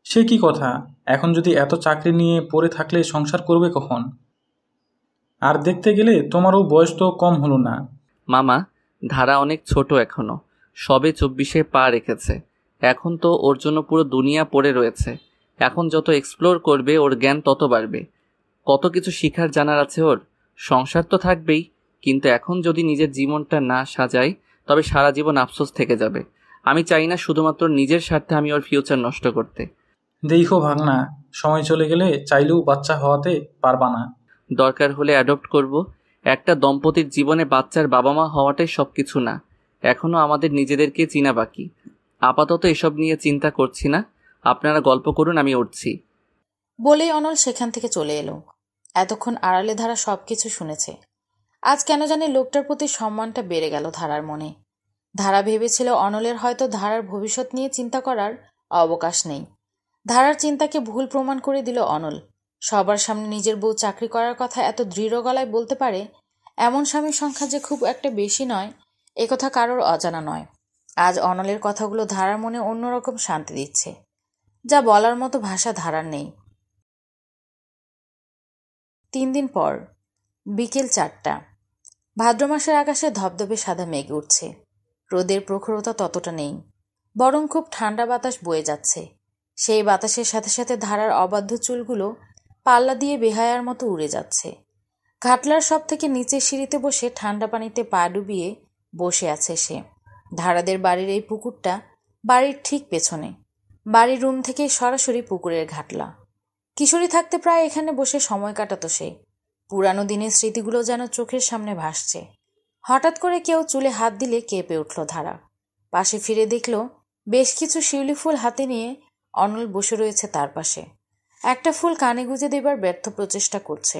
সে কি কথা? এখন যদি এত চাকরি নিয়ে পড়ে থাকলে সংসার করবে কখন? আর দেখতে গেলে তোমারও বয়স তো কম হলো না। মামা, ধারা অনেক ছোট এখনো, সবে 24-এ পা রেখেছে। এখন তো ওর জন্য পুরো দুনিয়া পড়ে রয়েছে। এখন যত এক্সপ্লোর করবে ওর জ্ঞান তত বাড়বে। কত কিছু শিখার জানার আছে ওর। সংসার তো থাকবেই, কিন্তু এখন যদি নিজের জীবনটা না সাজাই তবে সারা জীবন আফসোস থেকে যাবে। আমি চাই না শুধুমাত্র নিজের স্বার্থে আমি ওর ফিউচার নষ্ট করতে। দেখো ভাগনা, সময় চলে গেলে চাইলেও বাচ্চা হওয়াতে পারবা না। দরকার হলে অ্যাডপ্ট করব। একটা দম্পতির জীবনে বাচ্চার বাবা মা হওয়াটাই সব কিছু না। এখনও আমাদের নিজেদেরকে চিনা বাকি। আপাতত এসব নিয়ে চিন্তা করছি না। আপনারা গল্প করুন, আমি উঠছি। বলেই অনল সেখান থেকে চলে এলো। এতক্ষণ আড়ালে ধারা সবকিছু শুনেছে। আজ কেন জানি লোকটার প্রতি সম্মানটা বেড়ে গেল ধারার মনে। ধারা ভেবেছিল অনলের হয়তো ধারার ভবিষ্যৎ নিয়ে চিন্তা করার অবকাশ নেই। ধারার চিন্তাকে ভুল প্রমাণ করে দিল অনল। সবার সামনে নিজের বউ চাকরি করার কথা এত দৃঢ় গলায় বলতে পারে এমন স্বামীর সংখ্যা যে খুব একটা বেশি নয়, একথা কারোর অজানা নয়। আজ অনলের কথাগুলো ধারার মনে অন্যরকম শান্তি দিচ্ছে, যা বলার মতো ভাষা ধারার নেই। 3 দিন পর বিকেল 4টা। ভাদ্র মাসের আকাশে ধবধবে সাদা মেঘ উঠছে। রোদের প্রখরতা ততটা নেই, বরং খুব ঠান্ডা বাতাস বয়ে যাচ্ছে। সেই বাতাসের সাথে সাথে ধারার অবাধ্য চুলগুলো পাল্লা দিয়ে বেহায়ার মতো উড়ে যাচ্ছে। ঘাটলার সব থেকে নিচের সিঁড়িতে বসে ঠান্ডা পানিতে পা ডুবিয়ে বসে আছে সে। ধারাদের বাড়ির এই পুকুরটা বাড়ির ঠিক পেছনে। বাড়ির রুম থেকে সরাসরি পুকুরের ঘাটলা। কিশোরী থাকতে প্রায় এখানে বসে সময় কাটাতো সে। পুরানো দিনের স্মৃতিগুলো যেন চোখের সামনে ভাসছে। হঠাৎ করে কেউ চুলে হাত দিলে কেঁপে উঠল ধারা। পাশে ফিরে দেখল বেশ কিছু শিউলি ফুল হাতে নিয়ে অনল বসে রয়েছে তার পাশে। একটা ফুল কানে গুঁজে দেবার ব্যর্থ প্রচেষ্টা করছে।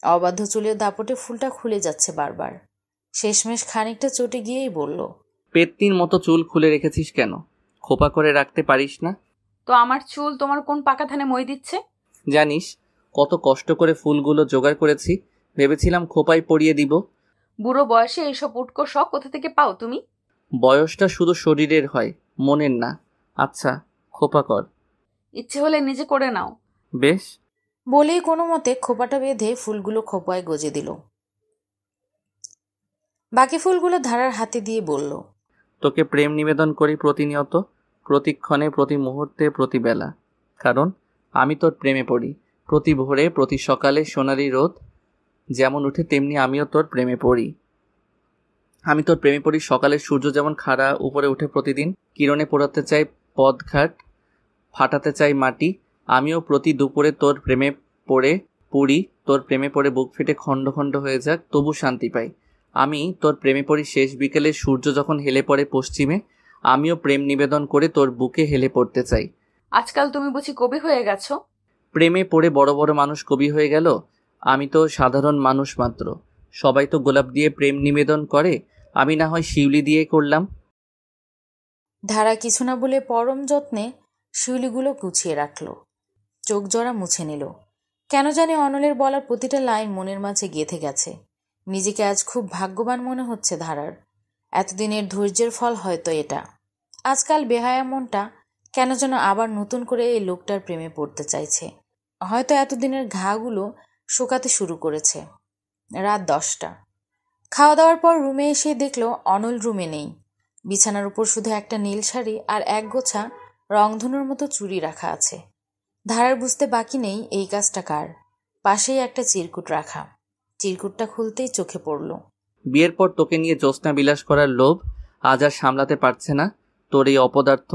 অবাধ্য চুলের দাপটে ফুলটা খুলে যাচ্ছে বারবার। শেষমেশ খানিকটা চটে গিয়েই বলল, পেত্নির মতো চুল খুলে রেখেছিস কেন? খোপা করে রাখতে পারিস না? তো আমার চুল তোমার কোন পাকা ধানে মই দিচ্ছে? জানিস কত কষ্ট করে ফুলগুলো জোগাড় করেছি, ভেবেছিলাম খোপায় পরিয়ে দিব। বুড়ো বয়সে এইসব উটকো শখ কোথা থেকে পাও তুমি? বয়সটা শুধু শরীরের হয়, মনের না। আচ্ছা খোপা কর। ইচ্ছে হলে নিজে করে নাও। বেশ। বলেই কোনো মতে খোপাটা বেঁধে ফুলগুলো খোপায় গজে দিল। বাকি ফুলগুলো ধারার হাতে দিয়ে বলল, তোকে প্রেম নিবেদন করি প্রতিনিয়ত, প্রতিক্ষণে, প্রতি মুহূর্তে, প্রতি বেলা। কারণ আমি তোর প্রেমে পড়ি। প্রতি ভোরে, প্রতি সকালে সোনালি রোদ যেমন উঠে তেমনি আমিও তোর প্রেমে পড়ি। আমি তোর প্রেমে পড়ি। সকালের সূর্য যেমন খাড়া উপরে উঠে প্রতিদিন, কিরণে পোড়াতে চাই পথঘাট, ফাটাতে চাই মাটি, আমিও প্রতি দুপুরে তোর প্রেমে পড়ে পুরি। তোর প্রেমে পড়ে বুক ফেটে খণ্ড খণ্ড হয়ে যাক, তবু শান্তি পাই। আমি তোর প্রেমে পড়ি। শেষ বিকেলে সূর্য যখন হেলে পড়ে পশ্চিমে, আমিও প্রেম নিবেদন করে তোর বুকে হেলে পড়তে চাই। আজকাল তুমি বুঝি কবি হয়ে গেছো? প্রেমে পড়ে বড় বড় মানুষ কবি হয়ে গেল, আমি তো সাধারণ মানুষ মাত্র। সবাই তো গোলাপ দিয়ে প্রেম নিবেদন করে, আমি না হয় শিউলি দিয়ে করলাম। ধারা কিছু না বলে পরম যত্নে শিউলিগুলো গুছিয়ে রাখল। চোখ জোড়া মুছে নিল। কেন জানি অনলের বলার প্রতিটা লাইন মনের মাঝে গেঁথে গেছে। নিজেকে আজ খুব ভাগ্যবান মনে হচ্ছে ধারার। এতদিনের ধৈর্যের ফল হয়তো এটা। আজকাল বেহায়া মনটা কেন যেন আবার নতুন করে এই লোকটার প্রেমে পড়তে চাইছে। হয়তো এতদিনের ঘাগুলো শুকাতে শুরু করেছে। রাত 10টা। খাওয়া দাওয়ার পর রুমে এসে দেখল অনল রুমে নেই। বিছানার উপর শুধু একটা নীল শাড়ি আর এক গোছা রংধনুর মতো চুড়ি রাখা আছে। ধারার বুঝতে বাকি নেই এই কাজটা কার। পাশেই একটা চিরকুট রাখা। চিরকুটটা খুলতেই চোখে পড়ল। বিয়ের পর তোকে নিয়ে জ্যোৎস্না বিলাস করার লোভ আজ আর সামলাতে পারছে না তোর এই অপদার্থ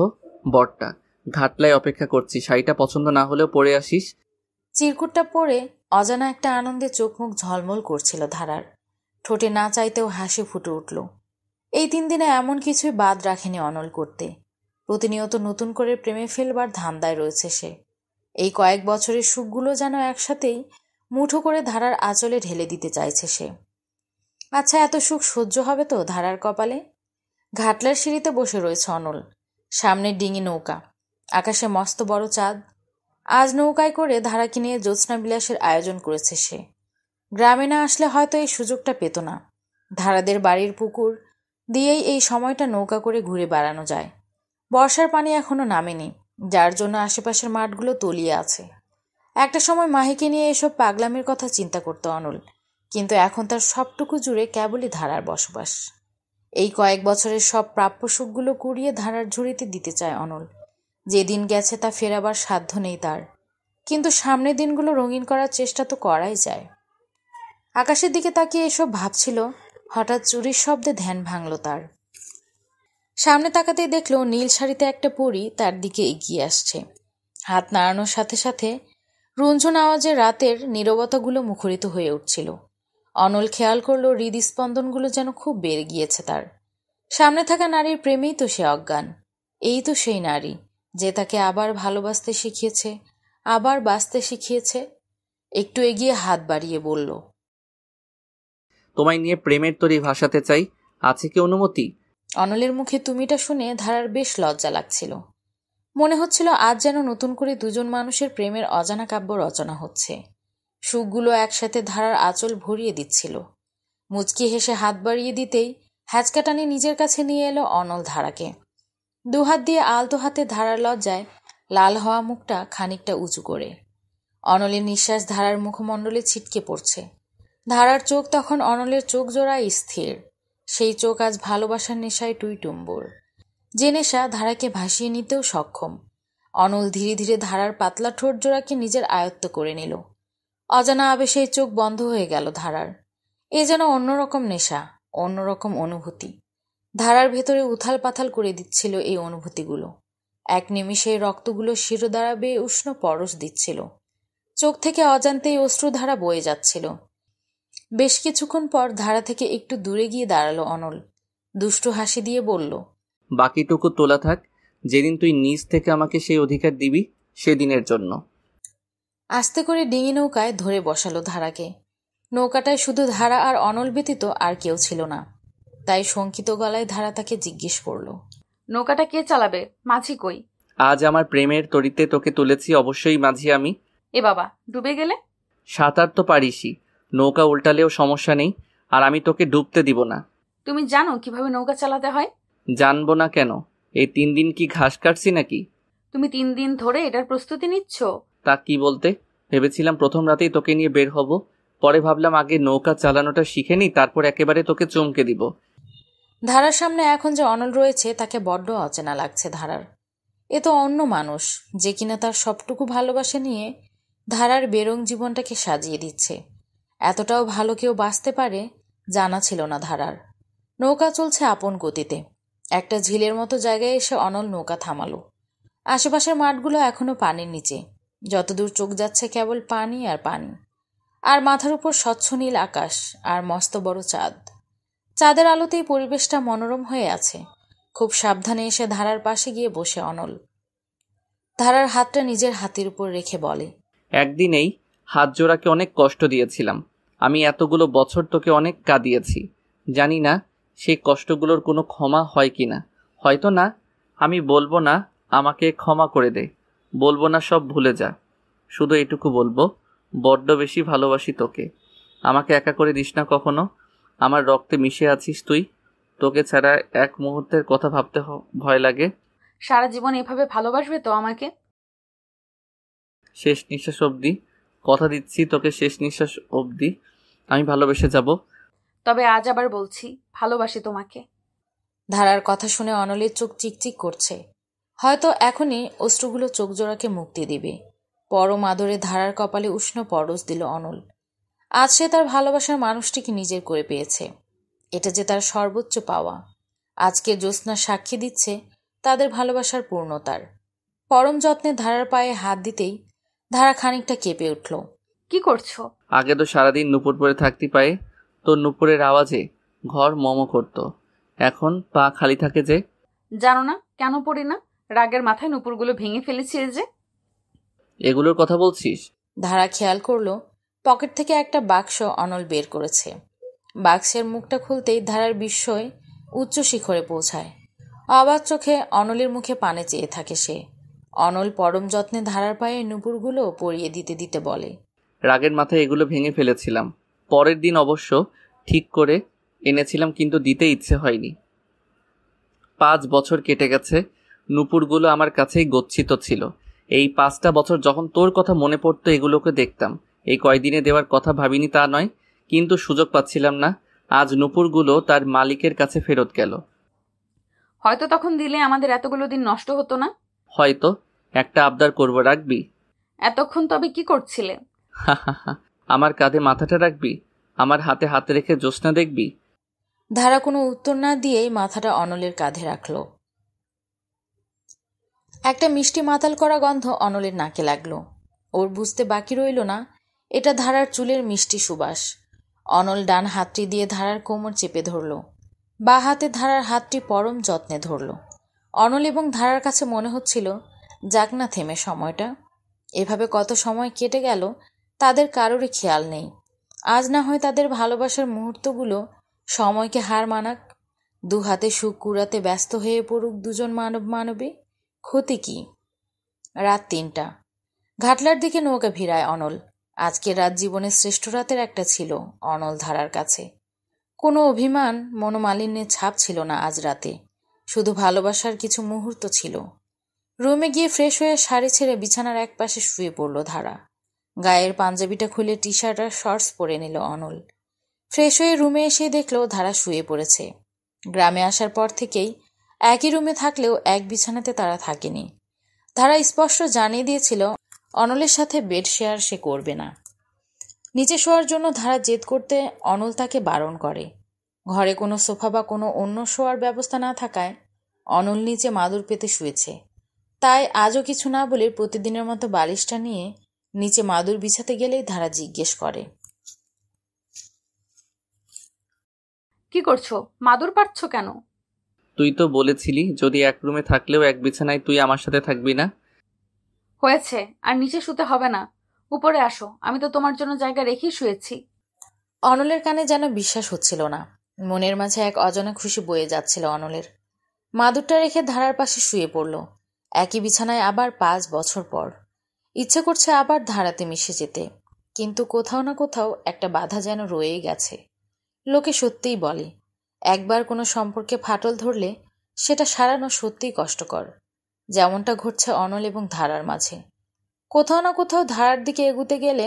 বরটা। ঘাটলায় অপেক্ষা করছি, শাড়িটা পছন্দ না হলেও পরে আসিস। চিরকুটটা পরে অজানা একটা আনন্দে চোখ মুখ ঝলমল করছিল ধারার। ঠোঁটে না চাইতেও হাসি ফুটে উঠল। এই 3 দিনে এমন কিছুই বাদ রাখেনি অনল করতে। প্রতিনিয়ত নতুন করে প্রেমে ফেলবার ধান্দায় রয়েছে সে। এই কয়েক বছরের সুখগুলো যেন একসাথেই মুঠো করে ধারার আঁচলে ঢেলে দিতে চাইছে সে। আচ্ছা, এত সুখ সহ্য হবে তো ধারার কপালে? ঘাটলার সিঁড়িতে বসে রয়েছে অনল। সামনে ডিঙি নৌকা, আকাশে মস্ত বড় চাঁদ। আজ নৌকায় করে ধারাকে নিয়ে জ্যোৎস্না বিলাসের আয়োজন করেছে সে। গ্রামে না আসলে হয়তো এই সুযোগটা পেত না। ধারাদের বাড়ির পুকুর দিয়েই এই সময়টা নৌকা করে ঘুরে বেড়ানো যায়। বর্ষার পানি এখনো নামেনি, যার জন্য আশেপাশের মাঠগুলো তলিয়ে আছে। একটা সময় মাহিকে নিয়ে এসব পাগলামির কথা চিন্তা করত অনল, কিন্তু এখন তার সবটুকু জুড়ে কেবলই ধারার বসবাস। এই কয়েক বছরের সব প্রাপ্য সুখগুলো কুড়িয়ে ধারার ঝুড়িতে দিতে চায় অনল। যেদিন গেছে তা ফেরাবার সাধ্য নেই তার, কিন্তু সামনের দিনগুলো রঙিন করার চেষ্টা তো করাই যায়। আকাশের দিকে তাকিয়ে এসব ভাবছিল, হঠাৎ চুরির শব্দে ধ্যান ভাঙল তার। সামনে তাকাতেই দেখল নীল শাড়িতে একটা পরী তার দিকে এগিয়ে আসছে। হাত নাড়ানোর সাথে সাথে রুঞ্ঝুন আওয়াজে রাতের নীরবতাগুলো মুখরিত হয়ে উঠছিল। অনল খেয়াল করল হৃদস্পন্দনগুলো যেন খুব বেড়ে গিয়েছে তার। সামনে থাকা নারীর প্রেমেই তো সে অজ্ঞান। এই তো সেই নারী যে তাকে আবার ভালোবাসতে শিখিয়েছে, আবার বাঁচতে শিখিয়েছে। একটু এগিয়ে হাত বাড়িয়ে বলল, তোমায় নিয়ে প্রেমের তরী ভাসাতে চাই, আছে কি অনুমতি? অনলের মুখে তুমিটা শুনে ধারার বেশ লজ্জা লাগছিল। মনে হচ্ছিল আজ যেন নতুন করে দুজন মানুষের প্রেমের অজানা কাব্য রচনা হচ্ছে। সুখগুলো একসাথে ধারার আঁচল ভরিয়ে দিচ্ছিল। মুচকি হেসে হাত বাড়িয়ে দিতেই হ্যাচকাটানি নিজের কাছে নিয়ে এলো অনল ধারাকে। দুহাত দিয়ে আলতো হাতে ধারার লজ্জায় লাল হওয়া মুখটা খানিকটা উঁচু করে। অনলের নিঃশ্বাস ধারার মুখমণ্ডলে ছিটকে পড়ছে। ধারার চোখ তখন অনলের চোখ জোড়ায় স্থির। সেই চোখ আজ ভালোবাসার নেশায় টুইটুম্বুর, যে নেশা ধারাকে ভাসিয়ে নিতেও সক্ষম। অনল ধীরে ধীরে ধারার পাতলা ঠোঁট জোড়াকে নিজের আয়ত্ত করে নিল। অজানা আবেশে চোখ বন্ধ হয়ে গেল ধারার। এ যেন অন্যরকম নেশা, অন্যরকম অনুভূতি। ধারার ভেতরে উথাল পাথাল করে দিচ্ছিল এই অনুভূতিগুলো। এক নিমিষে রক্তগুলো শিরোদ্বারা বেয়ে উষ্ণ পরশ দিচ্ছিল। চোখ থেকে অজান্তেই অশ্রুধারা বয়ে যাচ্ছিল। বেশ কিছুক্ষণ পর ধারা থেকে একটু দূরে গিয়ে দাঁড়ালো অনল। দুষ্টু হাসি দিয়ে বলল, বাকিটুকু তোলা থাক, যেদিন তুই নিজ থেকে আমাকে সেই অধিকার দিবি সেদিনের জন্য। আস্তে করে ডিঙি নৌকায় ধরে বসালো ধারাকে। নৌকাটায় শুধু ধারা আর অনল ব্যতীত আর কেউ ছিল না। তাই শঙ্কিত গলায় ধারা তাকে জিজ্ঞেস করল, নৌকাটা কে চালাবে? মাঝি কই? আজ আমার প্রেমের তরিতে তোকে তুলেছি, অবশ্যই মাঝি আমি। এ বাবা, ডুবে গেলে? সাঁতার তো পারিসই, নৌকা উল্টালেও সমস্যা নেই, আর আমি তোকে ডুবতে দিব না। তুমি জানো কিভাবে নৌকা চালাতে হয়? জানবো না কেন? এই 3 দিন কি ঘাস কাটছি নাকি? তুমি 3 দিন ধরে এটার প্রস্তুতি নিচ্ছ? তা কি বলতে? ভেবেছিলাম প্রথম রাতেই তোকে নিয়ে বের হব, পরে ভাবলাম আগে নৌকা চালানোটা শিখে নিই, তারপর একেবারে তোকে চমকে দিব। ধারার সামনে এখন যে অনল রয়েছে তাকে বড্ড অচেনা লাগছে ধারার। এ তো অন্য মানুষ, যে কিনা তার সবটুকু ভালোবাসা নিয়ে ধারার বেরং জীবনটাকে সাজিয়ে দিচ্ছে। এতটাও ভালো কেউ বাঁচতে পারে জানা ছিল না ধারার। নৌকা চলছে আপন গতিতে। একটা ঝিলের মতো জায়গায় এসে অনল নৌকা থামালো। আশেপাশের মাঠগুলো এখনো পানির নিচে। যতদূর চোখ যাচ্ছে কেবল পানি আর পানি, আর মাথার উপর স্বচ্ছ নীল আকাশ আর মস্ত বড় চাঁদ। চাঁদের আলোতেই পরিবেশটা মনোরম হয়ে আছে। খুব সাবধানে এসে ধারার পাশে গিয়ে বসে অনল। ধারার হাতটা নিজের হাতের উপর রেখে বলে, একদিনেই হাত জোড়াকে অনেক কষ্ট দিয়েছিলাম। আমি এতগুলো বছর তোকে অনেক কাঁদিয়েছি। জানি না সেই কষ্টগুলোর কোনো ক্ষমা হয় কি না। হয়তো না। আমি বলবো না আমাকে ক্ষমা করে দে, বলবো না সব ভুলে যা। শুধু এটুকু বলবো, বড্ড বেশি ভালোবাসি তোকে। আমাকে একা করে দিস না কখনো। আমার রক্তে মিশে আছিস তুই। তোকে ছাড়া এক মুহূর্তের কথা ভাবতে ভয় লাগে। সারা জীবন এভাবে ভালোবাসবে তো আমাকে? শেষ নিঃশ্বাস অবধি। কথা দিচ্ছি তোকে, শেষ নিঃশ্বাস অবধি আমি ভালোবেসে যাব। তবে আজ আবার বলছি, ভালোবাসি তোমাকে। ধারার কথা শুনে অনলের চোখ চিকচিক করছে। হয়তো এখনই অশ্রুগুলো চোখ জোড়াকে মুক্তি দিবে। পরম আদরে ধারার কপালে উষ্ণ পরশ দিল অনল। আজ সে তার ভালোবাসার মানুষটিকে নিজের করে পেয়েছে। এটা যে তার সর্বোচ্চ পাওয়া। আজকে জ্যোৎস্না সাক্ষী দিচ্ছে তাদের ভালোবাসার পূর্ণতার। পরম যত্নে ধারার পায়ে হাত দিতেই ধারা খানিকটা কেঁপে উঠল। কি করছো? আগে তো সারাদিন নুপুর পরে থাকতে পায়ে, তোর নুপুরের আওয়াজে ঘর মম করত। এখন পা খালি থাকে যে। জানো না কেন পড়ি না? রাগের মাথায় নুপুরগুলো ভেঙে ফেলেছি এই যে। এগুলোর কথা বলছিস? ধারা খেয়াল করলো পকেট থেকে একটা বাক্স অনল বের করেছে। বাক্সের মুখটা খুলতেই ধারার বিস্ময় উচ্চ শিখরে পৌঁছায়। অবাক চোখে অনলের মুখে পানে চেয়ে থাকে সে। অনল পরম যত্নে ধারার পায়ে নুপুরগুলো পরিয়ে দিতে দিতে বলে, রাগের মাথায় এগুলো ভেঙে ফেলেছিলাম। পরের দিন অবশ্য ঠিক করে এনেছিলাম, কিন্তু দিতে ইচ্ছে হয়নি। 5 বছর কেটে গেছে, নুপুরগুলো আমার কাছেই গচ্ছিত ছিল। এই 5টা বছর যখন তোর কথা মনে পড়তো এগুলোকে দেখতাম। এই কয়দিনে দেওয়ার কথা ভাবিনি তা নয়, কিন্তু সুযোগ পাচ্ছিলাম না। আজ নুপুরগুলো তার মালিকের কাছে ফেরত গেল। হয়তো তখন দিলে আমাদের এতগুলো দিন নষ্ট হতো না। হয়তো। একটা আবদার করব, রাখবি? এতক্ষণ তবে কি করছিলে? আমার কাঁধে মাথাটা রাখবি? আমার হাতে হাত রেখে জ্যোৎস্না দেখবি? ধারা কোনো উত্তর না দিয়েই মাথাটা অনলের কাঁধে রাখল। একটা মিষ্টি মাতাল করা গন্ধ অনলের নাকে লাগলো। ওর বুঝতে বাকি রইল না এটা ধারার চুলের মিষ্টি সুবাস। অনল ডান হাতটি দিয়ে ধারার কোমর চেপে ধরল, বা হাতে ধারার হাতটি পরম যত্নে ধরল। অনল এবং ধারার কাছে মনে হচ্ছিল যাক না থেমে সময়টা। এভাবে কত সময় কেটে গেল তাদের কারোরই খেয়াল নেই। আজ না হয় তাদের ভালোবাসার মুহূর্তগুলো সময়কে হার মানাক, 2 হাতে সুখ কুড়াতে ব্যস্ত হয়ে পড়ুক দুজন মানবে। ক্ষতি কি? রাত 3টা। ঘাটলার দিকে নৌকা ভিড়ায় অনল। আজকের রাত জীবনের শ্রেষ্ঠ রাতের একটা ছিল অনল ধারার কাছে। কোনো অভিমান মনোমালিন্যের ছাপ ছিল না আজ রাতে, শুধু ভালোবাসার কিছু মুহূর্ত ছিল। রুমে গিয়ে ফ্রেশ হয়ে শাড়ি ছেড়ে বিছানার এক পাশে শুয়ে পড়ল ধারা। গায়ের পাঞ্জাবিটা খুলে টি শার্ট আর শর্টস পরে নিল অনল। ফ্রেশ হয়ে রুমে এসে দেখল ধারা শুয়ে পড়েছে। গ্রামে আসার পর থেকেই একই রুমে থাকলেও এক বিছানাতে তারা থাকেনি। ধারা স্পষ্ট জানিয়ে দিয়েছিল অনলের সাথে বেড শেয়ার সে করবে না। নিচে শোয়ার জন্য ধারা জেদ করতে অনল তাকে বারণ করে। ঘরে কোনো সোফা বা কোনো অন্য শোয়ার ব্যবস্থা না থাকায় অনল নিচে মাদুর পেতে শুয়েছে। তাই আজও কিছু না বলে প্রতিদিনের মতো বালিশটা নিয়ে নিচে মাদুর বিছাতে গেলেই ধারা জিজ্ঞেস করে, কি করছো? মাদুর পাড়ছো কেন? তুই তো বলেছিলি যদি এক রুমে থাকলেও এক বিছানায় তুই আমার সাথে থাকবি না। হয়েছে, আর নিচে শুতে হবে না, উপরে আসো, আমি তো তোমার জন্য জায়গা রেখেই শুয়েছি। অনলের কানে যেন বিশ্বাস হচ্ছিল না। মনের মাঝে এক অজানা খুশি বয়ে যাচ্ছিল অনলের। মাদুরটা রেখে ধারার পাশে শুয়ে পড়ল, একই বিছানায় আবার 5 বছর পর। ইচ্ছে করছে আবার ধারাতে মিশে যেতে, কিন্তু কোথাও না কোথাও একটা বাধা যেন রয়েই গেছে। লোকে সত্যিই বলে, একবার কোনো সম্পর্কে ফাটল ধরলে সেটা সারানো সত্যিই কষ্টকর। যেমনটা ঘটছে অনল এবং ধারার মাঝে। কোথাও না কোথাও ধারার দিকে এগুতে গেলে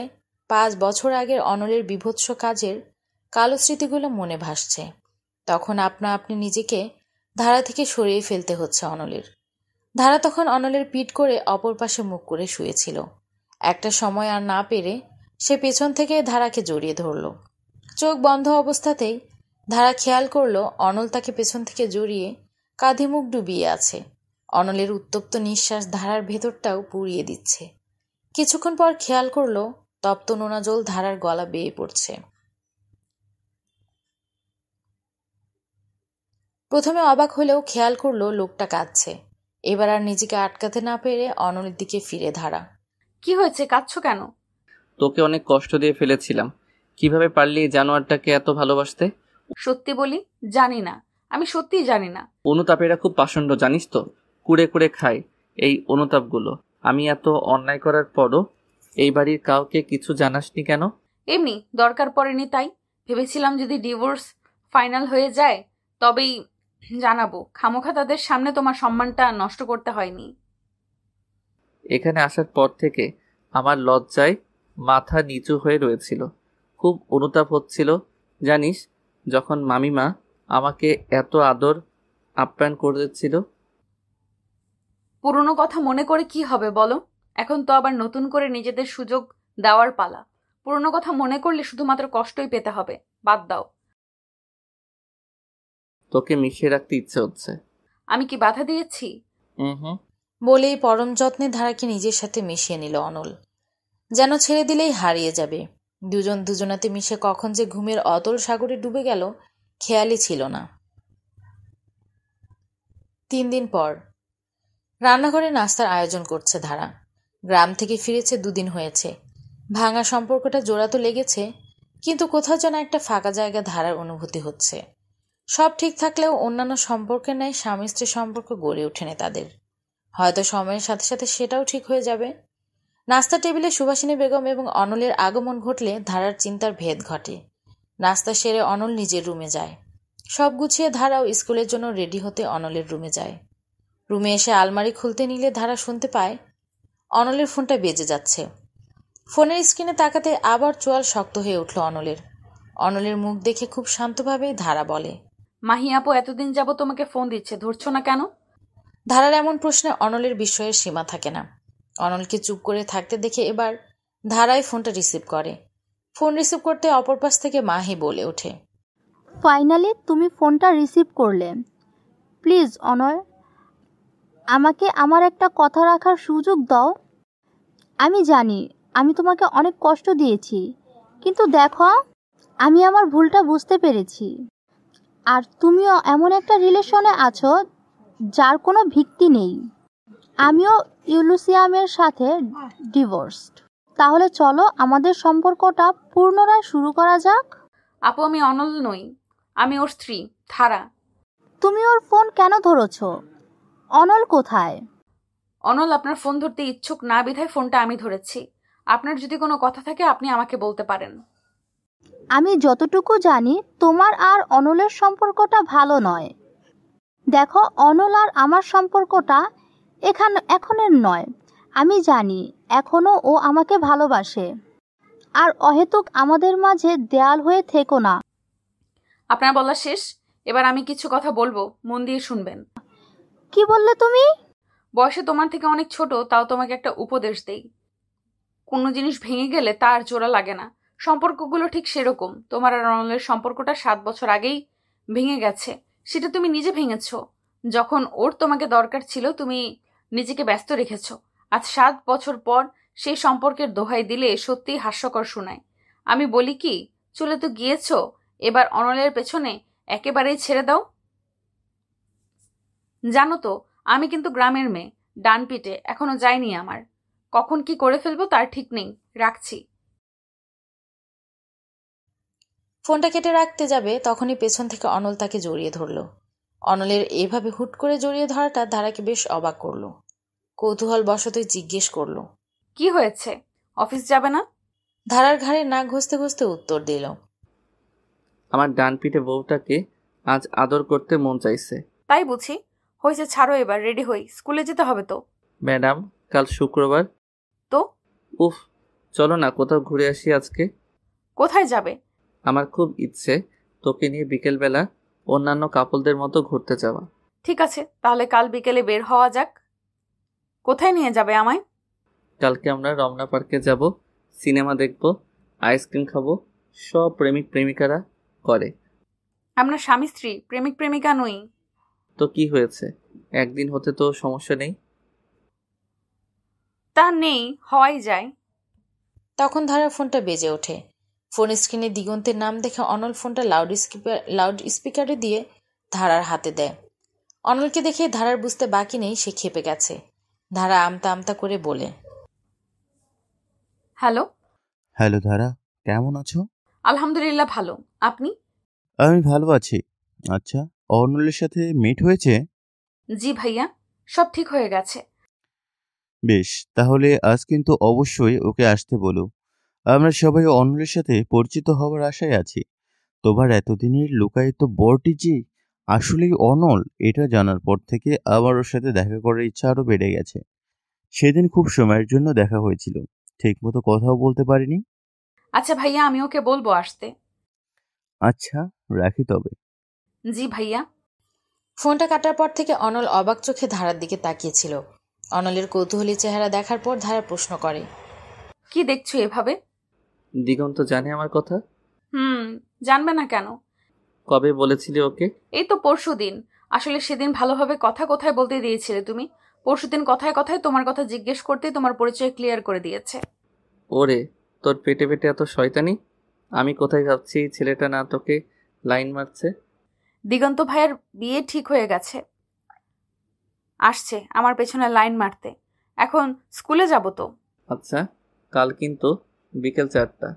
5 বছর আগের অনলের বিভৎস কাজের কালো স্মৃতিগুলো মনে ভাসছে। তখন আপনা আপনি নিজেকে ধারা থেকে সরিয়ে ফেলতে হচ্ছে অনলের। ধারা তখন অনলের পিঠ করে অপর পাশে মুখ করে শুয়েছিল। একটা সময় আর না পেরে সে পেছন থেকে ধারাকে জড়িয়ে ধরল। চোখ বন্ধ অবস্থাতেই ধারা খেয়াল করলো অনল তাকে পেছন থেকে জড়িয়ে কাঁধে মুখ ডুবিয়ে আছে। অনলের উত্তপ্ত নিঃশ্বাস ধারার ভেতরটাও পুড়িয়ে দিচ্ছে। কিছুক্ষণ পর খেয়াল করলো তপ্ত নোনা জল ধারার গলা বেয়ে পড়ছে। প্রথমে অবাক হলেও খেয়াল করলো লোকটা কাঁদছে। এবার আর নিজেকে আটকাতে না পেরে অনলের দিকে ফিরে ধারা। কি হয়েছে, কাঁদছো কেন? তোকে অনেক কষ্ট দিয়ে ফেলেছিলাম। কিভাবে পারলি এই জানোয়ারটাকে এত ভালোবাসতে? সত্যি বলি, জানি না, আমি সত্যিই জানি না। অনুতাপেরা খুব পাষণ্ড, জানিস তো, কুড়ে কুড়ে খায় এই অনুতাপগুলো। আমি এত অন্যায় করার পরও এই বাড়ির কাউকে কিছু জানাসনি কেন? এমনি দরকার পড়েনি, তাই ভেবেছিলাম যদি ডিভোর্স ফাইনাল হয়ে যায় তবেই জানাবো। খামোখা তাদের সামনে তোমার সম্মানটা নষ্ট করতে হয়নি। এখানে আসার পর থেকে আমার লজ্জায় মাথা নিচু হয়ে রয়েছিল। খুব অনুতাপ হচ্ছিল জানিস, যখন মামিমা আমাকে এত আদর আপ্যায়ন করেছিল। পুরনো কথা মনে করে কি হবে বলো? এখন তো আবার নতুন করে নিজেদের সুযোগ দেওয়ার পালা। পুরনো কথা মনে করলে শুধুমাত্র কষ্টই পেতে হবে। বাদ দাও। তোকে মিশিয়ে রাখতে ইচ্ছে হচ্ছে। আমি কি বাধা দিয়েছি? বলেই পরম যত্নে ধারাকে নিজের সাথে মিশিয়ে নিল অনল। যেন ছেড়ে দিলেই হারিয়ে যাবে। দুজন দুজনাতে মিশে কখন যে ঘুমের অতল সাগরে ডুবে গেল খেয়ালই ছিল না। 3 দিন পর রান্নাঘরে নাস্তার আয়োজন করছে ধারা। গ্রাম থেকে ফিরেছে 2 দিন হয়েছে। ভাঙা সম্পর্কটা জোড়া তো লেগেছে, কিন্তু কোথাও যেন একটা ফাঁকা জায়গা ধারার অনুভূতি হচ্ছে। সব ঠিক থাকলেও অন্যান্য সম্পর্কের ন্যায় স্বামী স্ত্রী সম্পর্ক গড়ে ওঠেনি তাদের। হয়তো সময়ের সাথে সাথে সেটাও ঠিক হয়ে যাবে। নাস্তা টেবিলে সুভাষিনী বেগম এবং অনলের আগমন ঘটলে ধারার চিন্তার ভেদ ঘটে। নাস্তা সেরে অনল নিজের রুমে যায়। সব গুছিয়ে ধারাও স্কুলের জন্য রেডি হতে অনলের রুমে যায়। রুমে এসে আলমারি খুলতে নিলে ধারা শুনতে পায় অনলের ফোনটা বেজে যাচ্ছে। ফোনের স্ক্রিনে তাকাতে আবার চোয়াল শক্ত হয়ে উঠল অনলের। অনলের মুখ দেখে খুব শান্তভাবেই ধারা বলে, মাহি আপু এতদিন যাব তোমাকে ফোন দিচ্ছে, ধরছো না কেন? ধারার এমন প্রশ্নে অনলের বিস্ময়ের সীমা থাকে না। অনলকে চুপ করে থাকতে দেখে এবার ধারাই ফোনটা রিসিভ করে। ফোন রিসিভ করতে অপর পাশ থেকে মাহি বলে ওঠে, ফাইনালি তুমি ফোনটা রিসিভ করলে। প্লিজ অনল, আমাকে আমার একটা কথা রাখার সুযোগ দাও। আমি জানি আমি তোমাকে অনেক কষ্ট দিয়েছি, কিন্তু দেখো আমি আমার ভুলটা বুঝতে পেরেছি। আর তুমিও এমন একটা রিলেশনে আছো যার কোনো ভিত্তি নেই। আমিও ইউলুসিয়ামের সাথে ডিভোর্সড। তাহলে চলো আমাদের সম্পর্কটা পুনরায় শুরু করা যাক। আপু আমি অনল নই, আমি ওর স্ত্রী ধারা। তুমি ওর ফোন কেন ধরেছ? অনল কোথায়? অনল আপনার ফোন ধরতে ইচ্ছুক না বিধায় ফোনটা আমি ধরেছি। আপনার যদি কোনো কথা থাকে আপনি আমাকে বলতে পারেন। আমি যতটুকু জানি তোমার আর অনলের সম্পর্কটা ভালো নয়। দেখো, অনল আর আমার সম্পর্কটা এখনের নয়। আমি জানি এখনো ও আমাকে ভালোবাসে। আর অহেতুক আমাদের মাঝে দেয়াল হয়ে থেকো না। আপনার বলা শেষ, এবার আমি কিছু কথা বলবো, মন দিয়ে শুনবেন। কি বললে তুমি? বয়সে তোমার থেকে অনেক ছোট, তাও তোমাকে একটা উপদেশ দেই। কোনো জিনিস ভেঙে গেলে তার জোড়া লাগে না। সম্পর্কগুলো ঠিক সেরকম। তোমার আর অনলের সম্পর্কটা 7 বছর আগেই ভেঙে গেছে। সেটা তুমি নিজে ভেঙেছ। যখন ওর তোমাকে দরকার ছিল তুমি নিজেকে ব্যস্ত রেখেছ। আজ 7 বছর পর সেই সম্পর্কের দোহাই দিলে সত্যিই হাস্যকর শোনায়। আমি বলি কি, চলে তো গিয়েছ, এবার অনলের পেছনে একেবারেই ছেড়ে দাও। জানো তো, আমি কিন্তু গ্রামের মেয়ে, ডান পিটে, এখনো যায়নি আমার। কখন কি করে ফেলবো তার ঠিক নেই। রাখছি। ফোনটা কেটে রাখতে যাবে তখনই পেছন থেকে অনল তাকে জড়িয়ে ধরল। অনলের এভাবে হুট করে জড়িয়ে ধরাটা ধারাকে বেশ অবাক করলো। কৌতূহল বশতই জিজ্ঞেস করলো, কি হয়েছে? অফিস যাবে না? ধারার ঘাড়ে নাক ঘষতে ঘষতে উত্তর দিল, আমার ডান পিঠে বউটাকে আজ আদর করতে মন চাইছে। তাই বুঝি? হয়েছে, ছাড়ো এবার, রেডি হই, স্কুলে যেতে হবে তো। ম্যাডাম, কাল শুক্রবার। তো? উফ, চলো না কোথাও ঘুরে আসি আজকে। কোথায় যাবে? আমার খুব ইচ্ছে তোকে নিয়ে বিকেলবেলা অন্যান্য কাপলদের মতো ঘুরতে যাওয়া। ঠিক আছে, তাহলে কাল বিকেলে বের হওয়া যাক। কোথায় নিয়ে যাবে আমায়? কালকে আমরা রমনা পার্কে যাব, সিনেমা দেখব, আইসক্রিম খাবো। সব প্রেমিক প্রেমিকারা করে। আমরা স্বামী স্ত্রী, প্রেমিক প্রেমিকা নই। তো কি হয়েছে, একদিন হতে তো সমস্যা নেই। তা নেই, হওয়াই যায়। তখন ধারার ফোনটা বেজে ওঠে। ফোন স্ক্রিনে দিগন্তের নাম দেখে অনল ফোনটা লাউড স্পিকারে দিয়ে ধারার হাতে দেয়। অনলকে দেখে ধারার বুঝতে বাকি নেই সে ক্ষেপে গেছে। ধারা আমতা আমতা করে বলে, হ্যালো। হ্যালো ধারা, কেমন আছো? আলহামদুলিল্লাহ ভালো, আপনি? আমি ভালো আছি। আচ্ছা, অর্ণলের সাথে মিট হয়েছে? জি ভাইয়া, সব ঠিক হয়ে গেছে। বেশ, তাহলে আজ কিন্তু অবশ্যই ওকে আসতে বলো। আমরা সবাই অর্ণলের সাথে পরিচিত হওয়ার আশায় আছি। তোমার এতদিনের লুকায়িত বরটি যে আসলেই অনল, এটা জানার পর থেকে আমার ওর সাথে দেখা করার ইচ্ছা আরো বেড়ে গেছে। সেদিন খুব সময়ের জন্য দেখা হয়েছিল, ঠিকমতো কথাও বলতে পারিনি। আচ্ছা ভাইয়া, আমি ওকে বলবো আসতে। আচ্ছা, রাখি তবে। জি ভাইয়া। ফোনটা কাটার পর থেকে অনল অবাক চোখে ধারার দিকে তাকিয়েছিল। অনলের কৌতূহলী চেহারা দেখার পর ধারা প্রশ্ন করে, কি দেখছো এভাবে? দিগন্ত জানে আমার কথা? জানবে না কেন? কবে বলেছিলে ওকে? এই তো পরশুদিন। আসলে সেদিন ভালোভাবে কথা কোথায় বলতে দিয়েছিলে তুমি। পরশুদিন কথায় কথায় তোমার কথা জিজ্ঞেস করতে তোমার পরিচয় ক্লিয়ার করে দিয়েছে। ওরে, তোর পেটে পেটে এত শয়তানি! আমি কোথায় ভাবছি ছেলেটা না তোকে লাইন মারছে। দিগন্ত ভাইয়ের বিয়ে ঠিক হয়ে গেছে, আসছে আমার পেছনে লাইন মারতে। এখন স্কুলে যাব তো। আচ্ছা, কাল কিন্তু বিকেল 4টা,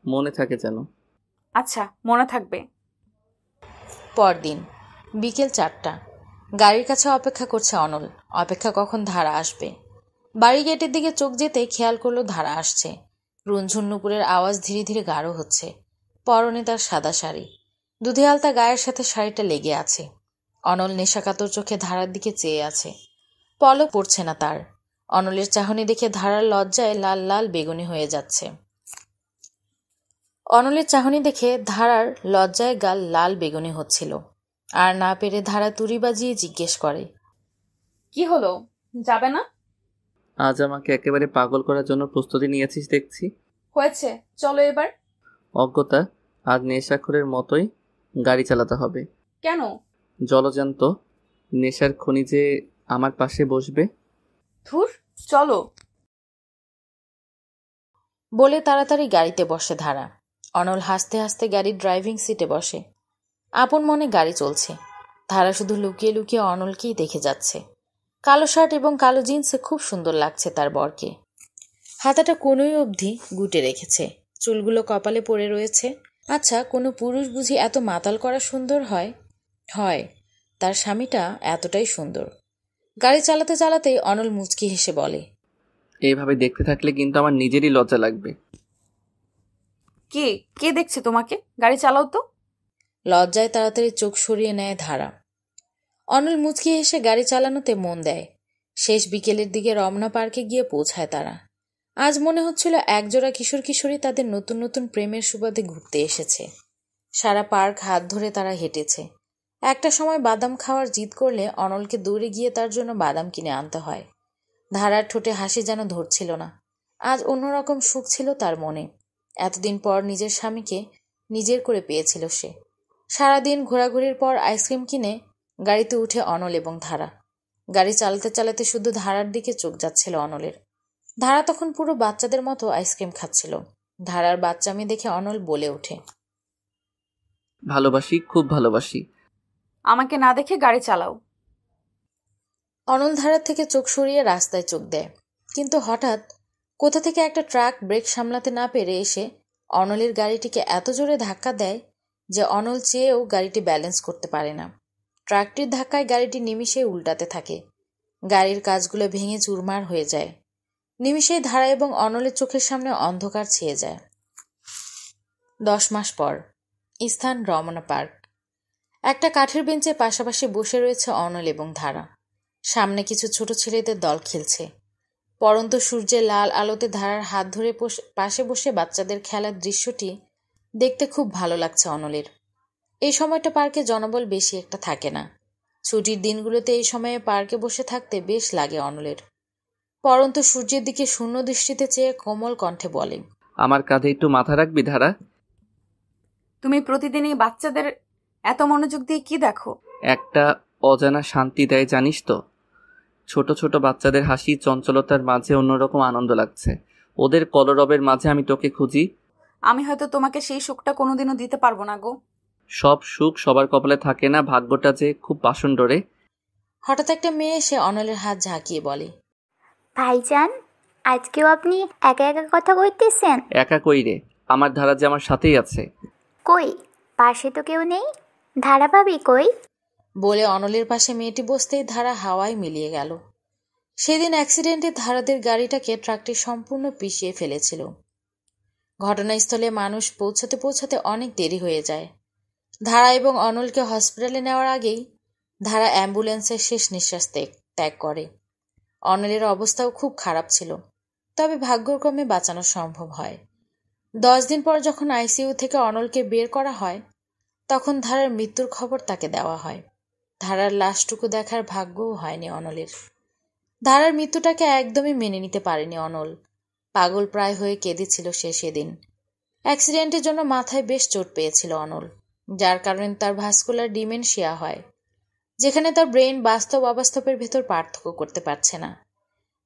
মনে থাকে যেন। আচ্ছা, মনে থাকবে। পরদিন বিকেল 4টা, গাড়ির কাছে অপেক্ষা করছে অনল। অপেক্ষা কখন ধারা আসবে। বাড়ি গেটের দিকে চোখ যেতে খেয়াল করলো ধারা আসছে। রুনঝুন নুপুরের আওয়াজ ধীরে ধীরে গাঢ় হচ্ছে। পরনে তার সাদা শাড়ি, দুধে আলতা গায়ের সাথে শাড়িটা লেগে আছে। অনল নেশাকাতর চোখে ধারার দিকে চেয়ে আছে, পলক পড়ছে না তার। অনলের চাহনি দেখে ধারার লজ্জায় লাল লাল বেগুনি হয়ে যাচ্ছে। অনলের চাহনি দেখে ধারার লজ্জায় গাল লাল বেগুনি হচ্ছিল। আর না পেরে ধারা তুড়ি বাজিয়ে জিজ্ঞেস করে, কি হলো, যাবে না? আজ আমাকে একেবারে পাগল করার জন্য প্রস্তুতি নিয়েছিস দেখছি। হয়েছে, চলো এবার। অজ্ঞতা, আজ নেশাখোরের মতোই গাড়ি চালাতে হবে। কেন? জলজান্ত নেশার খনি যে আমার পাশে বসবে। ধুর, চলো। বলে তাড়াতাড়ি গাড়িতে বসে ধারা। অনল হাসতে হাসতে গাড়ির ড্রাইভিং সিটে বসে। আপন মনে গাড়ি চলছে। ধারা শুধু লুকিয়ে লুকিয়ে অনলকেই দেখে যাচ্ছে। কালো শার্ট এবং কালো জিন্সে খুব সুন্দর লাগছে তার বরকে। হাতাটা কোনোই অবধি গুটে রেখেছে, চুলগুলো কপালে পড়ে রয়েছে। আচ্ছা, কোনো পুরুষ বুঝি এত মাতাল করা সুন্দর হয়? হয়, তার স্বামীটা এতটাই সুন্দর। গাড়ি চালাতে চালাতেই অনল মুচকি হেসে বলে, এইভাবে দেখতে থাকলে কিন্তু আমার নিজেরই লজ্জা লাগবে। কে কে দেখছে তোমাকে? গাড়ি চালাও তো। লজ্জায় তাড়াতাড়ি চোখ সরিয়ে নেয় ধারা। অনল মুচকি হেসে গাড়ি চালানোতে মন দেয়। শেষ বিকেলের দিকে রমনা পার্কে গিয়ে পৌঁছায় তারা। আজ মনে হচ্ছিল একজোড়া কিশোর কিশোরী তাদের নতুন নতুন প্রেমের সুবাদে ঘুরতে এসেছে। সারা পার্ক হাত ধরে তারা হেঁটেছে। একটা সময় বাদাম খাওয়ার জিদ করলে অনলকে দৌড়ে গিয়ে তার জন্য বাদাম কিনে আনতে হয়। ধারার ঠোঁটে হাসি যেন ধরছিল না। আজ অন্যরকম সুখ ছিল তার মনে। এতদিন পর নিজের স্বামীকে নিজের করে পেয়েছিল সে। সারাদিন ঘোরাঘুরির পর আইসক্রিম কিনে গাড়িতে উঠে অনল এবং ধারা। গাড়ি চালাতে চালাতে শুধু ধারার দিকে চোখ যাচ্ছিল অনলের। ধারা তখন পুরো বাচ্চাদের মতো আইসক্রিম খাচ্ছিল। ধারার বাচ্চামি দেখে অনল বলে ওঠে, ভালোবাসি, খুব ভালোবাসি। আমাকে না দেখে গাড়ি চালাও। অনল ধারার থেকে চোখ সরিয়ে রাস্তায় চোখ দেয়। কিন্তু হঠাৎ কোথা থেকে একটা ট্রাক ব্রেক সামলাতে না পেরে এসে অনলের গাড়িটিকে এত জোরে ধাক্কা দেয় যে অনল চেয়েও গাড়িটি ব্যালেন্স করতে পারে না। ট্রাকটির ধাক্কায় গাড়িটি নিমিষেই উল্টাতে থাকে। গাড়ির কাঁচগুলো ভেঙে চুরমার হয়ে যায়। নিমিষেই ধারা এবং অনলের চোখের সামনে অন্ধকার ছেয়ে যায়। 10 মাস পর, স্থান রমনা পার্ক। একটা কাঠের বেঞ্চের পাশাপাশি বসে রয়েছে অনল এবং ধারা। সামনে কিছু ছোট ছেলেদের দল খেলছে। পড়ন্ত সূর্যের লাল আলোতে ধারার হাত ধরে পাশে বসে বাচ্চাদের খেলার দৃশ্যটি দেখতে খুব ভালো লাগছে অনলের। এই সময়টা পার্কে জনবল বেশি একটা থাকে না। ছুটির দিনগুলোতে এই সময়ে পার্কে বসে থাকতে বেশ লাগে অনলের। পড়ন্ত সূর্যের দিকে শূন্য দৃষ্টিতে চেয়ে কোমল কণ্ঠে বলে, আমার কাঁধে একটু মাথা রাখবি ধারা? তুমি প্রতিদিনই বাচ্চাদের এত মনোযোগ দিয়ে কি দেখো? একটা অজানা শান্তি দেয়, জানিস তো। ছোট ছোট বাচ্চাদের হাসি, চঞ্চলতার মাঝে অন্যরকম আনন্দ লাগছে। ওদের কলরবের মাঝে আমি তোকে খুঁজি। আমি হয়তো তোমাকে সেই সুখটা কোনোদিনও দিতে পারবো না গো। সব সুখ সবার কপালে থাকে না, ভাগ্যটা যে খুব পাষণ্ড রে। হঠাৎ একটা মেয়ে এসে অনলের হাত ঝাঁকিয়ে বলে, ভাইজান, আজকেও আপনি একা একা কথা কইতেছেন? একা কই রে, আমার ধারা যে আমার সাথেই আছে। কই, পাশে তো কেউ নেই। ধারা ভাবি কই? বলে অনলের পাশে মেয়েটি বসতেই ধারা হাওয়ায় মিলিয়ে গেল। সেদিন অ্যাক্সিডেন্টে ধারাদের গাড়িটাকে ট্রাকটি সম্পূর্ণ পিষিয়ে ফেলেছিল। ঘটনাস্থলে মানুষ পৌঁছাতে পৌঁছাতে অনেক দেরি হয়ে যায়। ধারা এবং অনলকে হসপিটালে নেওয়ার আগেই ধারা অ্যাম্বুলেন্সের শেষ নিঃশ্বাস ত্যাগ করে। অনলের অবস্থাও খুব খারাপ ছিল, তবে ভাগ্যক্রমে বাঁচানো সম্ভব হয়। 10 দিন পর যখন আইসিইউ থেকে অনলকে বের করা হয়, তখন ধারার মৃত্যুর খবর তাকে দেওয়া হয়। ধারার লাশটুকু দেখার ভাগ্যও হয়নি অনলের। ধারার মৃত্যুটাকে একদমই মেনে নিতে পারেনি অনল। পাগল প্রায় হয়ে কেঁদেছিল সে সেদিন। অ্যাক্সিডেন্টের জন্য মাথায় বেশ চোট পেয়েছিল অনল, যার কারণে তার ভাস্কুলার ডিমেনশিয়া হয়, যেখানে তার ব্রেন বাস্তব অবাস্তবের ভেতর পার্থক্য করতে পারছে না।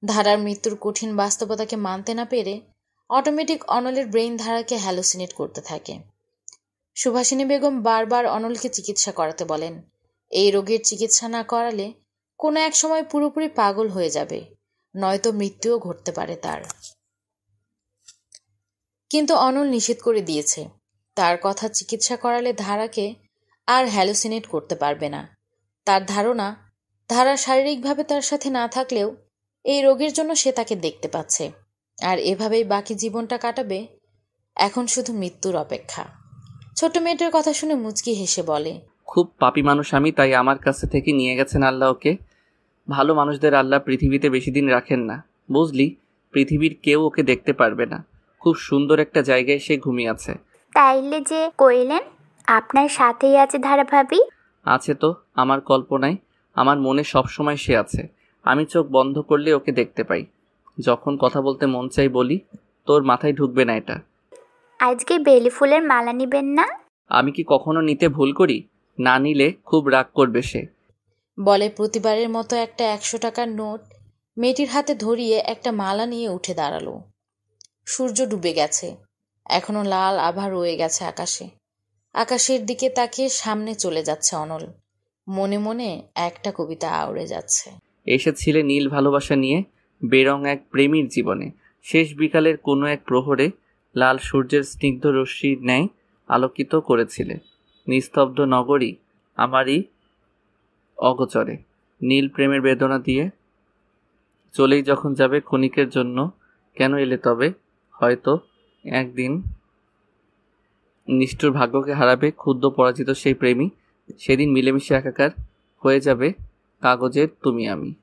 ধারার মৃত্যুর কঠিন বাস্তবতাকে মানতে না পেরে অটোমেটিক অনলের ব্রেন ধারাকে হ্যালোসিনেট করতে থাকে। সুভাষিনী বেগম বারবার অনলকে চিকিৎসা করাতে বলেন। এই রোগের চিকিৎসা না করালে কোনো এক সময় পুরোপুরি পাগল হয়ে যাবে, নয়তো মৃত্যুও ঘটতে পারে তার। কিন্তু অনল নিষেধ করে দিয়েছে। তার কথা, চিকিৎসা করালে ধারাকে আর হ্যালোসিনেট করতে পারবে না। তার ধারণা, ধারা শারীরিকভাবে তার সাথে না থাকলেও এই রোগের জন্য সে তাকে দেখতে পাচ্ছে, আর এভাবেই বাকি জীবনটা কাটাবে। এখন শুধু মৃত্যুর অপেক্ষা। ছোট মেয়েটার কথা শুনে মুচকি হেসে বলে, খুব পাপী মানুষ আমি, তাই আমার কাছে থেকে নিয়ে গেছেন আল্লাহ ওকে। ভালো মানুষদের আল্লাহ পৃথিবীতে বেশি দিন রাখেন না, বুঝলি। পৃথিবীর কেউ ওকে দেখতে পারবে না। খুব সুন্দর একটা জায়গায় সে ঘুমিয়ে আছে। তাইলে যে কইলেন আপনার সাথেই আছে ধারা ভাবি? আছে তো, আমার কল্পনায়, আমার মনে সবসময় সে আছে। আমি চোখ বন্ধ করলে ওকে দেখতে পাই। যখন কথা বলতে মন চাই বলি। তোর মাথায় ঢুকবে না এটা। আজকে বেলি ফুলের মালা নিবেন না? আমি কি কখনো নিতে ভুল করি? না নিলে খুব রাগ করবে সে। বলে প্রতিবারের মতো একটা 100 টাকার নোট মেয়েটির হাতে ধরিয়ে একটা মালা নিয়ে উঠে দাঁড়ালো। সূর্য ডুবে গেছে, এখনো লাল আভা রয়ে গেছে আকাশে। আকাশের দিকে তাকিয়ে সামনে চলে যাচ্ছে অনল। মনে মনে একটা কবিতা আওড়ে যাচ্ছে। এসেছিলে নীল ভালোবাসা নিয়ে বেরং এক প্রেমীর জীবনে। শেষ বিকালের কোনো এক প্রহরে লাল সূর্যের স্নিগ্ধ রশ্মির ন্যায় আলোকিত করেছিলে নিস্তব্ধ নগরী আমারই অগোচরে। নীল প্রেমের বেদনা দিয়ে চলেই যখন যাবে ক্ষণিকের জন্য, কেন এলে তবে? হয়তো একদিন নিষ্ঠুর ভাগ্যকে হারাবে ক্ষুদ্র পরাজিত সেই প্রেমী। সেদিন মিলেমিশে একাকার হয়ে যাবে কাগজের তুমি আমি।